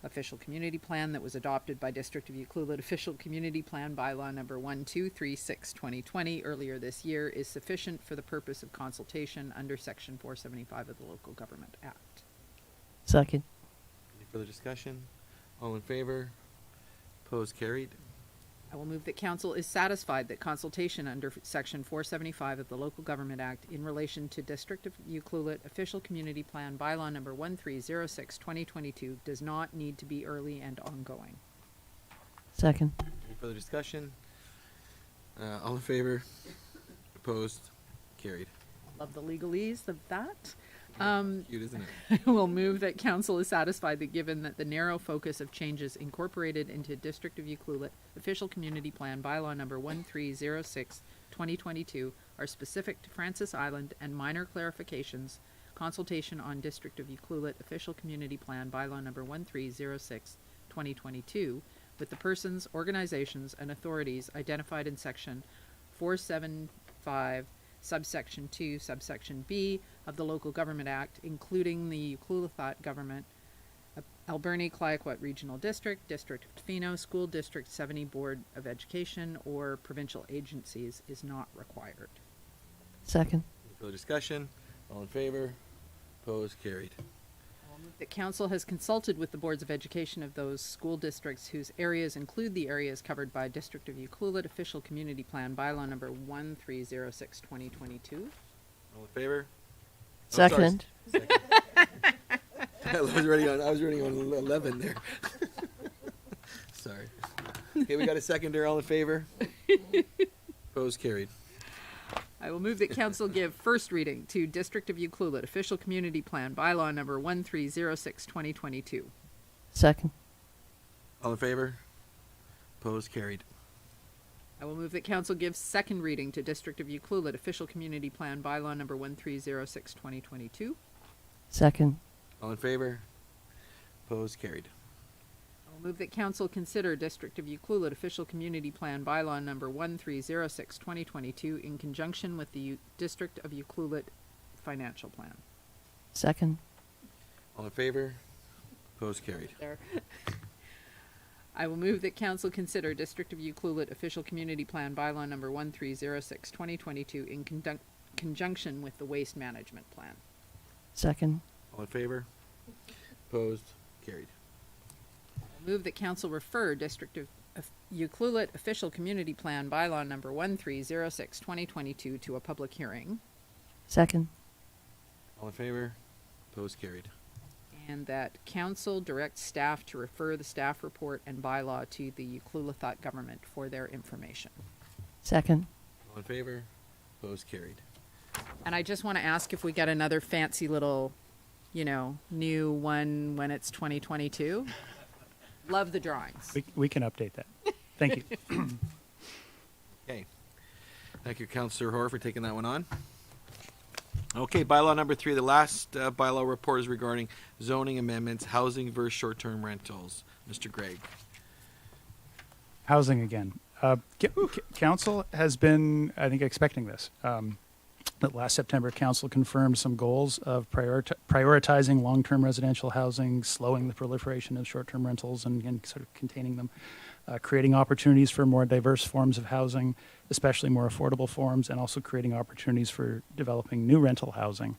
official community plan that was adopted by District of Ucluelet Official Community Plan Bylaw Number 1236/2020 earlier this year is sufficient for the purpose of consultation under Section 475 of the Local Government Act. Second. Any further discussion? All in favor? Opposed? Carried. I will move that council is satisfied that consultation under Section 475 of the Local Government Act in relation to District of Ucluelet Official Community Plan Bylaw Number 1306/2022 does not need to be early and ongoing. Second. Any further discussion? All in favor? Opposed? Carried. Love the legalese of that. Cute, isn't it? I will move that council is satisfied that given that the narrow focus of changes incorporated into District of Ucluelet Official Community Plan Bylaw Number 1306/2022 are specific to Francis Island and minor clarifications, consultation on District of Ucluelet Official Community Plan Bylaw Number 1306/2022 with the persons, organizations, and authorities identified in Section 475 subsection 2, subsection B of the Local Government Act, including the Ucluelet Government, Alberni Clayoquot Regional District, District of Tofino, School District 70 Board of Education, or provincial agencies is not required. Second. Any further discussion? All in favor? Opposed? Carried. The council has consulted with the boards of education of those school districts whose areas include the areas covered by District of Ucluelet Official Community Plan Bylaw Number 1306/2022. All in favor? Second. Second. I was already on 11 there. Sorry. Okay, we got a second there. All in favor? Opposed? Carried. I will move that council give first reading to District of Ucluelet Official Community Plan Bylaw Number 1306/2022. Second. All in favor? Opposed? Carried. I will move that council give second reading to District of Ucluelet Official Community Plan Bylaw Number 1306/2022. Second. All in favor? Opposed? Carried. I will move that council consider District of Ucluelet Official Community Plan Bylaw Number 1306/2022 in conjunction with the District of Ucluelet Financial Plan. Second. All in favor? Opposed? Carried. There. I will move that council consider District of Ucluelet Official Community Plan Bylaw Number 1306/2022 in conjunction with the Waste Management Plan. Second. All in favor? Opposed? Carried. Move that council refer District of Ucluelet Official Community Plan Bylaw Number 1306/2022 to a public hearing. Second. All in favor? Opposed? Carried. And that council direct staff to refer the staff report and bylaw to the Ucluelet government for their information. Second. All in favor? Opposed? Carried. And I just want to ask if we get another fancy little, new one when it's 2022. Love the drawings. We can update that. Thank you. Okay. Thank you, Councillor Hoare, for taking that one on. Okay, bylaw number 3. The last bylaw report is regarding zoning amendments, housing versus short-term rentals. Mr. Gregg. Housing again. Council has been, I think, expecting this. That last September, Council confirmed some goals of prioritizing long-term residential housing, slowing the proliferation of short-term rentals and sort of containing them, creating opportunities for more diverse forms of housing, especially more affordable forms, and also creating opportunities for developing new rental housing.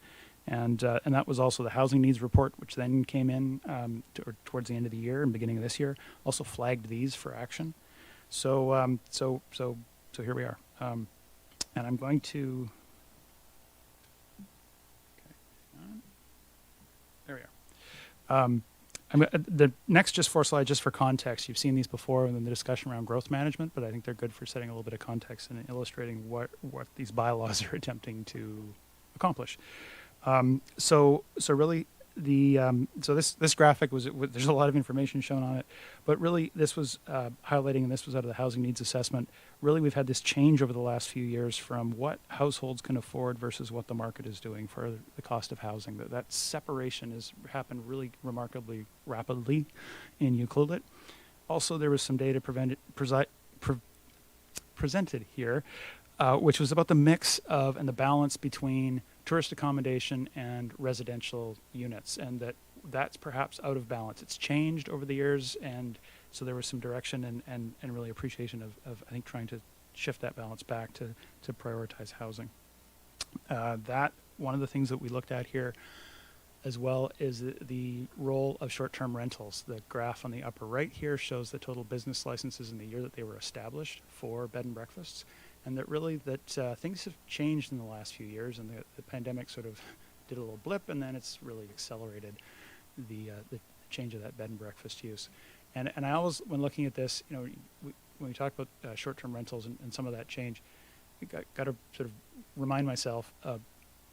And that was also the housing needs report, which then came in towards the end of the year and beginning of this year, also flagged these for action. So here we are. And I'm going to. There we are. The next just 4 slides, just for context. You've seen these before in the discussion around growth management, but I think they're good for setting a little bit of context and illustrating what these bylaws are attempting to accomplish. So really, this graphic was there's a lot of information shown on it, but really this was highlighting, and this was out of the housing needs assessment. Really, we've had this change over the last few years from what households can afford versus what the market is doing for the cost of housing. That separation has happened really remarkably rapidly in Ucluelet. Also, there was some data presented here, which was about the mix of and the balance between tourist accommodation and residential units, and that's perhaps out of balance. It's changed over the years, and so there was some direction and really appreciation of I think trying to shift that balance back to prioritize housing. That one of the things that we looked at here as well is the role of short-term rentals. The graph on the upper right here shows the total business licenses in the year that they were established for bed and breakfasts. And that really things have changed in the last few years, and the pandemic sort of did a little blip, and then it's really accelerated the change of that bed and breakfast use. And I always, when looking at this, when we talk about short-term rentals and some of that change, I got to sort of remind myself,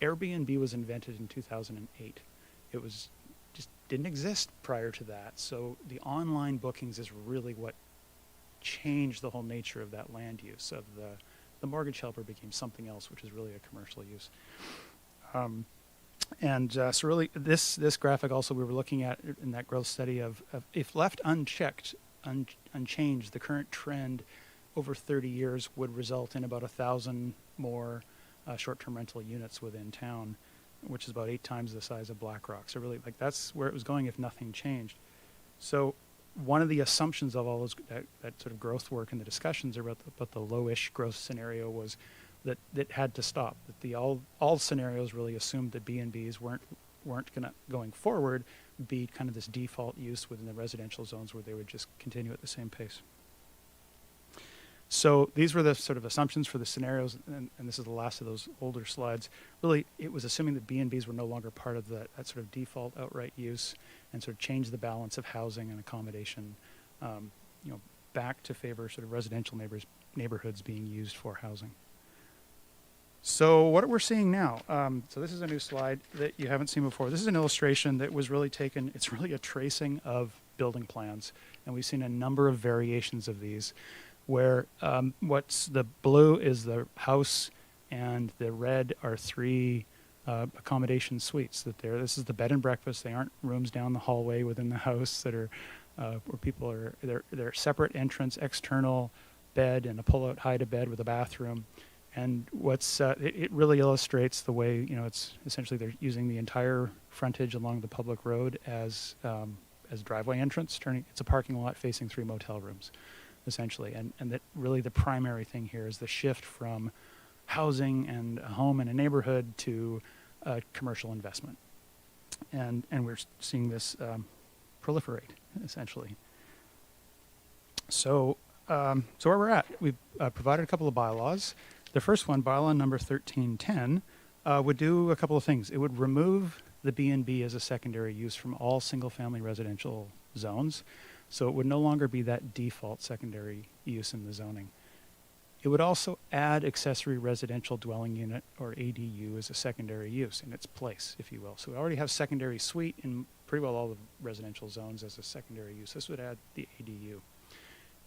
Airbnb was invented in 2008. It was just didn't exist prior to that. So the online bookings is really what changed the whole nature of that land use of the mortgage helper became something else, which is really a commercial use. So really this graphic also we were looking at in that growth study of if left unchecked, unchanged, the current trend over 30 years would result in about 1,000 more short-term rental units within town, which is about 8 times the size of Blackrock. So really, that's where it was going if nothing changed. So one of the assumptions of all those that sort of growth work and the discussions about the lowish growth scenario was that it had to stop. That all scenarios really assumed that B&Bs weren't going forward be kind of this default use within the residential zones where they would just continue at the same pace. So these were the sort of assumptions for the scenarios, and this is the last of those older slides. Really, it was assuming that B&Bs were no longer part of that sort of default outright use, and sort of change the balance of housing and accommodation, back to favor sort of residential neighborhoods being used for housing. So what we're seeing now, so this is a new slide that you haven't seen before. This is an illustration that was really taken, it's really a tracing of building plans, and we've seen a number of variations of these, where what's the blue is the house and the red are 3 accommodation suites. This is the bed and breakfast. They aren't rooms down the hallway within the house that are where people are. They're separate entrance, external bed, and a pull-out hide-a-bed with a bathroom. And it really illustrates the way it's essentially they're using the entire frontage along the public road as driveway entrance. It's a parking lot facing 3 motel rooms, essentially. And that really the primary thing here is the shift from housing and a home in a neighborhood to commercial investment. And we're seeing this proliferate, essentially. So where we're at, we've provided a couple of bylaws. The first one, bylaw number 1310, would do a couple of things. It would remove the B&B as a secondary use from all single-family residential zones. So it would no longer be that default secondary use in the zoning. It would also add accessory residential dwelling unit, or ADU, as a secondary use in its place, if you will. So we already have secondary suite in pretty well all the residential zones as a secondary use. This would add the ADU.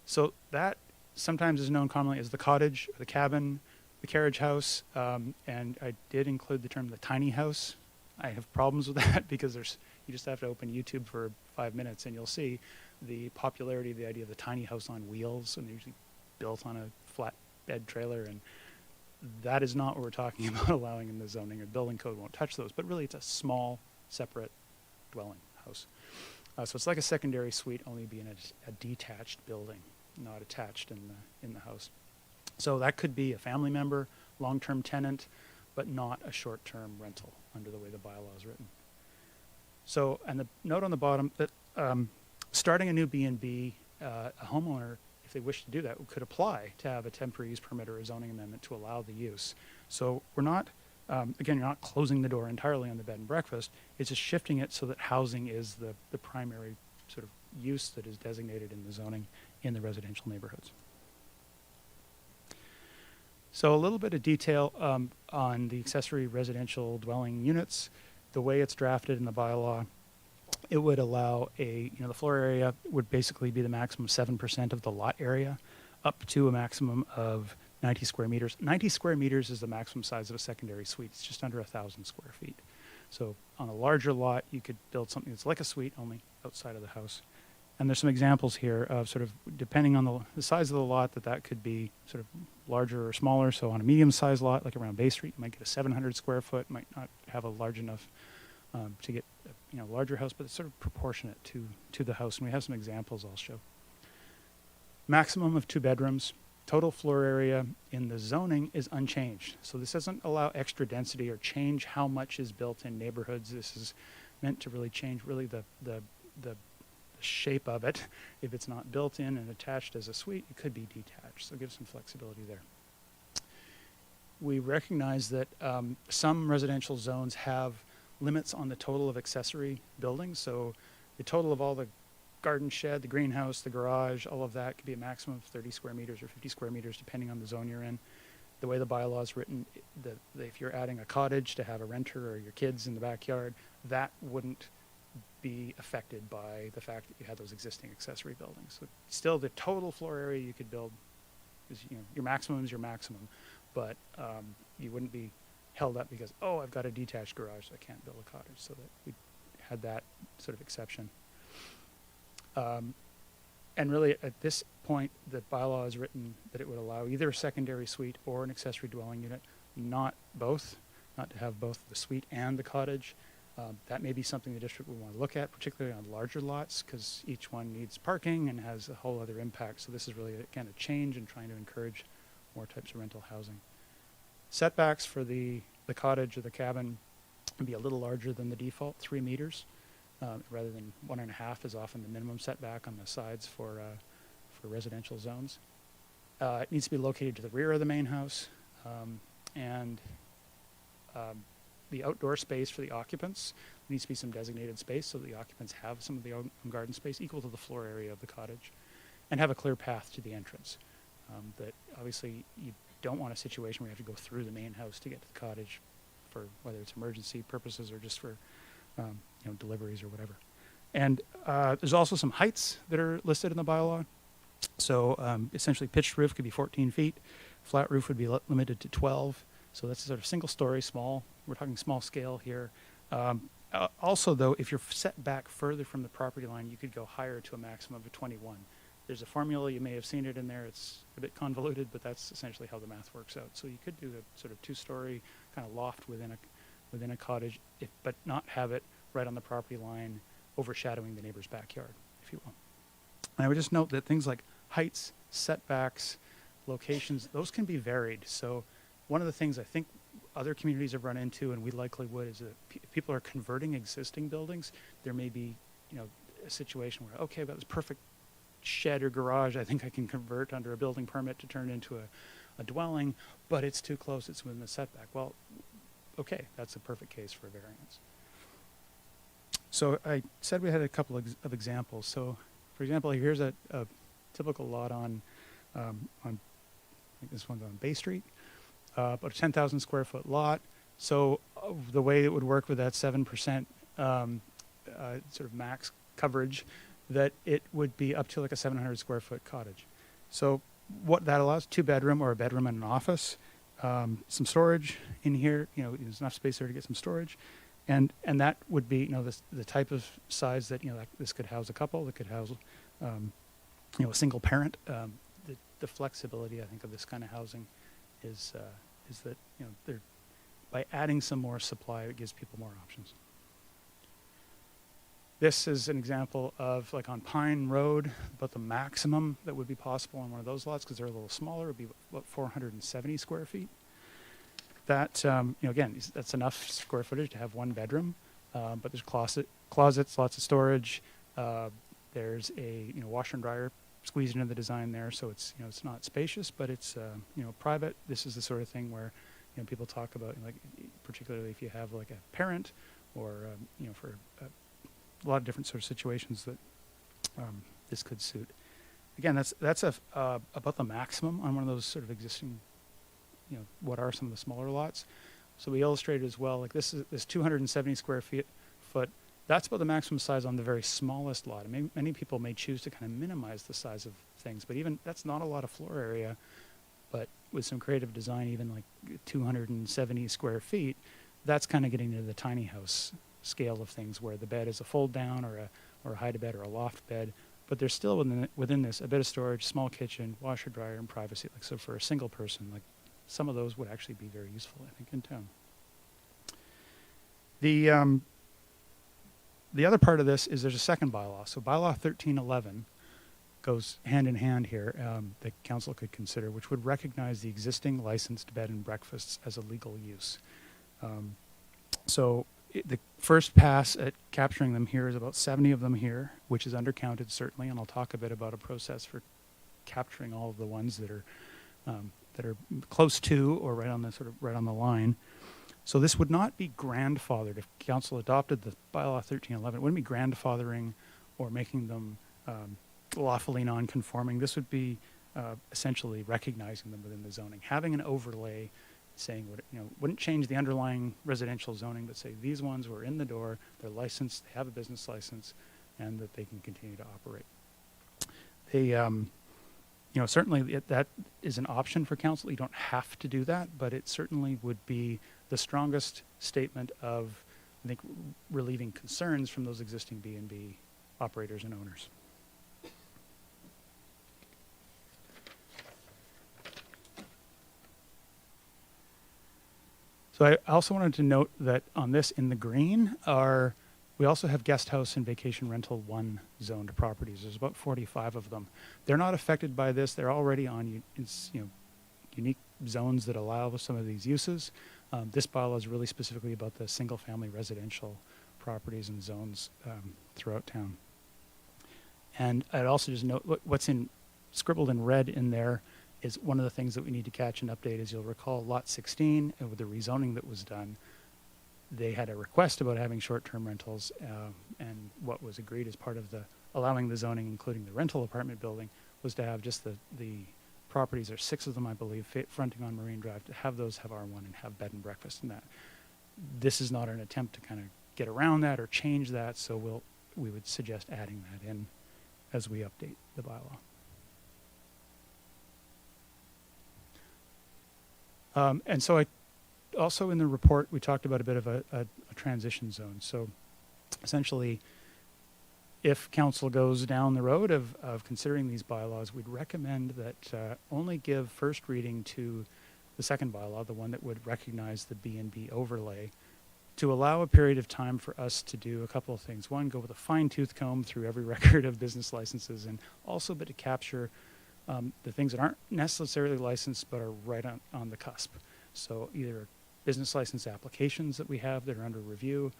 So that sometimes is known commonly as the cottage, or the cabin, the carriage house, and I did include the term the tiny house. I have problems with that because you just have to open YouTube for 5 minutes and you'll see the popularity of the idea of the tiny house on wheels, and they're usually built on a flat bed trailer, and that is not what we're talking about allowing in the zoning, or building code won't touch those, but really it's a small, separate dwelling house. So it's like a secondary suite, only being a detached building, not attached in the house. So that could be a family member, long-term tenant, but not a short-term rental under the way the bylaw is written. So, and the note on the bottom that starting a new B&B, a homeowner, if they wish to do that, could apply to have a temporary use permit or a zoning amendment to allow the use. So we're not, again, you're not closing the door entirely on the bed and breakfast. It's just shifting it so that housing is the primary sort of use that is designated in the zoning in the residential neighborhoods. So a little bit of detail on the accessory residential dwelling units. The way it's drafted in the bylaw, it would allow the floor area would basically be the maximum 7% of the lot area, up to a maximum of 90 square meters. 90 square meters is the maximum size of a secondary suite. It's just under 1,000 square feet. So on a larger lot, you could build something that's like a suite, only outside of the house. And there's some examples here of sort of, depending on the size of the lot, that could be sort of larger or smaller. So on a medium-sized lot, like around Bay Street, you might get a 700 square foot, might not have a large enough to get a larger house, but it's sort of proportionate to the house. And we have some examples I'll show. Maximum of 2 bedrooms. Total floor area in the zoning is unchanged. So this doesn't allow extra density or change how much is built in neighborhoods. This is meant to really change the shape of it. If it's not built in and attached as a suite, it could be detached. So give some flexibility there. We recognize that some residential zones have limits on the total of accessory buildings. So the total of all the garden shed, the greenhouse, the garage, all of that could be a maximum of 30 square meters or 50 square meters, depending on the zone you're in. The way the bylaw is written, if you're adding a cottage to have a renter or your kids in the backyard, that wouldn't be affected by the fact that you had those existing accessory buildings. So still, the total floor area you could build is, your maximum is your maximum, but you wouldn't be held up because, oh, I've got a detached garage, so I can't build a cottage. So that we had that sort of exception. And really, at this point, the bylaw is written that it would allow either a secondary suite or an accessory dwelling unit, not both, not to have both the suite and the cottage. That may be something the district would want to look at, particularly on larger lots, because each one needs parking and has a whole other impact. So this is really, again, a change in trying to encourage more types of rental housing. Setbacks for the cottage or the cabin would be a little larger than the default, 3 meters. Rather than 1.5 is often the minimum setback on the sides for residential zones. It needs to be located to the rear of the main house, and the outdoor space for the occupants needs to be some designated space so that the occupants have some of the own garden space equal to the floor area of the cottage, and have a clear path to the entrance. That obviously you don't want a situation where you have to go through the main house to get to the cottage, for whether it's emergency purposes or just for deliveries or whatever. And there's also some heights that are listed in the bylaw. So essentially pitched roof could be 14 feet. Flat roof would be limited to 12. So that's sort of single story, small. We're talking small scale here. Also, though, if you're set back further from the property line, you could go higher to a maximum of 21. There's a formula, you may have seen it in there. It's a bit convoluted, but that's essentially how the math works out. So you could do a sort of 2-story kind of loft within a cottage, but not have it right on the property line, overshadowing the neighbor's backyard, if you will. And I would just note that things like heights, setbacks, locations, those can be varied. So one of the things I think other communities have run into, and we likely would, is that if people are converting existing buildings, there may be, a situation where, okay, I've got this perfect shed or garage I think I can convert under a building permit to turn into a dwelling, but it's too close, it's within the setback. Well, okay, that's a perfect case for a variance. So I said we had a couple of examples. So, for example, here's a typical lot on I think this one's on Bay Street, about a 10,000 square foot lot. So the way it would work with that 7% sort of max coverage, that it would be up to like a 700 square foot cottage. So what that allows, 2-bedroom or a bedroom and an office, some storage in here, there's enough space there to get some storage. And that would be, the type of size that, this could house a couple, that could house a single parent. The flexibility, I think, of this kind of housing is that, they're, by adding some more supply, it gives people more options. This is an example of, like on Pine Road, about the maximum that would be possible on one of those lots, because they're a little smaller, would be about 470 square feet. That, again, that's enough square footage to have one bedroom, but there's closets, lots of storage. There's a washer and dryer squeezed into the design there, so it's it's not spacious, but it's private. This is the sort of thing where people talk about, like, particularly if you have like a parent, or for a lot of different sort of situations that this could suit. Again, that's about the maximum on one of those sort of existing, what are some of the smaller lots. So we illustrated as well, like this 270 square foot. That's about the maximum size on the very smallest lot. And many people may choose to kind of minimize the size of things, but even that's not a lot of floor area. But with some creative design, even like 270 square feet, that's kind of getting into the tiny house scale of things, where the bed is a fold down or a hide-a-bed or a loft bed, but there's still within this a bit of storage, small kitchen, washer, dryer, and privacy. Like, so for a single person, like, some of those would actually be very useful, I think, in town. The other part of this is there's a second bylaw. So bylaw 1311 goes hand in hand here, that council could consider, which would recognize the existing licensed bed and breakfasts as a legal use. The first pass at capturing them here is about 70 of them here, which is undercounted certainly, and I'll talk a bit about a process for capturing all of the ones that are close to or right on the line. So this would not be grandfathered if council adopted the bylaw 1311. It wouldn't be grandfathering or making them lawfully non-conforming. This would be essentially recognizing them within the zoning, having an overlay saying wouldn't change the underlying residential zoning, but say these ones were in the door, they're licensed, they have a business license, and that they can continue to operate. They certainly that is an option for council. You don't have to do that, but it certainly would be the strongest statement of, I think, relieving concerns from those existing B&B operators and owners. So I also wanted to note that on this, in the green, we also have guest house and vacation rental 1 zoned properties. There's about 45 of them. They're not affected by this. They're already on unique zones that allow some of these uses. This bylaw is really specifically about the single-family residential properties and zones throughout town. And I'd also just note what's scribbled in red in there is one of the things that we need to catch and update. As you'll recall, Lot 16, with the rezoning that was done, they had a request about having short-term rentals, and what was agreed as part of the allowing the zoning, including the rental apartment building, was to have just the properties, or 6 of them, I believe, fronting on Marine Drive, to have those have R1 and have bed and breakfast in that. This is not an attempt to kind of get around that or change that, so we would suggest adding that in as we update the bylaw. And so also in the report, we talked about a bit of a transition zone. So essentially, if council goes down the road of considering these bylaws, we'd recommend that only give first reading to the second bylaw, the one that would recognize the B&B overlay, to allow a period of time for us to do a couple of things. One, go with a fine-tooth comb through every record of business licenses, and also but to capture the things that aren't necessarily licensed but are right on the cusp. So either business license applications that we have that are under review,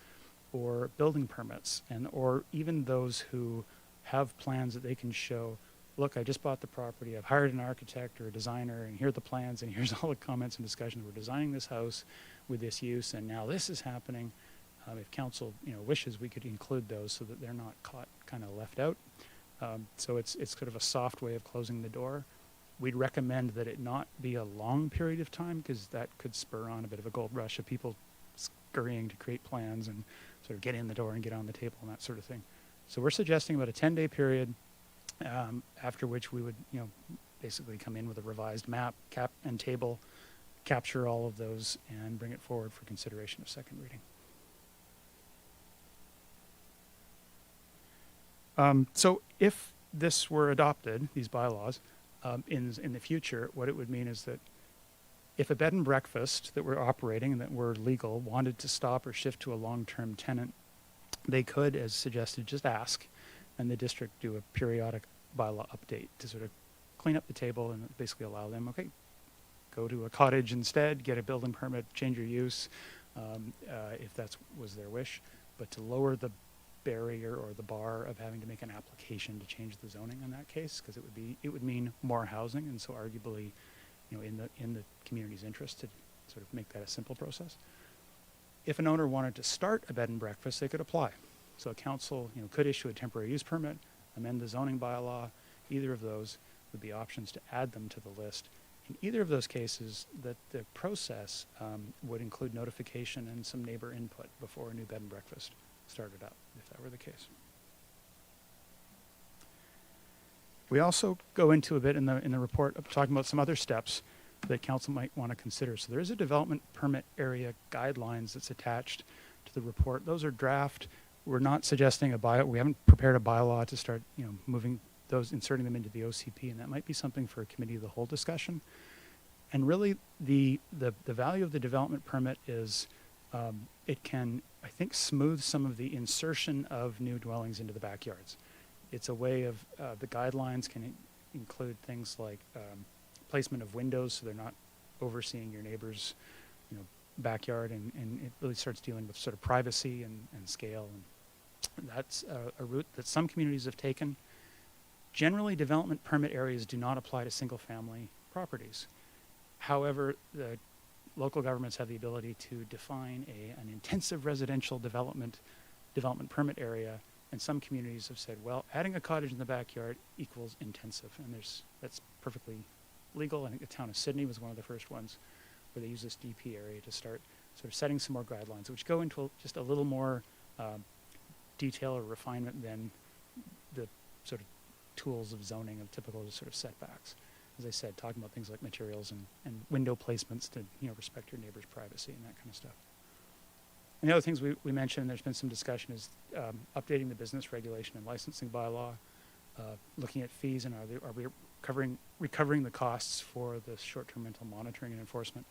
or building permits, or even those who have plans that they can show, look, I just bought the property, I've hired an architect or a designer, and here are the plans, and here's all the comments and discussions. We're designing this house with this use, and now this is happening. If council wishes, we could include those so that they're not caught kind of left out. So it's sort of a soft way of closing the door. We'd recommend that it not be a long period of time, because that could spur on a bit of a gold rush of people scurrying to create plans and sort of get in the door and get on the table and that sort of thing. So we're suggesting about a 10-day period, after which we would basically come in with a revised map, cap and table, capture all of those, and bring it forward for consideration of second reading. So if this were adopted, these bylaws, in the future, what it would mean is that if a bed and breakfast that were operating and that were legal wanted to stop or shift to a long-term tenant, they could, as suggested, just ask, and the district do a periodic bylaw update to sort of clean up the table and basically allow them, okay, go to a cottage instead, get a building permit, change your use, if that was their wish, but to lower the barrier or the bar of having to make an application to change the zoning in that case, because it would mean more housing, and so arguably, in the community's interest to sort of make that a simple process. If an owner wanted to start a bed and breakfast, they could apply. So a council, could issue a temporary use permit, amend the zoning bylaw. Either of those would be options to add them to the list. In either of those cases, the process would include notification and some neighbor input before a new bed and breakfast started up, if that were the case. We also go into a bit in the report of talking about some other steps that council might want to consider. So there is a development permit area guidelines that's attached to the report. Those are draft. We're not suggesting we haven't prepared a bylaw to start, moving those, inserting them into the OCP, and that might be something for a committee of the whole discussion. And really, the value of the development permit is it can, I think, smooth some of the insertion of new dwellings into the backyards. It's a way of, the guidelines can include things like placement of windows so they're not overseeing your neighbor's backyard, and it really starts dealing with sort of privacy and scale. And that's a route that some communities have taken. Generally, development permit areas do not apply to single-family properties. However, the local governments have the ability to define an intensive residential development permit area, and some communities have said, well, adding a cottage in the backyard equals intensive, and that's perfectly legal. I think the town of Sydney was one of the first ones where they use this DP area to start sort of setting some more guidelines, which go into just a little more detail or refinement than the sort of tools of zoning of typical sort of setbacks. As I said, talking about things like materials and window placements to respect your neighbor's privacy and that kind of stuff. And the other things we mentioned, there's been some discussion, is updating the business regulation and licensing bylaw, looking at fees, and are we recovering the costs for the short-term rental monitoring and enforcement,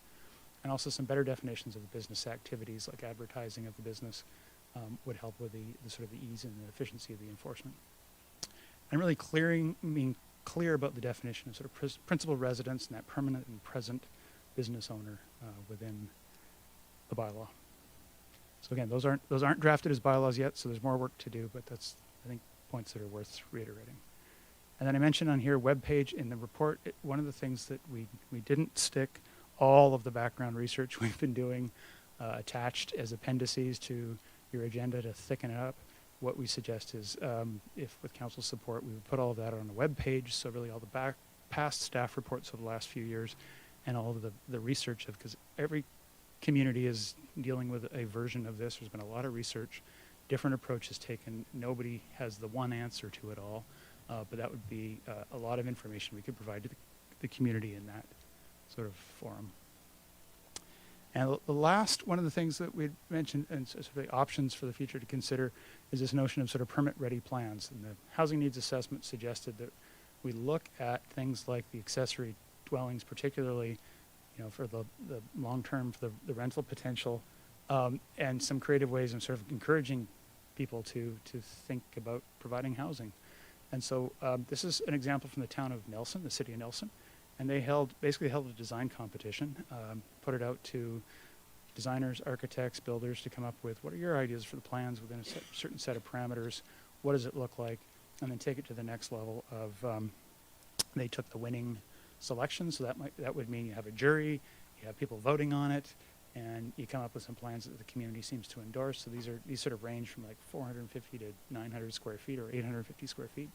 and also some better definitions of the business activities, like advertising of the business, would help with the sort of the ease and the efficiency of the enforcement. And really being clear about the definition of sort of principal residence and that permanent and present business owner within the bylaw. So again, those aren't drafted as bylaws yet, so there's more work to do, but that's, I think, points that are worth reiterating. And then I mentioned on here, webpage in the report, one of the things that we didn't stick all of the background research we've been doing attached as appendices to your agenda to thicken it up. What we suggest is, if with council support, we would put all of that on a web page, so really all the past staff reports of the last few years and all of the research because every community is dealing with a version of this. There's been a lot of research, different approaches taken. Nobody has the one answer to it all, but that would be a lot of information we could provide to the community in that sort of forum. And the last one of the things that we mentioned, and sort of the options for the future to consider, is this notion of sort of permit-ready plans. And the housing needs assessment suggested that we look at things like the accessory dwellings, particularly, for the long term, for the rental potential, and some creative ways of sort of encouraging people to think about providing housing. And so this is an example from the town of Nelson, the city of Nelson. And they basically held a design competition, put it out to designers, architects, builders to come up with what are your ideas for the plans within a certain set of parameters, what does it look like, and then take it to the next level of, they took the winning selection, so that would mean you have a jury, you have people voting on it, and you come up with some plans that the community seems to endorse. So these sort of range from like 450 to 900 square feet or 850 square feet.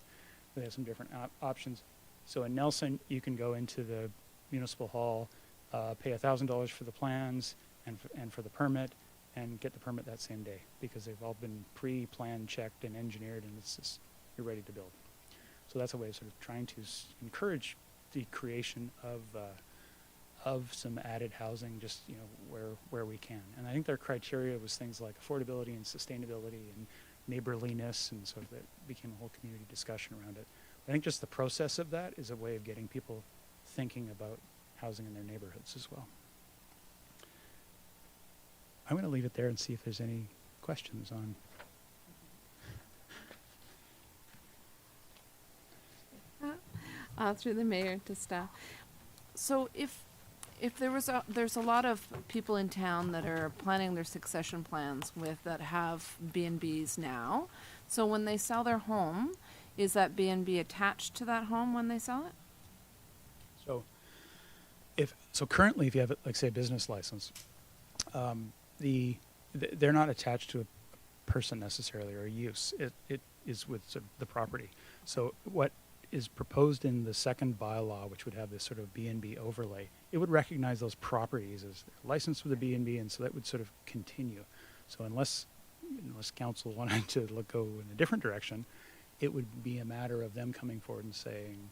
They have some different options. So in Nelson, you can go into the municipal hall, pay $1,000 for the plans and for the permit, and get the permit that same day because they've all been pre-planned, checked, and engineered, and it's just you're ready to build. So that's a way of sort of trying to encourage the creation of some added housing, just where we can. And I think their criteria was things like affordability and sustainability and neighborliness, and so that became a whole community discussion around it. I think just the process of that is a way of getting people thinking about housing in their neighborhoods as well. I'm going to leave it there and see if there's any questions on. Through the mayor to staff. So if there's a lot of people in town that are planning their succession plans that have B&Bs now. So when they sell their home, is that B&B attached to that home when they sell it? So currently, if you have, like, say, a business license, they're not attached to a person necessarily or a use. It is with sort of the property. So what is proposed in the second bylaw, which would have this sort of B&B overlay, it would recognize those properties as licensed with a B&B, and so that would sort of continue. So unless council wanted to go in a different direction, it would be a matter of them coming forward and saying,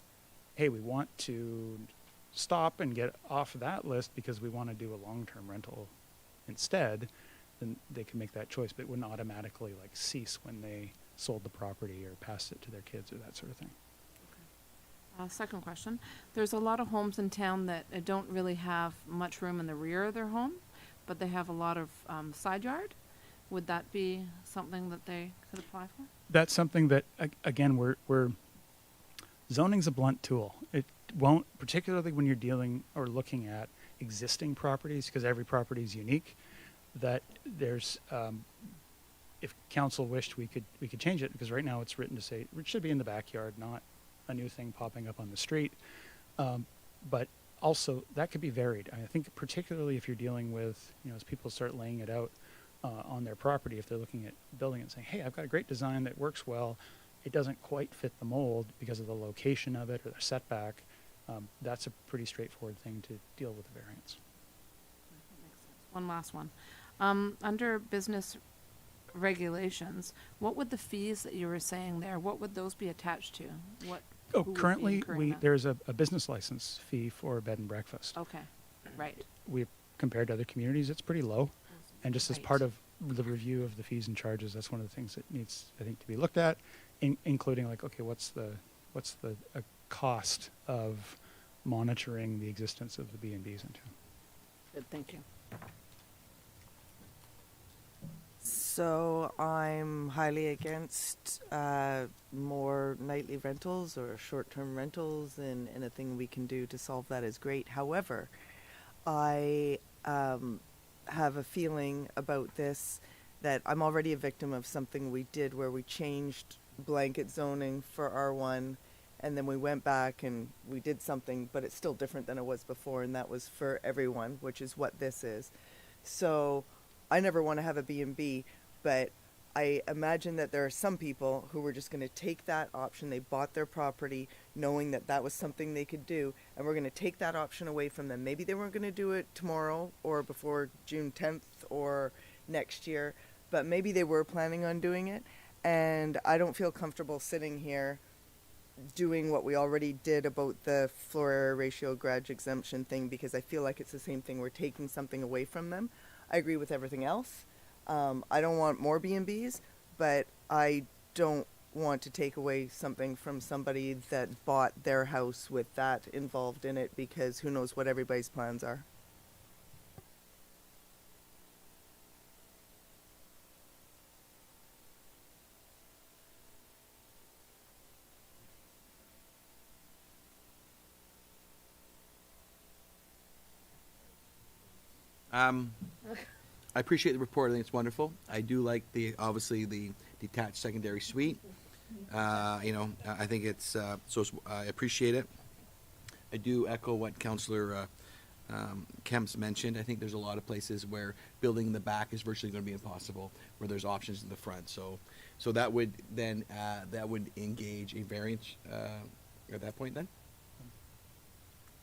hey, we want to stop and get off that list because we want to do a long-term rental instead. Then they can make that choice, but it wouldn't automatically like cease when they sold the property or passed it to their kids or that sort of thing. Second question. There's a lot of homes in town that don't really have much room in the rear of their home, but they have a lot of side yard. Would that be something that they could apply for? That's something that, again, we're zoning's a blunt tool. It won't, particularly when you're dealing or looking at existing properties, because every property is unique, that there's, if council wished, we could change it, because right now it's written to say it should be in the backyard, not a new thing popping up on the street. But also that could be varied. I think particularly if you're dealing with, as people start laying it out on their property, if they're looking at building it and saying, hey, I've got a great design that works well, it doesn't quite fit the mold because of the location of it or the setback, that's a pretty straightforward thing to deal with the variance. One last one. Under business regulations, what would the fees that you were saying there, what would those be attached to? Who would be Currently incurring that? there's a business license fee for a bed and breakfast. Okay, right. We've compared to other communities, it's pretty low. And just as part Right. of the review of the fees and charges, that's one of the things that needs, I think, to be looked at, including like, okay, what's the cost of monitoring the existence of the B&Bs in town? Good, thank you. So I'm highly against more nightly rentals or short-term rentals, and anything we can do to solve that is great. However, I have a feeling about this that I'm already a victim of something we did where we changed blanket zoning for R1, and then we went back and we did something, but it's still different than it was before, and that was for everyone, which is what this is. So I never want to have a B&B, but I imagine that there are some people who were just going to take that option. They bought their property knowing that that was something they could do, and we're going to take that option away from them. Maybe they weren't going to do it tomorrow or before June 10th or next year, but maybe they were planning on doing it. And I don't feel comfortable sitting here doing what we already did about the floor area ratio garage exemption thing, because I feel like it's the same thing. We're taking something away from them. I agree with everything else. I don't want more B&Bs, but I don't want to take away something from somebody that bought their house with that involved in it, because who knows what everybody's plans are. I appreciate the report. I think it's wonderful. I do like obviously the detached secondary suite. I think it's I appreciate it. I do echo what Councillor Kemps mentioned. I think there's a lot of places where building in the back is virtually going to be impossible, where there's options in the front. So that would then engage a variance at that point then.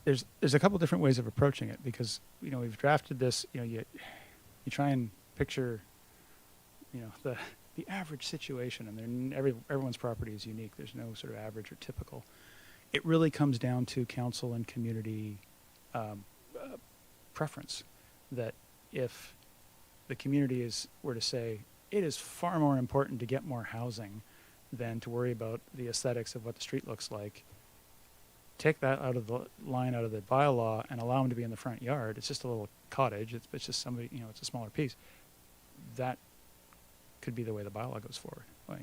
There's a couple different ways of approaching it, because we've drafted this. You try and picture the average situation, and everyone's property is unique. There's no sort of average or typical. It really comes down to council and community preference. That if the community were to say it is far more important to get more housing than to worry about the aesthetics of what the street looks like. Take that out of the line, out of the bylaw, and allow them to be in the front yard. It's just a little cottage. It's just somebody, it's a smaller piece. That could be the way the bylaw goes forward. Well,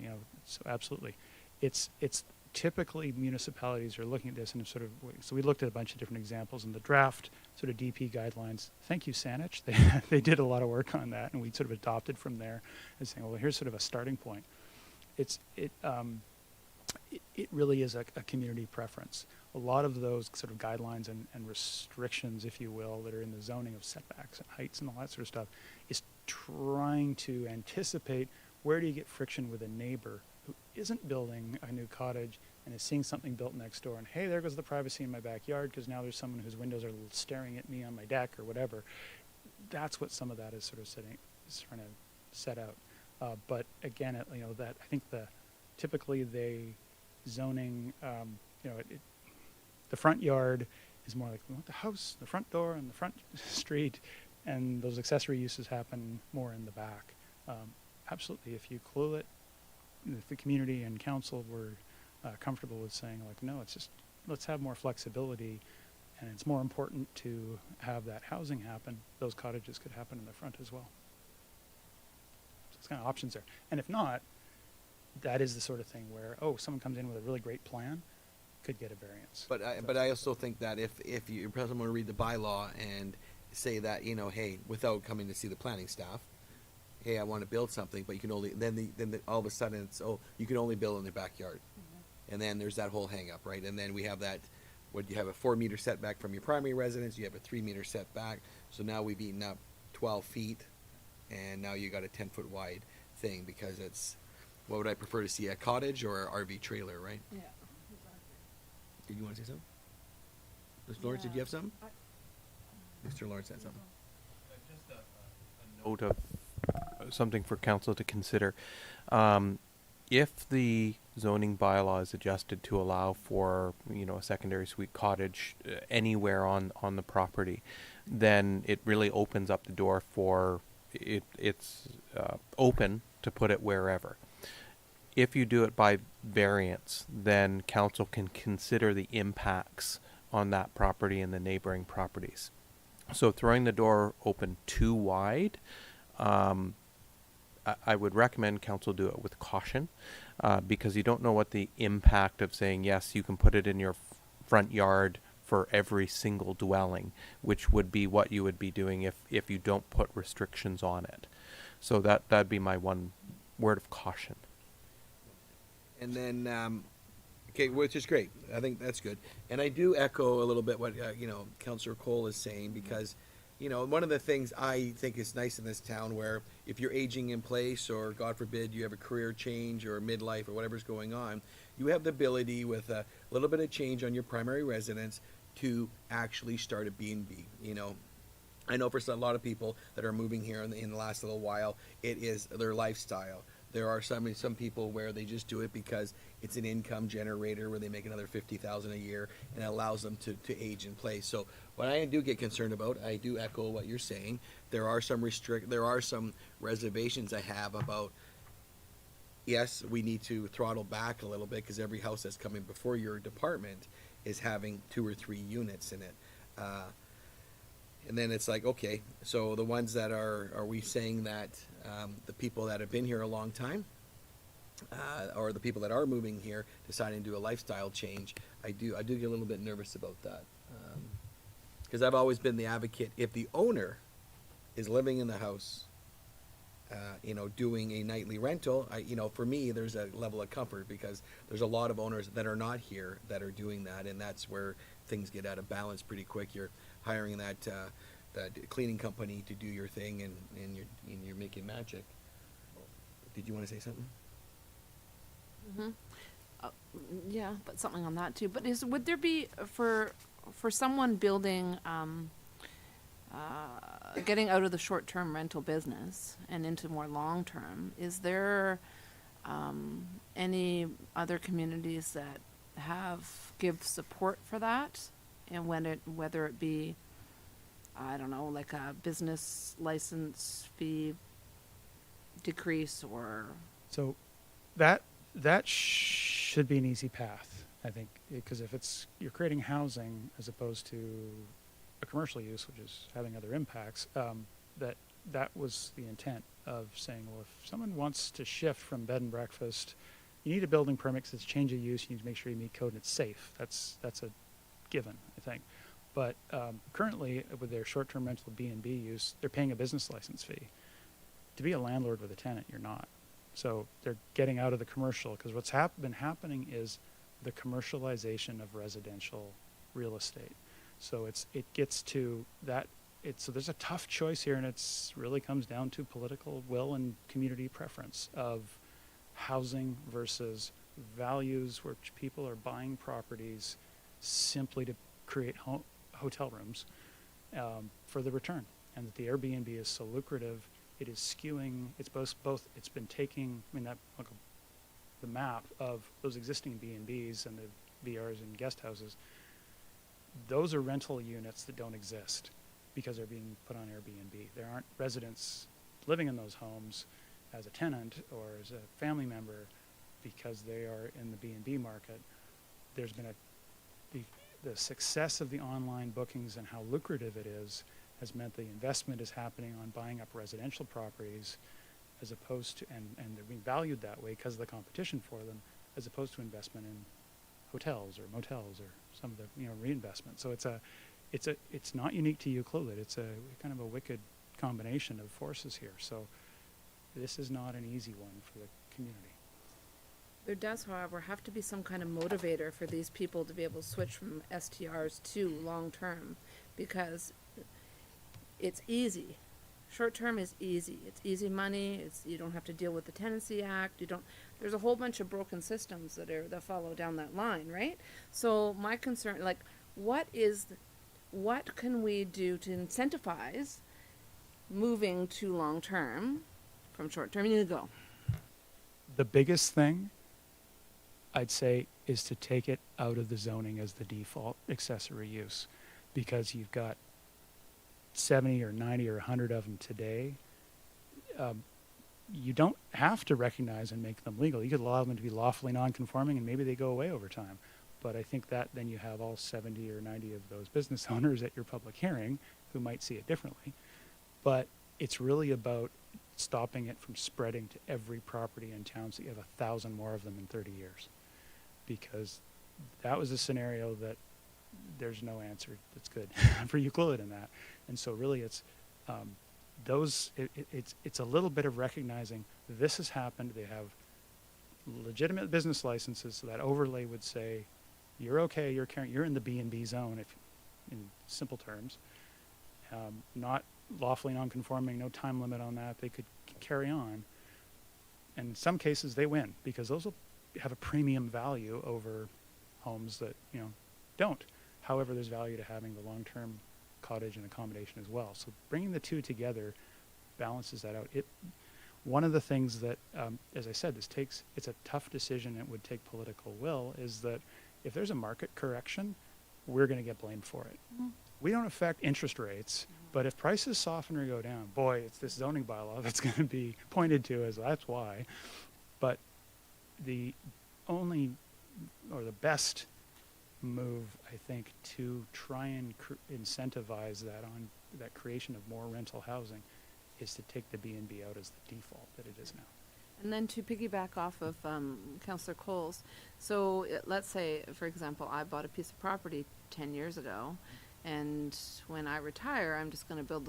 so absolutely. It's typically municipalities are looking at this and sort of, so we looked at a bunch of different examples in the draft sort of DP guidelines. Thank you, Saanich. They did a lot of work on that, and we sort of adopted from there and saying, well, here's sort of a starting point. It really is a community preference. A lot of those sort of guidelines and restrictions, if you will, that are in the zoning of setbacks and heights and all that sort of stuff is trying to anticipate where do you get friction with a neighbor who isn't building a new cottage and is seeing something built next door, and hey, there goes the privacy in my backyard because now there's someone whose windows are staring at me on my deck or whatever. That's what some of that is sort of trying to set out. But again, that I think typically zoning, the front yard is more like we want the house, the front door, and the front street, and those accessory uses happen more in the back. Absolutely, if you clue it, if the community and council were comfortable with saying, like, no, it's just, let's have more flexibility, and it's more important to have that housing happen, those cottages could happen in the front as well. So it's kind of options there. And if not, that is the sort of thing where, someone comes in with a really great plan, could get a variance. But I also think that if you someone want to read the bylaw and say that, hey, without coming to see the planning staff, hey, I want to build something, but you can only, then all of a sudden it's, you can only build in the backyard. And then there's that whole hang up, right? And then we have that, you have a 4-meter setback from your primary residence, you have a 3-meter setback, so now we've eaten up 12 feet, and now you got a 10-foot wide thing, because it's, what would I prefer to see, a cottage or an RV trailer, right? Yeah. Did you want to say something? Mr. Lawrence, did you have something? Mr. Lawrence had something. Just a note of something for council to consider. If the zoning bylaw is adjusted to allow for, a secondary suite cottage anywhere on the property, then it really opens up the door for it's open to put it wherever. If you do it by variance, then council can consider the impacts on that property and the neighboring properties. So throwing the door open too wide, I would recommend council do it with caution, because you don't know what the impact of saying, yes, you can put it in your front yard for every single dwelling, which would be what you would be doing if you don't put restrictions on it. So that'd be my one word of caution. And then, okay, which is great. I think that's good. And I do echo a little bit what, Councillor Cole is saying, because, one of the things I think is nice in this town, where if you're aging in place, or God forbid you have a career change or midlife or whatever's going on, you have the ability with a little bit of change on your primary residence to actually start a B&B. I know for a lot of people that are moving here in the last little while, it is their lifestyle. There are some people where they just do it because it's an income generator, where they make another $50,000 a year, and it allows them to age in place. So what I do get concerned about, I do echo what you're saying. There are some reservations I have about, yes, we need to throttle back a little bit, because every house that's coming before your department is having 2 or 3 units in it. And then it's like, okay, so the ones that are we saying that the people that have been here a long time, or the people that are moving here deciding to do a lifestyle change, I do get a little bit nervous about that, because I've always been the advocate. If the owner is living in the house, doing a nightly rental, for me, there's a level of comfort, because there's a lot of owners that are not here that are doing that, and that's where things get out of balance pretty quick. You're hiring that cleaning company to do your thing, and you're making magic. Did you want to say something? Yeah, but something on that too. But would there be for someone building, getting out of the short-term rental business and into more long-term, is there any other communities that give support for that, and whether it be, I don't know, like a business license fee decrease, or So that That should be an easy path, I think, because if you're creating housing as opposed to a commercial use, which is having other impacts, that was the intent of saying, well, if someone wants to shift from bed and breakfast, you need a building permit 'cause it's change of use. You need to make sure you meet code and it's safe. That's a given, I think. But currently, with their short-term rental B&B use, they're paying a business license fee. To be a landlord with a tenant, you're not. So they're getting out of the commercial, because what's been happening is the commercialization of residential real estate. So it gets to that. So there's a tough choice here, and it's really comes down to political will and community preference of housing versus values, which people are buying properties simply to create hotel rooms for the return, and that the Airbnb is so lucrative, it is skewing. It's both. It's been taking. I mean, the map of those existing B&Bs and the VRs and guest houses. Those are rental units that don't exist because they're being put on Airbnb. There aren't residents living in those homes as a tenant or as a family member because they are in the B&B market. There's been the success of the online bookings and how lucrative it is has meant the investment is happening on buying up residential properties as opposed to, and they're being valued that way because of the competition for them, as opposed to investment in hotels or motels or some of the reinvestment. So it's not unique to Euclid. It's a kind of a wicked combination of forces here. So this is not an easy one for the community. There does, however, have to be some kind of motivator for these people to be able to switch from STRs to long-term, because it's easy. Short-term is easy. It's easy money. You don't have to deal with the Tenancy Act. There's a whole bunch of broken systems that follow down that line, right? So my concern, what can we do to incentivize moving to long-term from short-term? You go. The biggest thing I'd say is to take it out of the zoning as the default accessory use, because you've got 70 or 90 or 100 of them today. You don't have to recognize and make them legal. You could allow them to be lawfully non-conforming, and maybe they go away over time. But I think that then you have all 70 or 90 of those business owners at your public hearing who might see it differently. But it's really about stopping it from spreading to every property in town so you have 1,000 more of them in 30 years. Because that was a scenario that there's no answer that's good for Euclid in that. And so really it's it's a little bit of recognizing this has happened. They have legitimate business licenses, so that overlay would say you're okay, you're in the B&B zone, if in simple terms. Not lawfully non-conforming, no time limit on that. They could carry on. And in some cases they win, because those will have a premium value over homes that don't. However, there's value to having the long-term cottage and accommodation as well. So bringing the two together balances that out. One of the things that, as I said, it's a tough decision. It would take political will. Is that if there's a market correction, we're going to get blamed for it. Mm-hmm. We don't affect interest rates, but if prices soften or go down, boy, it's this zoning bylaw that's going to be pointed to as that's why. But the only or the best move, I think, to try and incentivize that creation of more rental housing is to take the B&B out as the default that it is now. And then to piggyback off of Councillor Coles, so let's say, for example, I bought a piece of property 10 years ago, and when I retire, I'm just going to build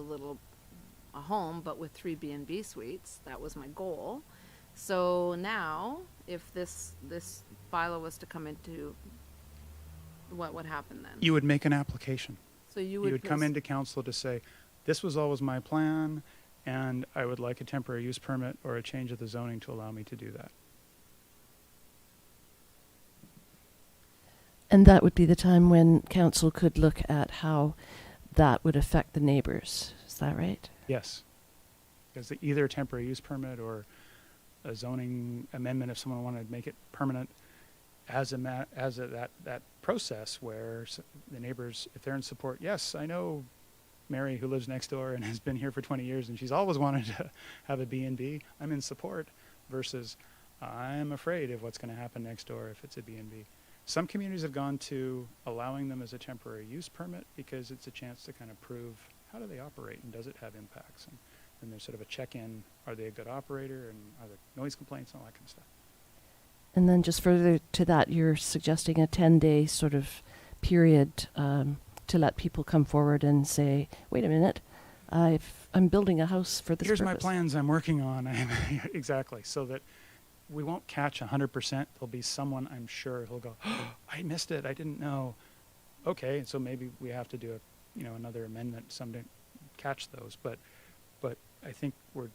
a home, but with 3 B&B suites. That was my goal. So now, if this bylaw was to come into, what would happen then? You would make an application. So you would come into council to say, this was always my plan, and I would like a temporary use permit or a change of the zoning to allow me to do that. And that would be the time when council could look at how that would affect the neighbors. Is that right? Yes. Because either a temporary use permit or a zoning amendment, if someone wanted to make it permanent, as that process where the neighbors, if they're in support, yes, I know Mary who lives next door and has been here for 20 years and she's always wanted to have a B&B, I'm in support, versus I'm afraid of what's going to happen next door if it's a B&B. Some communities have gone to allowing them as a temporary use permit because it's a chance to kind of prove how do they operate and does it have impacts. And there's sort of a check-in, are they a good operator and are there noise complaints and all that kind of stuff. And then just further to that, you're suggesting a 10-day sort of period to let people come forward and say, wait a minute, I'm building a house for this Here's my purpose. plans I'm working on. Exactly. So that we won't catch 100%. There'll be someone, I'm sure, who'll go, oh, I missed it. I didn't know. Okay, so maybe we have to do another amendment someday to catch those. But I think we're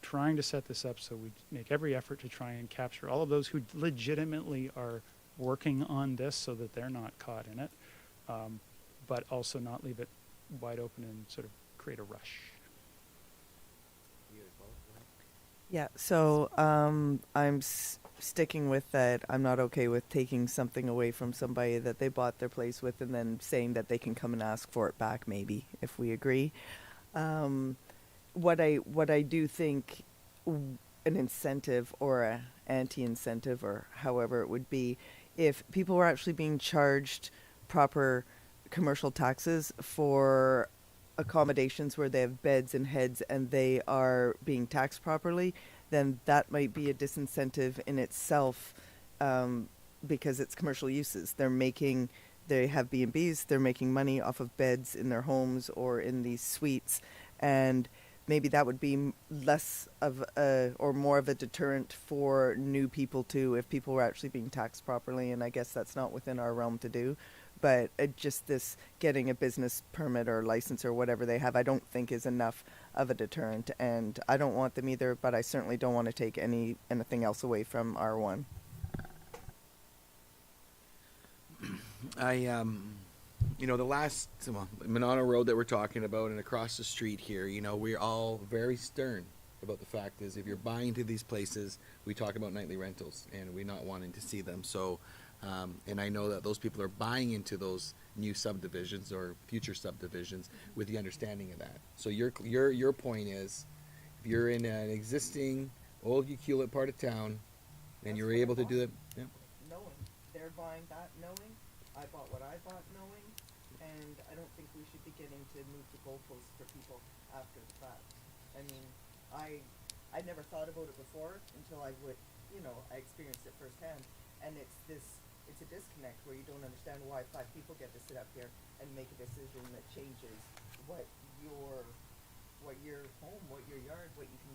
trying to set this up so we make every effort to try and capture all of those who legitimately are working on this so that they're not caught in it, but also not leave it wide open and sort of create a rush. Yeah, so I'm sticking with that. I'm not okay with taking something away from somebody that they bought their place with and then saying that they can come and ask for it back, maybe, if we agree. What I do think an incentive or a anti-incentive or however it would be, if people were actually being charged proper commercial taxes for accommodations where they have beds and heads and they are being taxed properly, then that might be a disincentive in itself, because it's commercial uses. They have B&Bs, they're making money off of beds in their homes or in these suites, and maybe that would be less of or more of a deterrent for new people too, if people were actually being taxed properly, and I guess that's not within our realm to do. But just this getting a business permit or license or whatever they have, I don't think is enough of a deterrent. And I don't want them either, but I certainly don't want to take anything else away from R1. The last Monano Road that we're talking about and across the street here, we're all very stern about the fact is if you're buying into these places, we talk about nightly rentals and we're not wanting to see them. So and I know that those people are buying into those new subdivisions or future subdivisions with the understanding of that. So your point is, if you're in an existing old Ucluelet part of town, and you're able to do it, yeah. Knowing they're buying that, knowing I bought what I bought, knowing, and I don't think we should be getting to move the goalposts for people after the fact. I mean, I never thought about it before until I experienced it firsthand, and it's a disconnect where you don't understand why 5 people get to sit up here and make a decision that changes what your home, what your yard, what you can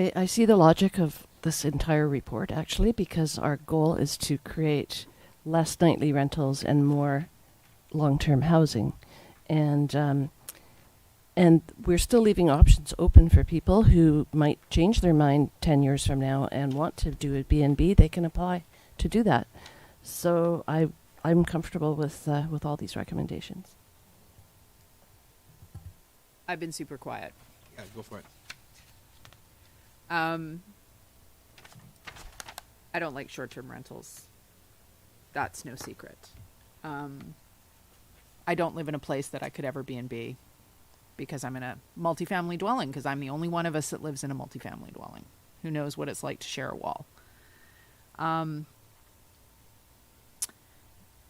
do. I see the logic of this entire report, actually, because our goal is to create less nightly rentals and more long-term housing. And we're still leaving options open for people who might change their mind 10 years from now and want to do a B&B. They can apply to do that. So I'm comfortable with all these recommendations. I've been super quiet. Yeah, go for it. I don't like short-term rentals. That's no secret. I don't live in a place that I could ever B&B because I'm in a multifamily dwelling, because I'm the only one of us that lives in a multifamily dwelling. Who knows what it's like to share a wall?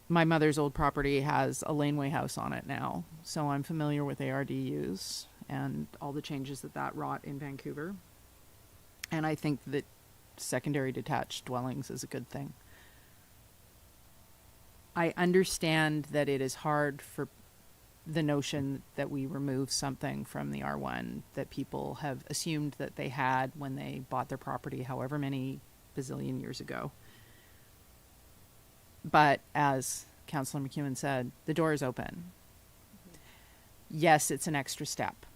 My mother's old property has a laneway house on it now, so I'm familiar with ARDUs and all the changes that wrought in Vancouver. And I think that secondary detached dwellings is a good thing. I understand that it is hard for the notion that we remove something from the R1 that people have assumed that they had when they bought their property however many bazillion years ago. But as Councillor McEwen said, the door is open. Yes, it's an extra step.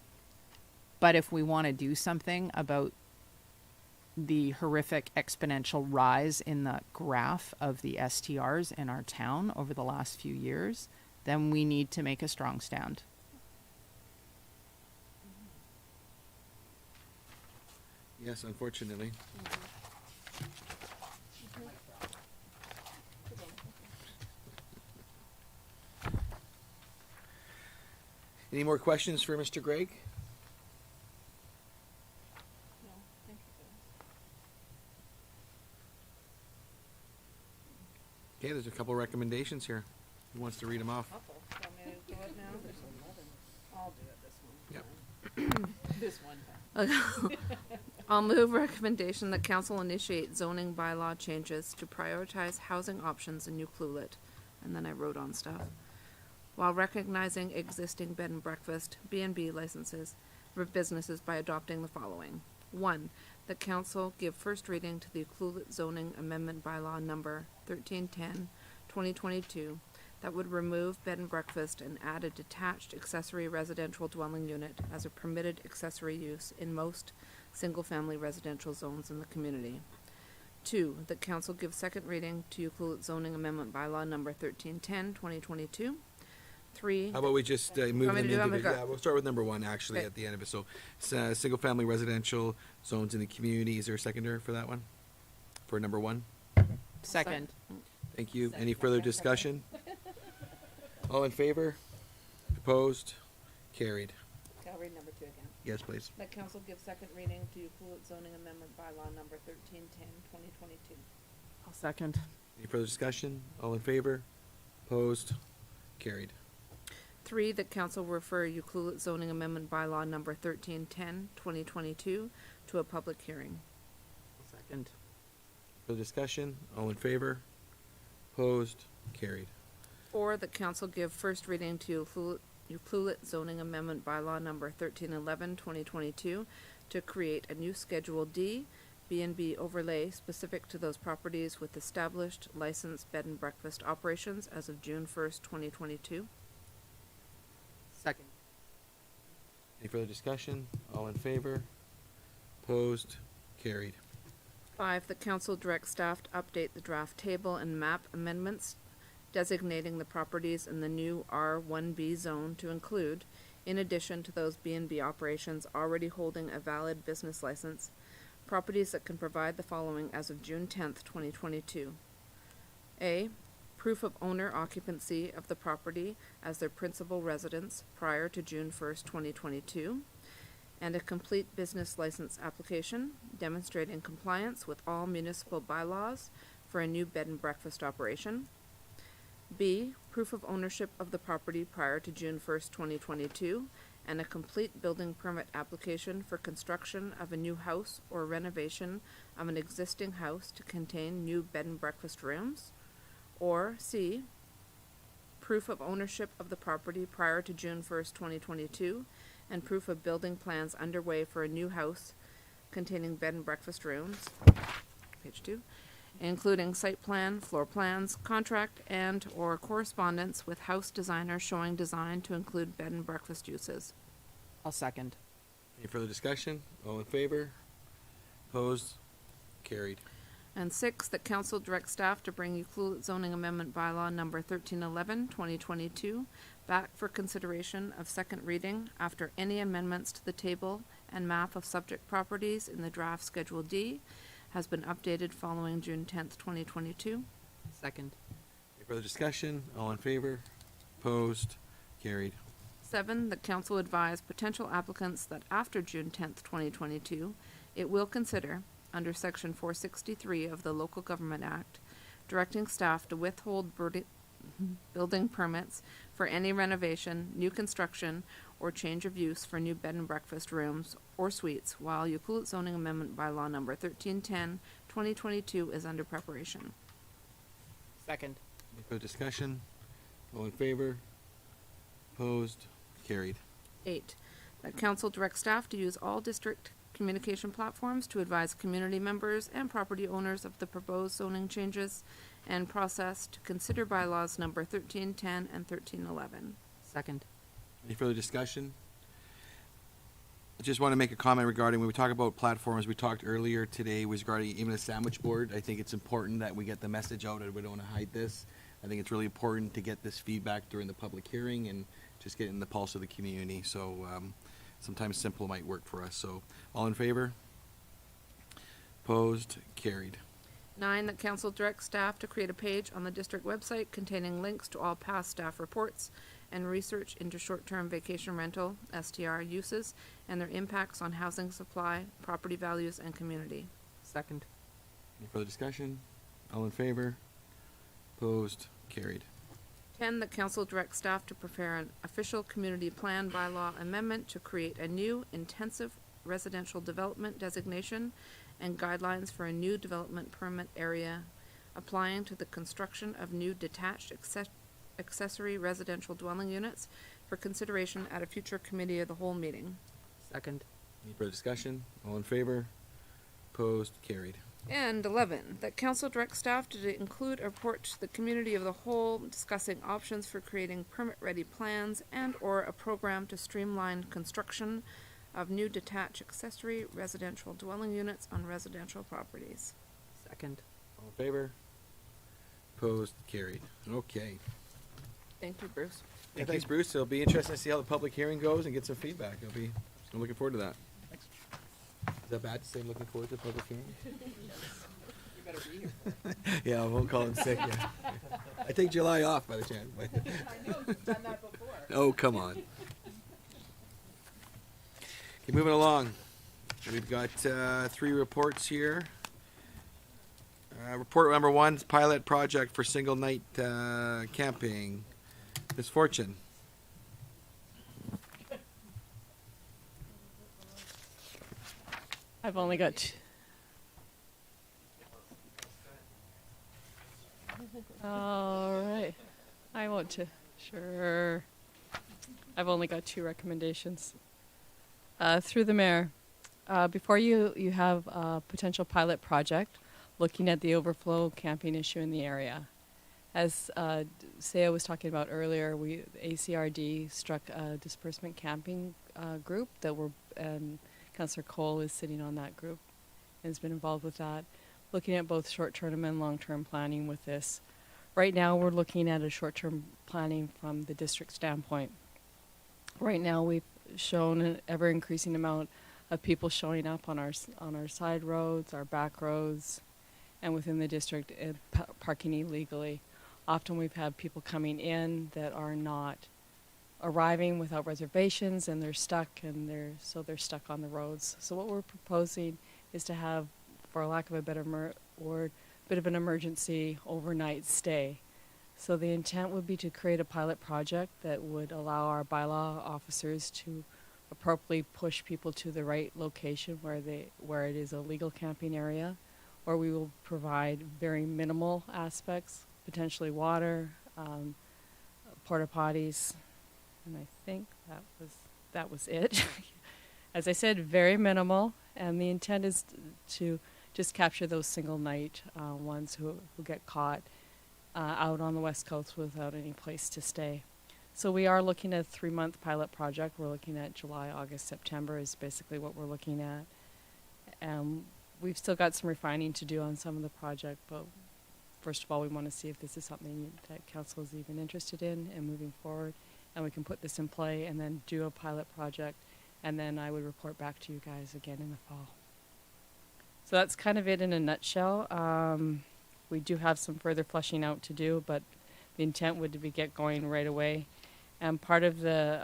But if we want to do something about the horrific exponential rise in the graph of the STRs in our town over the last few years, then we need to make a strong stand. Yes, unfortunately. Any more questions for Mr. Gregg? Okay, there's a couple recommendations here. Who wants to read them off? Couple. Want me to do it now? I'll do it Yep. this one. This one. I'll move recommendation that council initiate zoning bylaw changes to prioritize housing options in New Clulet. And then I wrote on stuff. While recognizing existing bed and breakfast, B&B licenses for businesses by adopting the following. 1. The council give first reading to the Clulet zoning amendment bylaw number 1310, 2022, that would remove bed and breakfast and add a detached accessory residential dwelling unit as a permitted accessory use in most single-family residential zones in the community. 2. The council give second reading to Euclid zoning amendment bylaw number 1310, 2022. 3. How about we just move Want me them to do them? individually? Okay. Yeah, we'll start with number 1 actually Okay. at the end of it. So, single-family residential zones in the community. Is there a seconder for that one? For number 1? Second. Thank you. Any further discussion? All in favor? Opposed? Carried. I'll read number 2 again. Yes, please. That council give second reading to Euclid zoning amendment bylaw number 1310, 2022. I'll second. Any further discussion? All in favor? Opposed? Carried. 3. That council refer Euclid zoning amendment bylaw number 1310, 2022 to a public hearing. Second. Further discussion? All in favor? Opposed? Carried. 4. That council give first reading to Euclid zoning amendment bylaw number 1311, 2022 to create a new Schedule D B&B overlay specific to those properties with established licensed bed and breakfast operations as of June 1st, 2022. Second. Any further discussion? All in favor? Opposed? Carried. 5. The council directs staff to update the draft table and map amendments designating the properties in the new R1B zone to include, in addition to those B&B operations already holding a valid business license, properties that can provide the following as of June 10th, 2022. A. Proof of owner occupancy of the property as their principal residence prior to June 1st, 2022, and a complete business license application demonstrating compliance with all municipal bylaws for a new bed and breakfast operation. B. Proof of ownership of the property prior to June 1st, 2022, and a complete building permit application for construction of a new house or renovation of an existing house to contain new bed and breakfast rooms. Or C. Proof of ownership of the property prior to June 1st, 2022, and proof of building plans underway for a new house containing bed and breakfast rooms. Page 2. Including site plan, floor plans, contract, and or correspondence with house designer showing design to include bed and breakfast uses. I'll second. Any further discussion? All in favor? Opposed? Carried. And 6, that council directs staff to bring Euclid zoning amendment bylaw number 1311, 2022 back for consideration of second reading after any amendments to the table and map of subject properties in the draft Schedule D has been updated following June 10th, 2022. Second. Any further discussion? All in favor? Opposed? Carried. 7, that council advise potential applicants that after June 10th, 2022, it will consider, under Section 463 of the Local Government Act, directing staff to withhold building permits for any renovation, new construction, or change of use for new bed and breakfast rooms or suites while Euclid zoning amendment bylaw number 1310, 2022 is under preparation. Second. Any further discussion? All in favor? Opposed? Carried. 8, that council directs staff to use all district communication platforms to advise community members and property owners of the proposed zoning changes and process to consider bylaws number 1310 and 1311. Second. Any further discussion? I just want to make a comment regarding when we talk about platforms, we talked earlier today was regarding even a sandwich board. I think it's important that we get the message out and we don't want to hide this. I think it's really important to get this feedback during the public hearing and just get in the pulse of the community. So sometimes simple might work for us. So all in favor? Opposed? Carried. 9, that council directs staff to create a page on the district website containing links to all past staff reports and research into short-term vacation rental, STR, uses and their impacts on housing supply, property values, and community. Second. Any further discussion? All in favor? Opposed? Carried. 10, that council direct staff to prepare an official community plan bylaw amendment to create a new intensive residential development designation and guidelines for a new development permit area applying to the construction of new detached accessory residential dwelling units for consideration at a future committee of the whole meeting. Second. Any further discussion? All in favor? Opposed? Carried. And 11, that council direct staff to include a report to the community of the whole discussing options for creating permit-ready plans and/or a program to streamline construction of new detached accessory residential dwelling units on residential properties. Second. All in favor? Opposed? Carried. Okay. Thank you, Bruce. Yeah, thanks, Bruce. It'll be interesting to see how the public hearing goes and get some feedback. I'm looking forward to that. Thanks. Is that bad to say I'm looking forward to the public hearing? You better be here. Yeah, I won't call in sick yet. I take July off by the chance. I know, you've done that before. Oh, come on. Okay, moving along. We've got 3 reports here. Report number 1 is pilot project for single night camping. Ms. Fortune. I've only got. All right. I want to. Sure. I've only got 2 recommendations. Through the mayor, before you have a potential pilot project looking at the overflow camping issue in the area. As Saya was talking about earlier, ACRD struck a disbursement camping group and Councillor Cole is sitting on that group and has been involved with that, looking at both short-term and long-term planning with this. Right now, we're looking at a short-term planning from the district standpoint. Right now, we've shown an ever-increasing amount of people showing up on our side roads, our back roads, and within the district, parking illegally. Often we've had people coming in that are not arriving without reservations, and they're stuck, and they're stuck on the roads. So what we're proposing is to have, for lack of a better word, a bit of an emergency overnight stay. So the intent would be to create a pilot project that would allow our bylaw officers to appropriately push people to the right location where it is a legal camping area, or we will provide very minimal aspects, potentially water, porta potties, and I think that was it. As I said, very minimal, and the intent is to just capture those single night ones who get caught out on the West Coast without any place to stay. So we are looking at a 3-month pilot project. We're looking at July, August, September is basically what we're looking at. We've still got some refining to do on some of the project, but first of all, we want to see if this is something that council is even interested in and moving forward, and we can put this in play and then do a pilot project, and then I would report back to you guys again in the fall. So that's kind of it in a nutshell. We do have some further fleshing out to do, but the intent would be get going right away. And part of the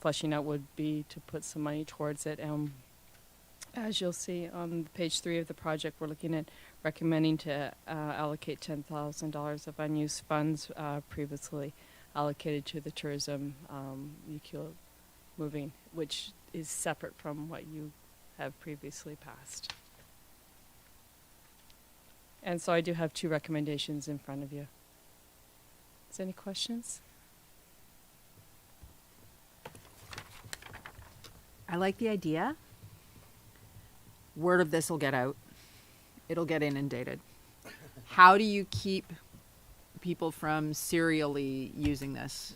fleshing out would be to put some money towards it. As you'll see on page 3 of the project, we're looking at recommending to allocate $10,000 of unused funds previously allocated to the tourism UQ moving, which is separate from what you have previously passed. And so I do have 2 recommendations in front of you. Is there any questions? I like the idea. Word of this will get out. It'll get inundated. How do you keep people from serially using this?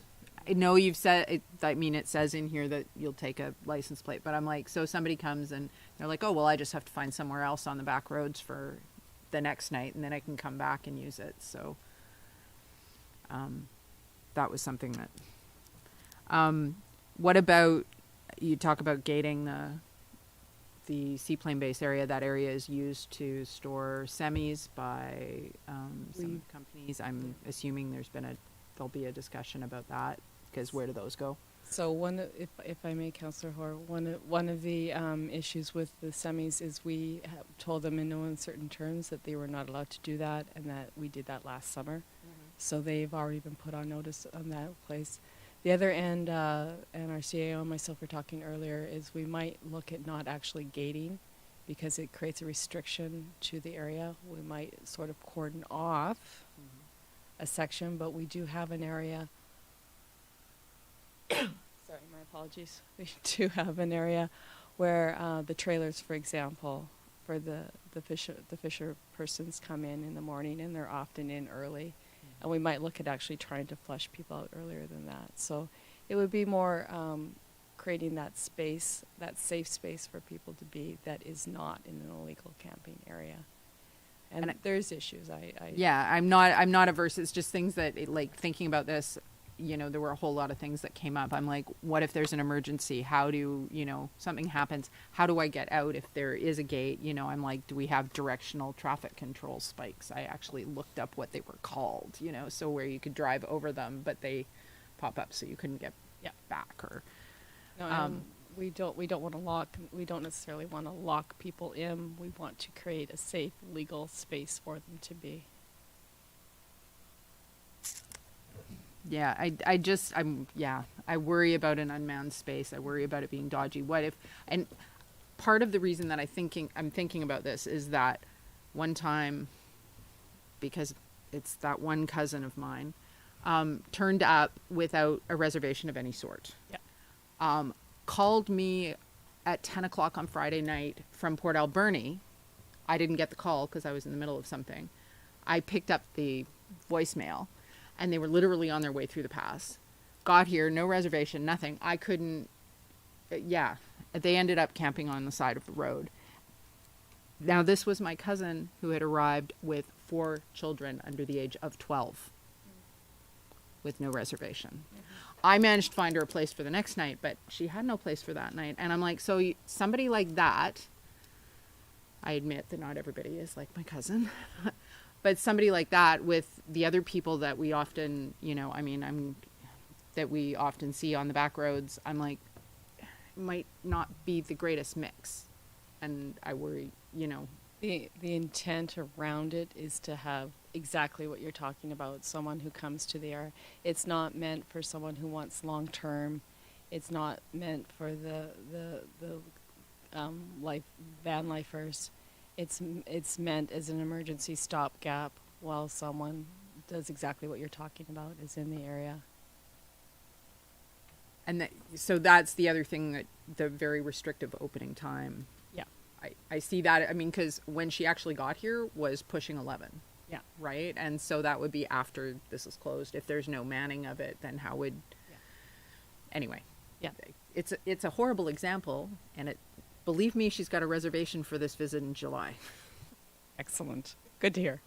I know you've said it, I mean, it says in here that you'll take a license plate, but I'm like, so somebody comes and they're like, oh, well, I just have to find somewhere else on the back roads for the next night, and then I can come back and use it. So that was something that. What about, you talk about gating the seaplane base area? That area is used to store semis by some companies. I'm assuming there'll be a discussion about that, because where do those go? So if I may, Councillor Hoare, one of the issues with the semis is we have told them in no uncertain terms that they were not allowed to do that, and that we did that last summer. So they've already been put on notice on that place. The other end, and our CAO and myself were talking earlier, is we might look at not actually gating because it creates a restriction to the area. We might sort of cordon off a section, but we do have an area. Sorry, my apologies. We do have an area where the trailers, for example, for the fisher persons come in the morning, and they're often in early. And we might look at actually trying to flush people out earlier than that. So it would be more creating that space, that safe space for people to be that is not in an illegal camping area. And there's issues. Yeah, I'm not averse. It's just things that, like, thinking about this, you know, there were a whole lot of things that came up. I'm like, what if there's an emergency? How do, you know, something happens? How do I get out if there is a gate? You know, I'm like, do we have directional traffic control spikes? I actually looked up what they were called, you know, so where you could drive over them, but they pop up so you couldn't get back or. No, we don't want to lock. We don't necessarily want to lock people in. We want to create a safe, legal space for them to be. Yeah, I worry about an unmanned space. I worry about it being dodgy. What if, and part of the reason that I'm thinking about this is that one time, because it's that one cousin of mine, turned up without a reservation of any sort. Yeah. Called me at 10 o'clock on Friday night from Port Alberni. I didn't get the call because I was in the middle of something. I picked up the voicemail, and they were literally on their way through the pass. Got here, no reservation, nothing. I couldn't, they ended up camping on the side of the road. Now, this was my cousin who had arrived with 4 children under the age of 12 with no reservation. I managed to find her a place for the next night, but she had no place for that night. And I'm like, so somebody like that, I admit that not everybody is like my cousin, but somebody like that with the other people that we often, you know, that we often see on the back roads, I'm like, might not be the greatest mix. And I worry, you know. The intent around it is to have exactly what you're talking about, someone who comes to the area. It's not meant for someone who wants long term. It's not meant for the van lifers. It's meant as an emergency stopgap while someone does exactly what you're talking about, is in the area. And so that's the other thing, that the very restrictive opening time. Yeah. I see that, I mean, because when she actually got here was pushing 11. Yeah. Right? And so that would be after this is closed. If there's no manning of it, then how would... Yeah. Anyway. Yeah. It's a horrible example, and believe me, she's got a reservation for this visit in July. Excellent. Good to hear.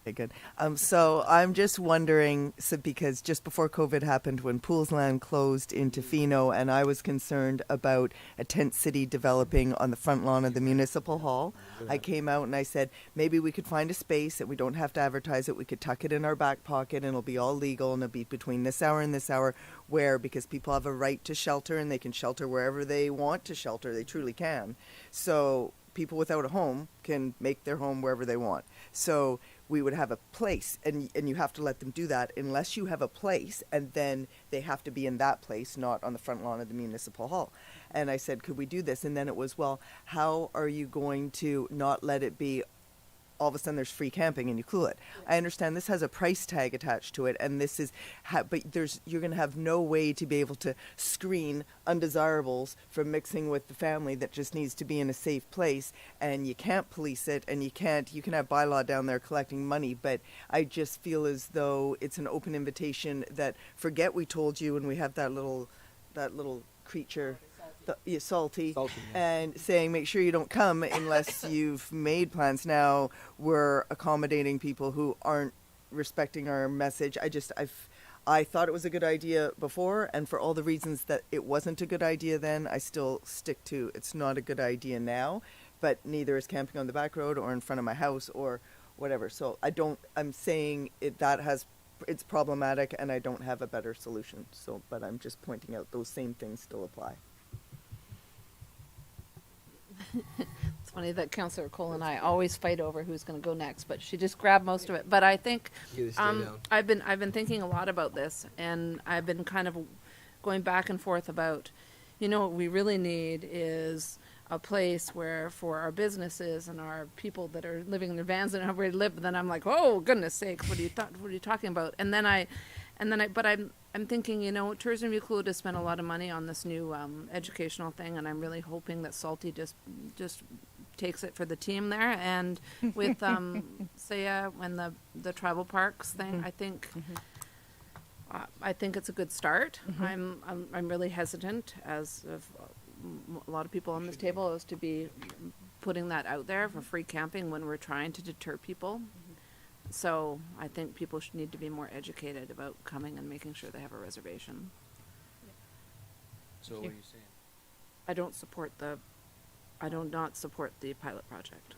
Okay, good. So I'm just wondering, because just before COVID happened, when Pools Land closed in Tofino, and I was concerned about a tent city developing on the front lawn of the municipal hall, I came out and I said, maybe we could find a space that we don't have to advertise it. We could tuck it in our back pocket, and it'll be all legal, and it'll be between this hour and this hour, because people have a right to shelter, and they can shelter wherever they want to shelter. They truly can. So people without a home can make their home wherever they want. So we would have a place, and you have to let them do that unless you have a place, and then they have to be in that place, not on the front lawn of the municipal hall. And I said, could we do this? And then it was, well, how are you going to not let it be all of a sudden there's free camping in Ucluelet? I understand this has a price tag attached to it, and this is, but you're going to have no way to be able to screen undesirables from mixing with the family that just needs to be in a safe place, and you can't police it, and you can have bylaw down there collecting money, but I just feel as though it's an open invitation that forget we told you, and we have that little creature, salty, yeah. And saying make sure you don't come unless you've made plans. Now we're accommodating people who aren't respecting our message. I thought it was a good idea before, and for all the reasons that it wasn't a good idea then, I still stick to it's not a good idea now, but neither is camping on the back road or in front of my house or whatever. So I'm saying it's problematic, and I don't have a better solution. So, but I'm just pointing out those same things still apply. It's funny that Councillor Cole and I always fight over who's going to go next, but she just grabbed most of it. But I think You stay down. I've been thinking a lot about this, and I've been kind of going back and forth about, what we really need is a place where for our businesses and our people that are living in their vans and everybody live. But then I'm like, oh goodness sakes, what are you talking about? But I'm thinking, Tourism Euclid has spent a lot of money on this new educational thing, and I'm really hoping that Salty just takes it for the team there. And with Saya and the tribal parks thing, I think it's a good start. I'm really hesitant, as of a lot of people on this table, as to be putting that out there for free camping when we're trying to deter people. So I think people should need to be more educated about coming and making sure they have a reservation. So what are you saying? I do not support the pilot project.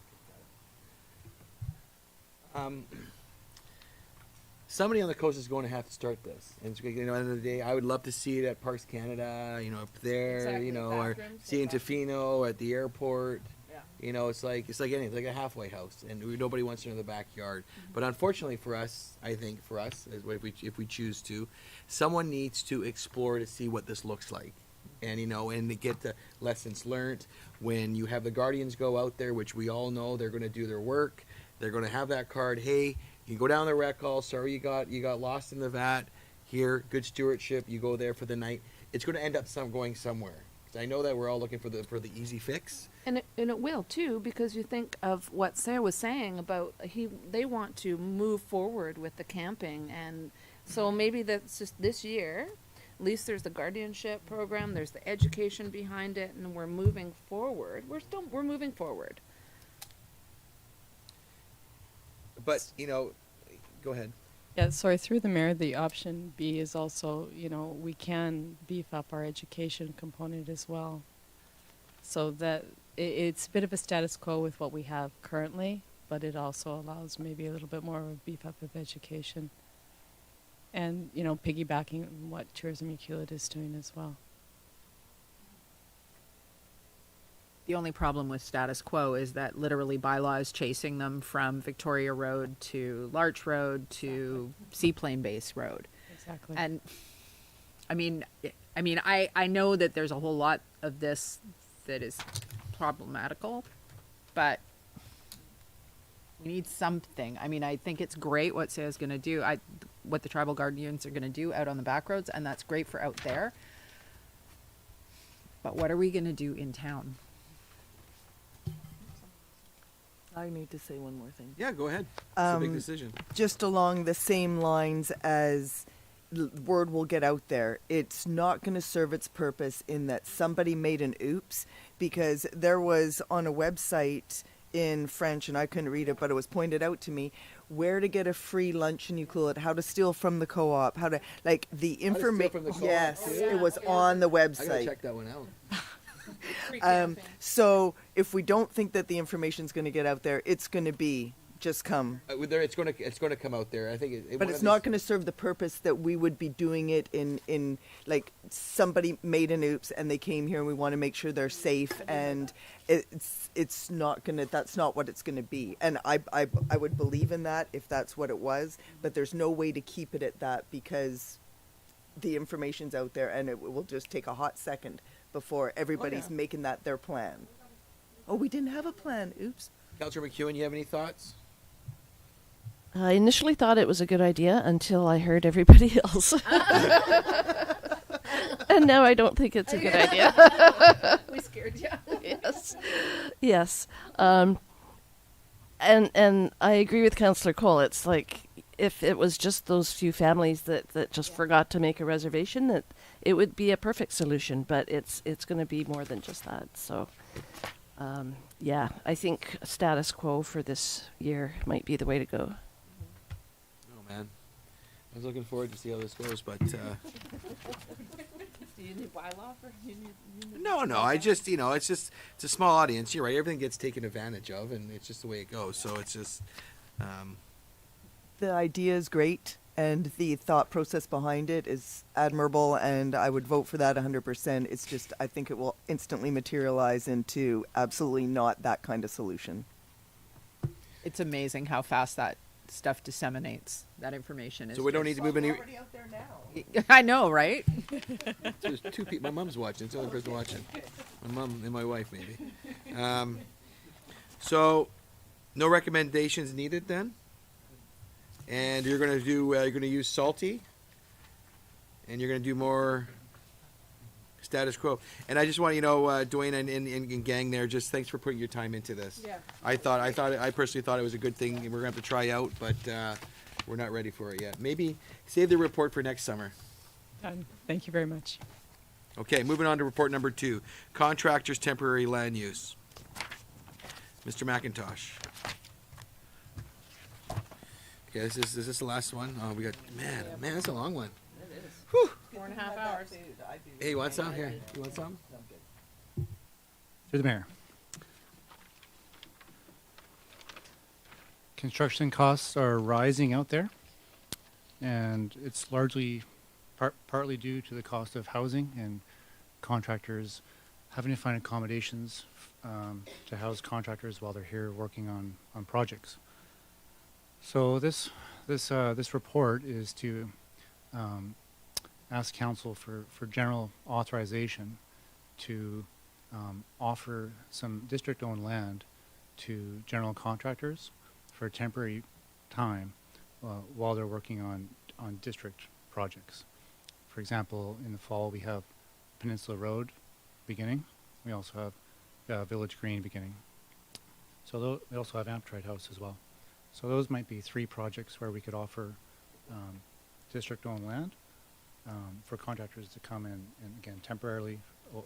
Somebody on the coast is going to have to start this. And at the end of the day, I would love to see it at Parks Canada, up there, Exactly, or bathrooms, see in yeah. Tofino at the airport. Yeah. It's like anything, it's like a halfway house, and nobody wants it in the backyard. But unfortunately for us, if we choose to, someone needs to explore to see what this looks like, and and to get the lessons learned. When you have the Guardians go out there, which we all know they're going to do their work, they're going to have that card. Hey, you go down the rec hall. Sorry, you got lost in the vat. Here, good stewardship. You go there for the night. It's going to end up going somewhere. I know that we're all looking for the easy fix. And it will too, because you think of what Sarah was saying about they want to move forward with the camping, and so maybe that's just this year. At least there's the guardianship program, there's the education behind it, and we're moving forward. We're moving forward. But go ahead. Yeah, sorry, through the mayor, the option B is also, we can beef up our education component as well. So that it's a bit of a status quo with what we have currently, but it also allows maybe a little bit more of a beef up of education. And, piggybacking on what Tourism Euclid is doing as well. The only problem with status quo is that literally bylaw is chasing them from Victoria Road to Larch Road to Seaplane Base Road. Exactly. And I know that there's a whole lot of this that is problematical, but we need something. I think it's great what Sarah's going to do. What the tribal guardians are going to do out on the back roads, and that's great for out there. But what are we going to do in town? I need to say one more thing. Yeah, go ahead. It's a big decision. Just along the same lines as word will get out there, it's not going to serve its purpose in that somebody made an oops, because there was on a website in French, and I couldn't read it, but it was pointed out to me, where to get a free lunch in Euclid, how to steal from the co-op, how to, like, the information. from the co-op, Yes, too? it was on the website. I gotta check that one out. So if we don't think that the information's going to get out there, it's going to be just come. It's going to come out there. I think. But it's not going to serve the purpose that we would be doing it in like somebody made an oops and they came here and we want to make sure they're safe, and it's not going to, that's not what it's going to be. And I would believe in that if that's what it was, but there's no way to keep it at that because the information's out there and it will just take a hot second before everybody's making that their plan. Oh, we didn't have a plan. Oops. Councillor McEwen, you have any thoughts? I initially thought it was a good idea until I heard everybody else. And now I don't think it's a good idea. We scared you. Yes. Yes. And I agree with Councillor Cole. It's like if it was just those few families that just forgot to make a reservation, that it would be a perfect solution, but it's going to be more than just that. So, yeah, I think status quo for this year might be the way to go. Oh man, I was looking forward to see how this goes, but Do you need bylaw for? You need no. I just, it's a small audience. You're right. Everything gets taken advantage of, and it's just the way it goes. So it's just. The idea is great. And the thought process behind it is admirable, and I would vote for that 100%. It's just, I think it will instantly materialize into absolutely not that kind of solution. It's amazing how fast that stuff disseminates. That information is. So we don't need to move any. out there now. I know, right? There's two people. My mom's watching. It's the only person watching. My mom and my wife, maybe. So, no recommendations needed then. And you're gonna do. You're gonna use salty. And you're gonna do more status quo. And I just want you to know, Dwayne and gang there, just thanks for putting your time into this. Yeah. I personally thought it was a good thing we're gonna have to try out, but we're not ready for it yet. Maybe save the report for next summer. Done. Thank you very much. Okay, moving on to report number 2, contractors' temporary land use. Mr. McIntosh. Okay, is this the last one? Oh, we got, man, that's a long one. It is. Whew. 4.5 hours. Hey, you want some? Here, you want some? Through the mayor. Construction costs are rising out there, and it's largely partly due to the cost of housing and contractors having to find accommodations to house contractors while they're here working on projects. So this report is to ask council for general authorization to offer some district-owned land to general contractors for a temporary time while they're working on district projects. For example, in the fall we have Peninsula Road beginning. We also have Village Green beginning. So we also have Amptrite House as well. So those might be 3 projects where we could offer district-owned land for contractors to come in and again temporarily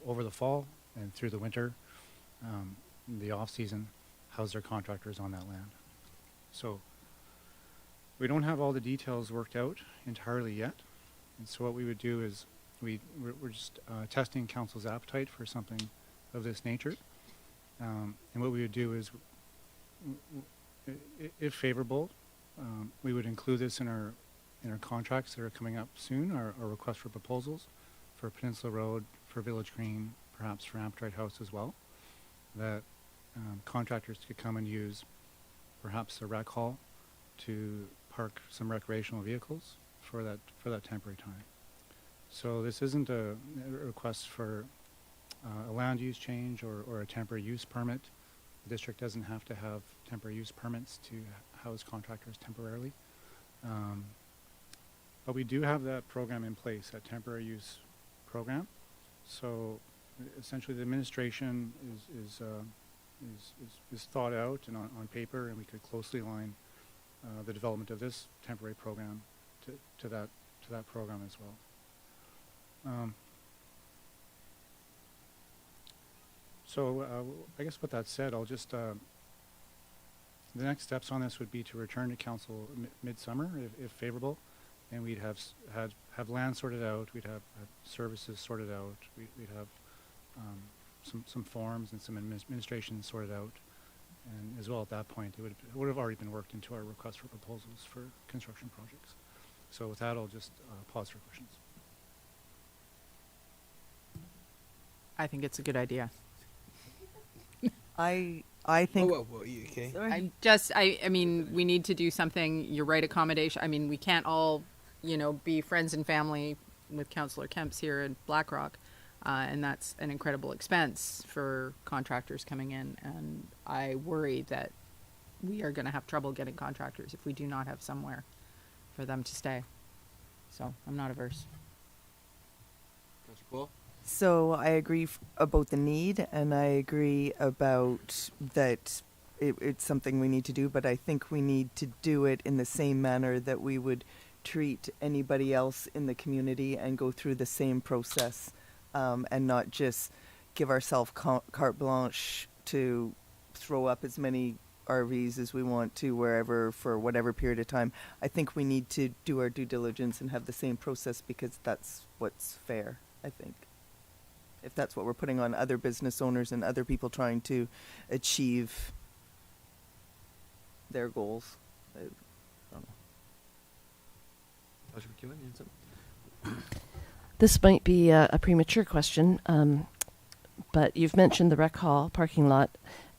over the fall and through the winter, the off-season, house their contractors on that land. So we don't have all the details worked out entirely yet, and so what we would do is we're just testing council's appetite for something of this nature, and what we would do is, if favorable, we would include this in our contracts that are coming up soon, our request for proposals for Peninsula Road, for Village Green, perhaps for Amptrite House as well, that contractors could come and use perhaps a rec hall to park some recreational vehicles for that temporary time. So this isn't a request for a land use change or a temporary use permit. The district doesn't have to have temporary use permits to house contractors temporarily. But we do have that program in place, that temporary use program. So essentially the administration is thought out and on paper, and we could closely align the development of this temporary program to that program as well. So I guess with that said, I'll just the next steps on this would be to return to council midsummer if favorable, and we'd have land sorted out, we'd have services sorted out, we'd have some forms and some administration sorted out, and as well at that point it would have already been worked into our request for proposals for construction projects. So with that, I'll just pause for questions. I think it's a good idea. I think. Whoa, you okay? I mean, we need to do something. You're right, accommodation. I mean, we can't all, be friends and family with Councillor Kemps here in Blackrock, and that's an incredible expense for contractors coming in. And I worry that we are going to have trouble getting contractors if we do not have somewhere for them to stay. So I'm not averse. Councillor Paul? So I agree about the need, and I agree about that it's something we need to do, but I think we need to do it in the same manner that we would treat anybody else in the community and go through the same process, and not just give ourselves carte blanche to throw up as many RVs as we want to wherever for whatever period of time. I think we need to do our due diligence and have the same process because that's what's fair, I think. If that's what we're putting on other business owners and other people trying to achieve their goals. I don't know. Councillor McEwen, you had something? This might be a premature question, but you've mentioned the rec hall parking lot.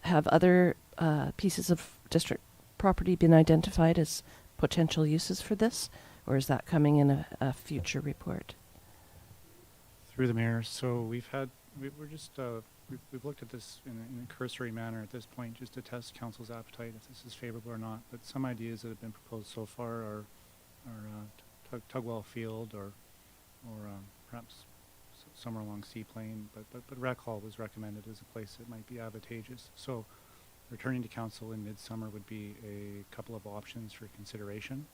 Have other pieces of district property been identified as potential uses for this, or is that coming in a future report? Through the mayor, so we're just, we've looked at this in a cursory manner at this point, just to test council's appetite if this is favorable or not. But some ideas that have been proposed so far are Tugwell Field or perhaps somewhere along Seaplane. But Rec Hall was recommended as a place that might be advantageous. So returning to council in midsummer would be a couple of options for consideration.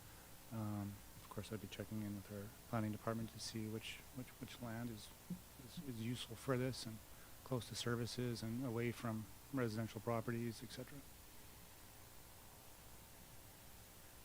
Of course, I'd be checking in with our planning department to see which land is useful for this and close to services and away from residential properties, etc.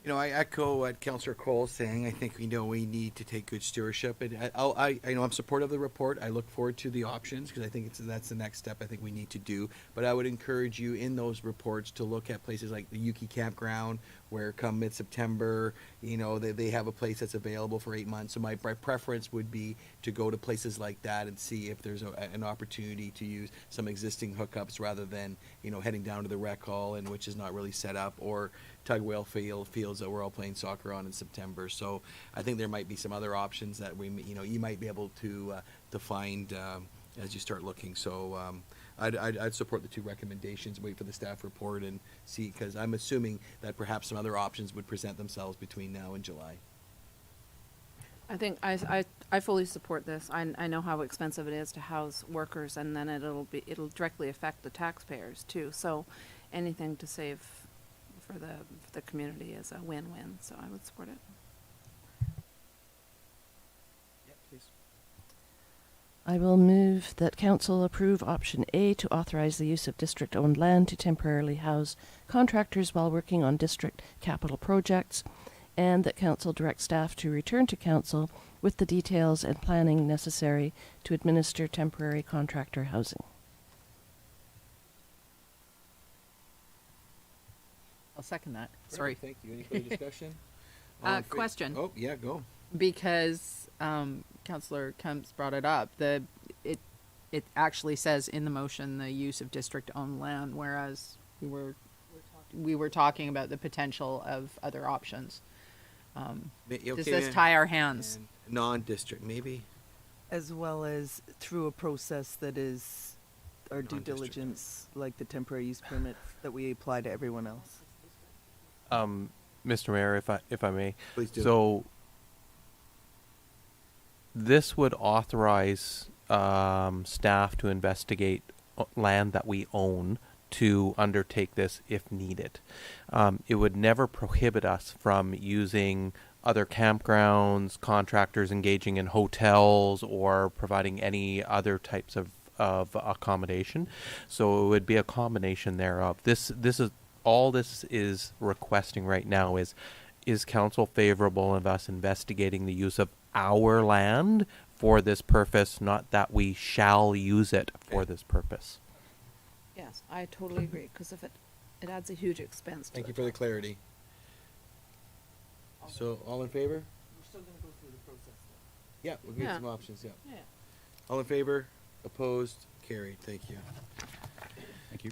You know, I echo what Councillor Cole is saying. I think we need to take good stewardship. And I know I'm supportive of the report. I look forward to the options because I think that's the next step I think we need to do. But I would encourage you in those reports to look at places like the Yuki Campground, where come mid-September, they have a place that's available for 8 months. So my preference would be to go to places like that and see if there's an opportunity to use some existing hookups rather than, heading down to the rec hall, and which is not really set up, or Tugwell fields that we're all playing soccer on in September. So I think there might be some other options that you might be able to find as you start looking. So I'd support the two recommendations. Wait for the staff report and see, because I'm assuming that perhaps some other options would present themselves between now and July. I think I fully support this. I know how expensive it is to house workers, and then it'll directly affect the taxpayers too. So anything to save for the community is a win-win. So I would support it. Yeah, please. I will move that council approve option A to authorize the use of district-owned land to temporarily house contractors while working on district capital projects, and that council direct staff to return to council with the details and planning necessary to administer temporary contractor housing. I'll second that. Sorry. Thank you. Any further discussion? All in Question. Oh, yeah, go. Because Councillor Kemp's brought it up. It actually says in the motion the use of district-owned land, whereas we were talking about the potential of other options. Does this tie our hands? Non-district, maybe. As well as through a process that is our due Non-district. diligence, like the temporary use permit that we apply to everyone else. Mr. Mayor, if I may. Please do. So this would authorize staff to investigate land that we own to undertake this if needed. It would never prohibit us from using other campgrounds, contractors engaging in hotels, or providing any other types of accommodation. So it would be a combination thereof. This is all this is requesting right now is council favorable of us investigating the use of our land for this purpose, not that we shall use it for this purpose. Yes, I totally agree, because if it adds a huge expense to Thank you it. for the clarity. So, all in favor? We're still going to go through the process. Yeah, we'll give you some options, yeah. Yeah. All in favor? Opposed? Carried. Thank you. Thank you.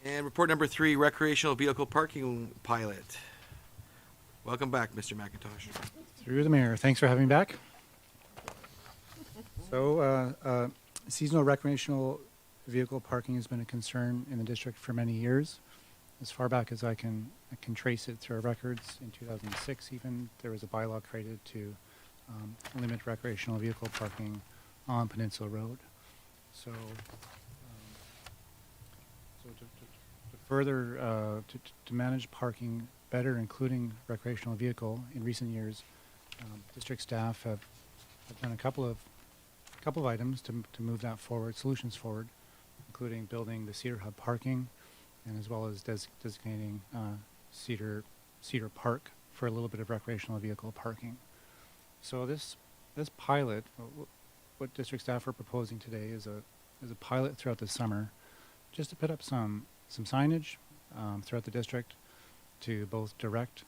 And report number 3, recreational vehicle parking pilot. Welcome back, Mr. McIntosh. Through the mayor, thanks for having me back. So, seasonal recreational vehicle parking has been a concern in the district for many years. As far back as I can trace it through our records, in 2006 even, there was a bylaw created to limit recreational vehicle parking on Peninsula Road. So, to manage parking better, including recreational vehicle, in recent years, district staff have done a couple of items to move that forward, solutions forward, including building the Cedar Hub parking, and as well as designating Cedar Park for a little bit of recreational vehicle parking. So this pilot, what district staff are proposing today, is a pilot throughout the summer, just to put up some signage throughout the district to both direct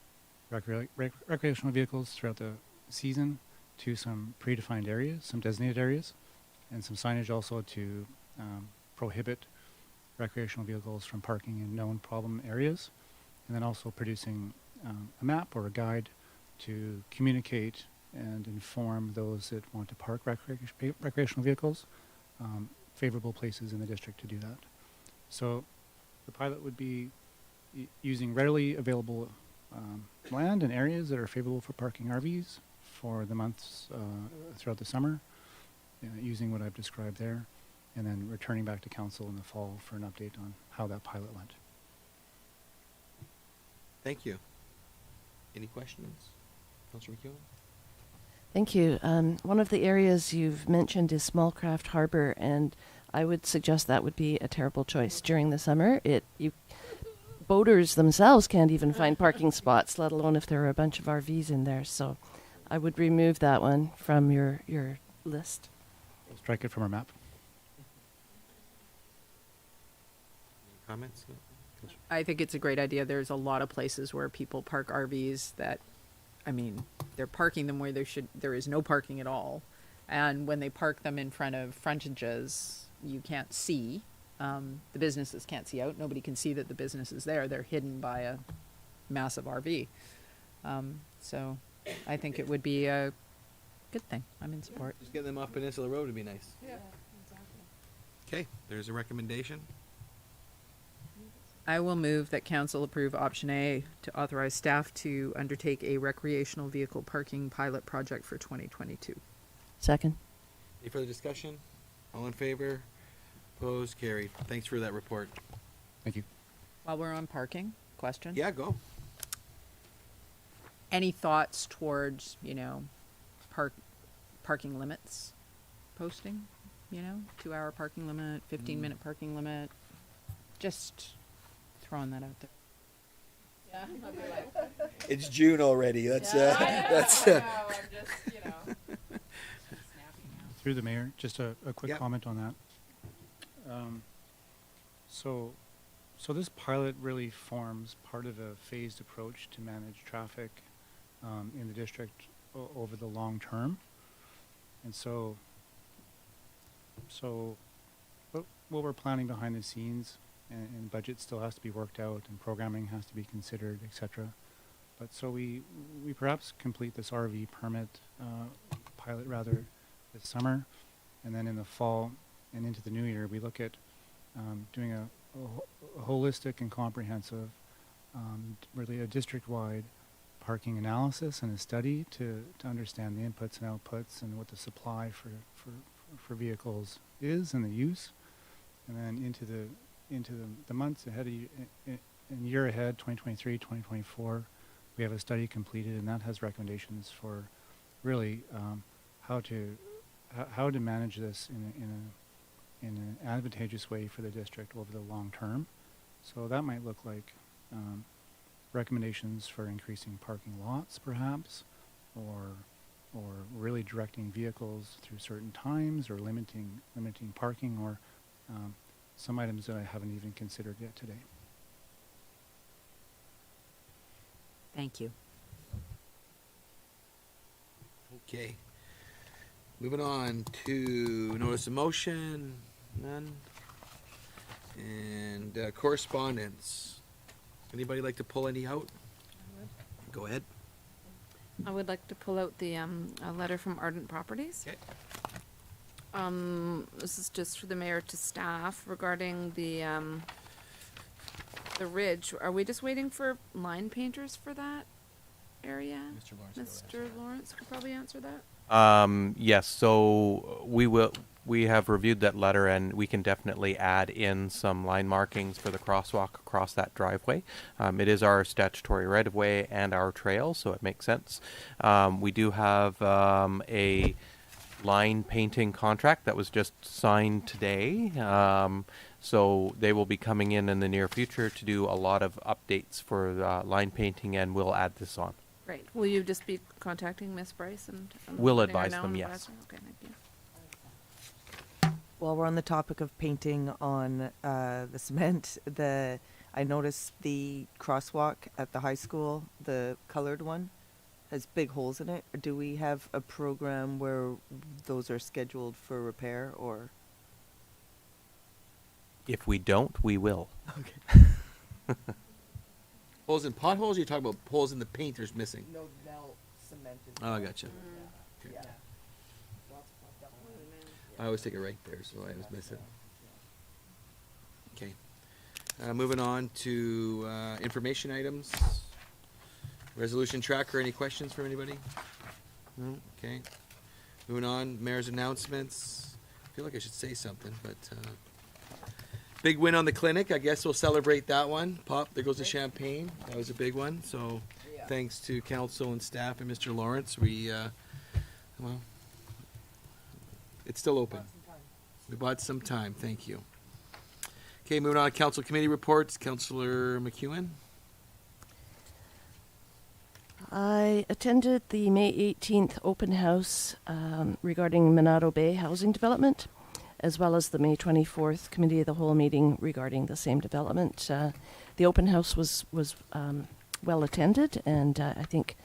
recreational vehicles throughout the season to some predefined areas, some designated areas, and some signage also to prohibit recreational vehicles from parking in known problem areas, and then also producing a map or a guide to communicate and inform those that want to park recreational vehicles, favorable places in the district to do that. So the pilot would be using readily available land and areas that are favorable for parking RVs for the months throughout the summer, using what I've described there, and then returning back to council in the fall for an update on how that pilot went. Thank you. Any questions? Councillor McEwen? Thank you. One of the areas you've mentioned is Smallcraft Harbor, and I would suggest that would be a terrible choice during the summer. Boaters themselves can't even find parking spots, let alone if there are a bunch of RVs in there. So I would remove that one from your list. Strike it from our map. Comments? I think it's a great idea. There's a lot of places where people park RVs that, I mean, they're parking them where there is no parking at all. And when they park them in front of frontages, you can't see. The businesses can't see out. Nobody can see that the business is there. They're hidden by a massive RV. So I think it would be a good thing. I'm in support. Just getting them off Peninsula Road would be nice. Yeah, exactly. Okay, there's a recommendation. I will move that council approve option A to authorize staff to undertake a recreational vehicle parking pilot project for 2022. Second. Any further discussion? All in favor? Opposed? Carried. Thanks for that report. Thank you. While we're on parking, question? Yeah, go. Any thoughts towards, parking limits posting? 2-hour parking limit, 15-minute parking limit? Just throwing that out there. Yeah, It's June already. That's Through the mayor, just a quick Yep. comment on that. So this pilot really forms part of a phased approach to manage traffic in the district over the long term. And so what we're planning behind the scenes, and budget still has to be worked out, and programming has to be considered, etc. But so we perhaps complete this RV permit pilot rather this summer, and then in the fall and into the new year we look at doing a holistic and comprehensive, really a district-wide parking analysis and a study to understand the inputs and outputs and what the supply for vehicles is and the use, and then into the months ahead of and year ahead, 2023, 2024, we have a study completed, and that has recommendations for really how to manage this in an advantageous way for the district over the long term. So that might look like recommendations for increasing parking lots, perhaps, or really directing vehicles through certain times, or limiting parking, or some items that I haven't even considered yet today. Thank you. Okay. Moving on to notice of motion. None. And correspondence. Anybody like to pull any out? Go ahead. I would like to pull out the a letter from Ardent Properties. Okay. This is just for the mayor to staff regarding the ridge. Are we just waiting for line painters for that area? Mr. Lawrence. Mr. Lawrence could probably answer that. Yes, so we have reviewed that letter, and we can definitely add in some line markings for the crosswalk across that driveway. It is our statutory right-of-way and our trail, so it makes sense. We do have a line painting contract that was just signed today. So they will be coming in the near future to do a lot of updates for line painting, and we'll add this on. Great. Will you just be contacting Miss Bryce and We'll letting her advise know them, and yes. advise her? Okay, thank you. While we're on the topic of painting on the cement, I noticed the crosswalk at the high school, the colored one, has big holes in it. Do we have a program where those are scheduled for repair, or? If we don't, we will. Okay. Holes in potholes, or you talking about holes in the paint there's missing? No, now cemented. Oh, I gotcha. Okay. Yeah. I always take it right there, so I always miss it. Okay. Moving on to information items. Resolution tracker, any questions from anybody? No? Okay. Moving on, mayor's announcements. I feel like I should say something, but big win on the clinic. I guess we'll celebrate that one. Pop, there goes the champagne. That was a big one. So thanks to council and staff and Mr. Lawrence. We, well, it's still open. We bought some time. Thank you. Okay, moving on to council committee reports. Councillor McEwen. I attended the May 18th open house regarding Monado Bay housing development, as well as the May 24th committee of the whole meeting regarding the same development. The open house was well attended, and I think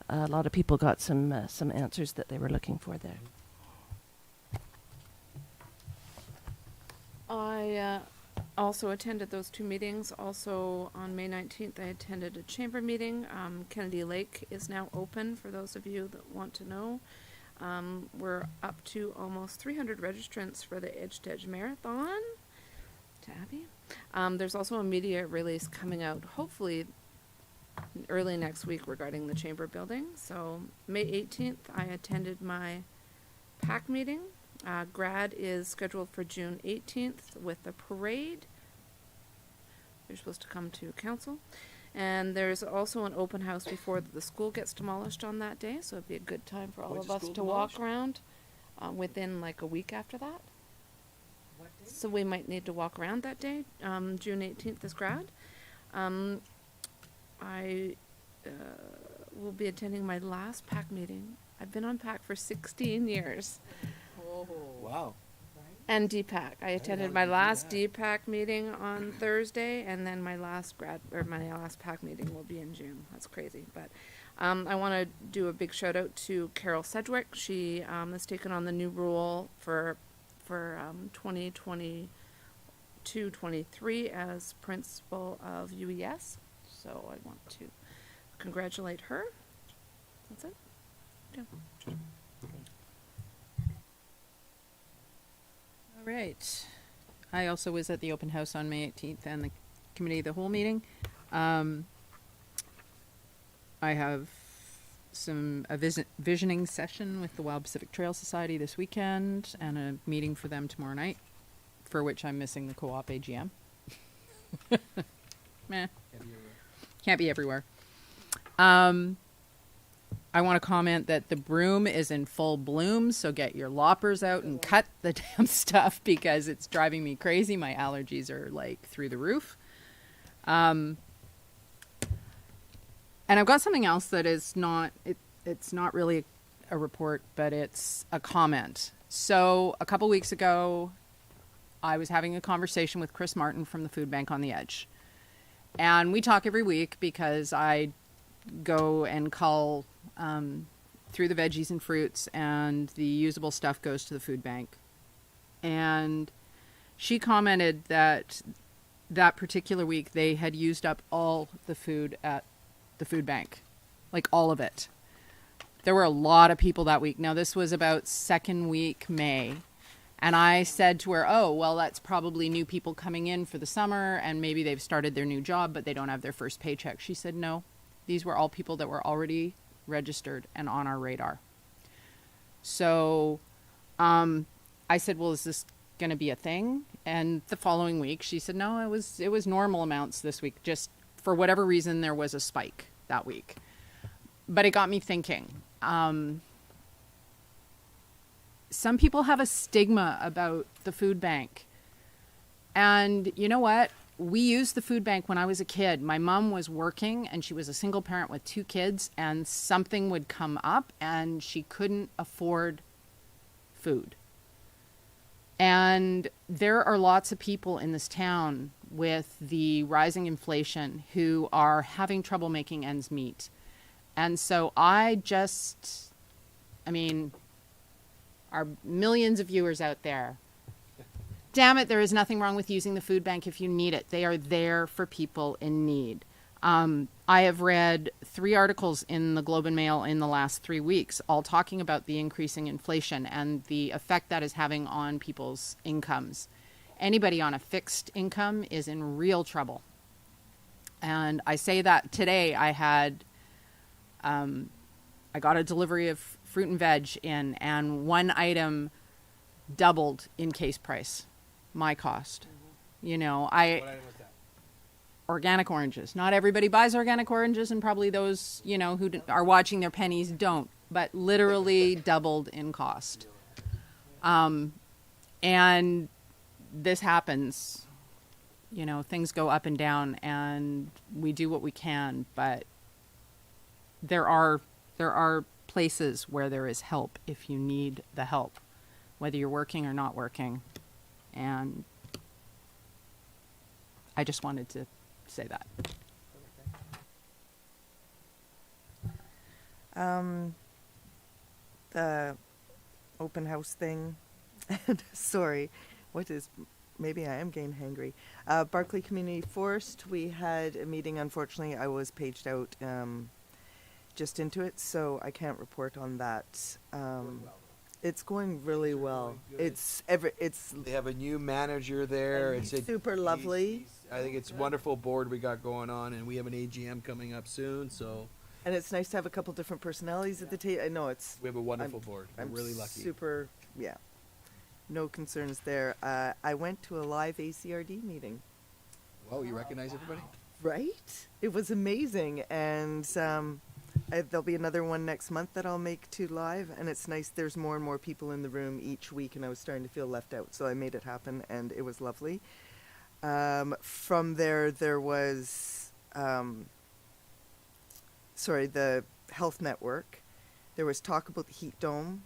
a lot of people got some answers that they were looking for there. I also attended those two meetings. Also on May 19th, I attended a chamber meeting. Kennedy Lake is now open for those of you that want to know. We're up to almost 300 registrants for the Edge to Edge Marathon. Tabby. There's also a media release coming out, hopefully early next week, regarding the chamber building. So May 18th, I attended my PAC meeting. Grad is scheduled for June 18th with a parade. You're supposed to come to council. And there's also an open house before the school gets demolished on that day, so it'd be a good time for all When's of the us school to walk demolished? around within like a week after that. So we might need to walk around that day. June 18th is grad. I will be attending my last PAC meeting. I've been on PAC for 16 years. Wow. And DPAC. I attended my last DPAC meeting on Thursday, and then my last PAC meeting will be in June. That's crazy, but I want to do a big shout out to Carol Sedgwick. She has taken on the new role for 2022-23 as principal of UES. So I want to congratulate her. That's it. Yeah. All right. I also was at the open house on May 18th and the committee of the whole meeting. I have a visioning session with the Wild Pacific Trail Society this weekend and a meeting for them tomorrow night, for which I'm missing the co-op AGM. Meh. Can't be everywhere. I want to comment that the broom is in full bloom, so get your loppers out and cut the damn stuff because it's driving me crazy. My allergies are like through the roof. And I've got something else that is not, it's not really a report, but it's a comment. So a couple weeks ago, I was having a conversation with Chris Martin from the Food Bank on the Edge. And we talk every week because I go and cull through the veggies and fruits, and the usable stuff goes to the food bank. And she commented that that particular week they had used up all the food at the food bank, like all of it. There were a lot of people that week. Now this was about second week May. And I said to her, oh, well, that's probably new people coming in for the summer and maybe they've started their new job, but they don't have their first paycheck. She said, no, these were all people that were already registered and on our radar. So I said, well, is this going to be a thing? And the following week she said, no, it was normal amounts this week. Just for whatever reason, there was a spike that week. But it got me thinking. Some people have a stigma about the food bank. And you know what? We used the food bank when I was a kid. My mom was working and she was a single parent with 2 kids, and something would come up and she couldn't afford food. And there are lots of people in this town with the rising inflation who are having trouble making ends meet. And so our millions of viewers out there, damn it, there is nothing wrong with using the food bank if you need it. They are there for people in need. I have read 3 articles in the Globe and Mail in the last 3 weeks, all talking about the increasing inflation and the effect that is having on people's incomes. Anybody on a fixed income is in real trouble. And I say that today I got a delivery of fruit and veg in, and one item doubled in case price, my cost. You know, What item was that? Organic oranges. Not everybody buys organic oranges, and probably those, you know, who are watching their pennies don't, but literally doubled in cost. And this happens, you know, things go up and down, and we do what we can, but there are places where there is help if you need the help, whether you're working or not working. And I just wanted to say that. The open house thing. Sorry, maybe I am getting hangry. Barclay Community Forest, we had a meeting. Unfortunately, I was paged out just into it, so I can't report on that. It's going really well. It's They have a new manager there. And he's super lovely. I think it's a wonderful board we got going on, and we have an AGM coming up soon, so and it's nice to have a couple different personalities at the table. I know we have a wonderful board. I'm really lucky. Super, yeah. No concerns there. I went to a live ACRD meeting. Whoa, you recognize everybody? Right? It was amazing, and there'll be another one next month that I'll make to live, and it's nice. There's more and more people in the room each week, and I was starting to feel left out, so I made it happen, and it was lovely. From there was, the Health Network. There was talk about the heat dome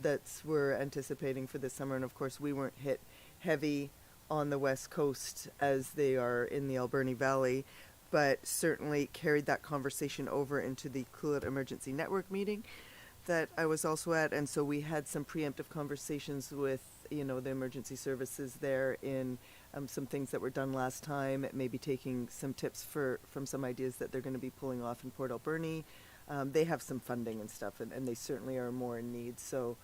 that's we're anticipating for this summer, and of course we weren't hit heavy on the West Coast as they are in the Alberni Valley, but certainly carried that conversation over into the Cool It Emergency Network meeting that I was also at, and so we had some preemptive conversations with, you know, the emergency services there in some things that were done last time, maybe taking some tips from some ideas that they're going to be pulling off in Port Alberni. They have some funding and stuff, and they certainly are more in need, so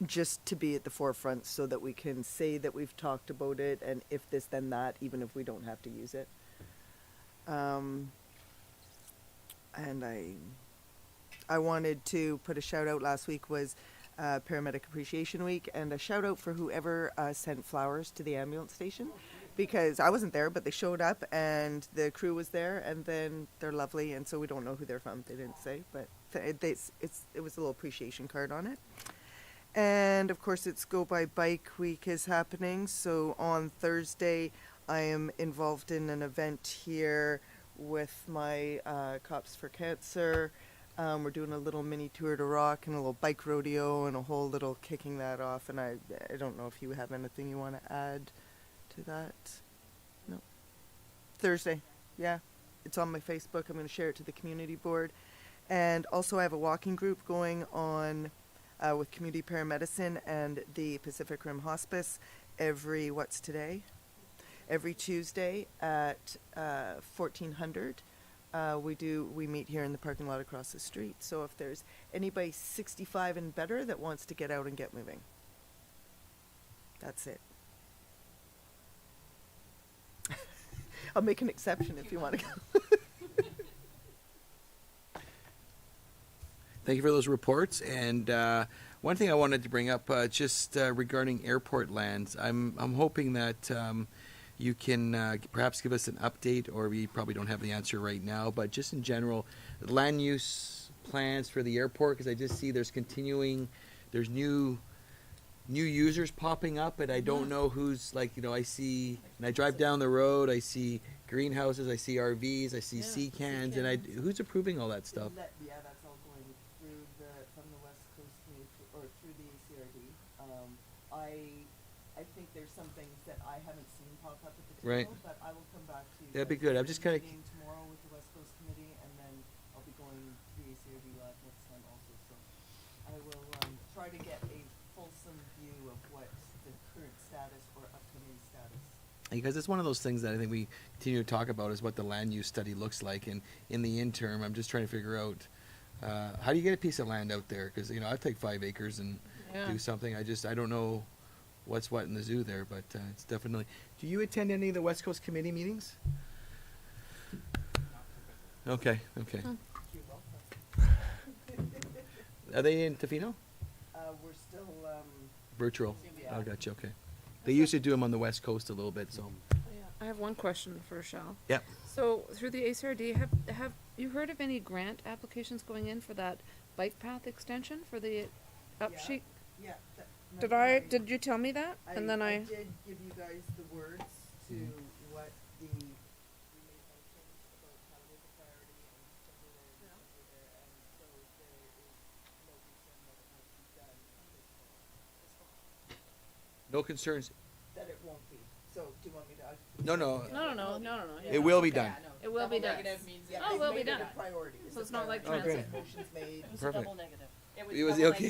just to be at the forefront so that we can say that we've talked about it, and if this then that, even if we don't have to use it. And I wanted to put a shout out. Last week was Paramedic Appreciation Week, and a shout out for whoever sent flowers to the ambulance station, because I wasn't there, but they showed up and the crew was there, and then they're lovely, and so we don't know who they're from. They didn't say, but it was a little appreciation card on it. And of course, it's Go By Bike Week is happening. So on Thursday, I am involved in an event here with my Cops for Cancer. We're doing a little mini tour to rock and a little bike rodeo and a whole little kicking that off. And I don't know if you have anything you want to add to that. No. Thursday, yeah. It's on my Facebook. I'm going to share it to the community board. And also I have a walking group going on with Community Paramedicine and the Pacific Rim Hospice every Tuesday at 1400. We meet here in the parking lot across the street. So if there's anybody 65 and better that wants to get out and get moving, that's it. I'll make an exception if you want to go. Thank you for those reports. And one thing I wanted to bring up, just regarding airport lands, I'm hoping that you can perhaps give us an update, or we probably don't have the answer right now, but just in general, land use plans for the airport, because I just see there's new users popping up, and I don't know who's, like, you know, I see, and I drive down the road, I see greenhouses, I see RVs, I see sea cans, and who's approving all that stuff? Yeah, that's all going from the West Coast community, or through the ACRD. I think there's some things that I haven't seen pop up at the table, Right. but I will come back to you. That'd be good. I'm just kind of meeting tomorrow with the West Coast Committee, and then try to get a fulsome view of what the current status or upcoming status. Because it's one of those things that I think we continue to talk about is what the land use study looks like. And in the interim, I'm just trying to figure out how do you get a piece of land out there? Because, you know, I'd take 5 acres and Yeah. do something. I don't know what's what in the zoo there, but it's definitely. Do you attend any of the West Coast Committee meetings? Okay, okay. You're welcome. Are they in Tofino? We're still, Virtual. Yeah. Oh, gotcha, okay. They used to do them on the West Coast a little bit, so. I have one question for Shal. Yep. So through the ACRD, have you heard of any grant applications going in for that bike path extension for the upsheet? yeah. Did you tell me that? And then I did give you guys the words to what the. No concerns. That it won't be. So do you want me to? No, no. No. It will be done. It will be done. Yeah, Oh, they will be made it done. a priority. So it's not like Oh, great. transit. Motion's made. Perfect. negative. It was okay.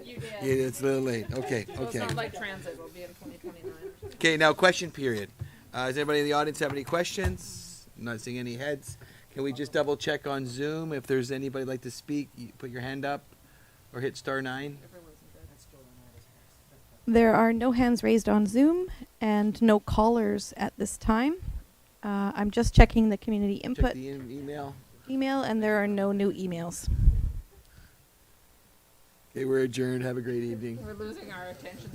You did. Yeah, it's a little late. Okay, So it's okay. not like transit. We'll be in 2029. Okay, now question period. Does anybody in the audience have any questions? I'm not seeing any heads. Can we just double check on Zoom if there's anybody like to speak? You put your hand up or hit *9. There are no hands raised on Zoom and no callers at this time. I'm just checking the community Check input the email. email, and there are no new emails. Okay, we're adjourned. Have a great evening. We're losing our attention.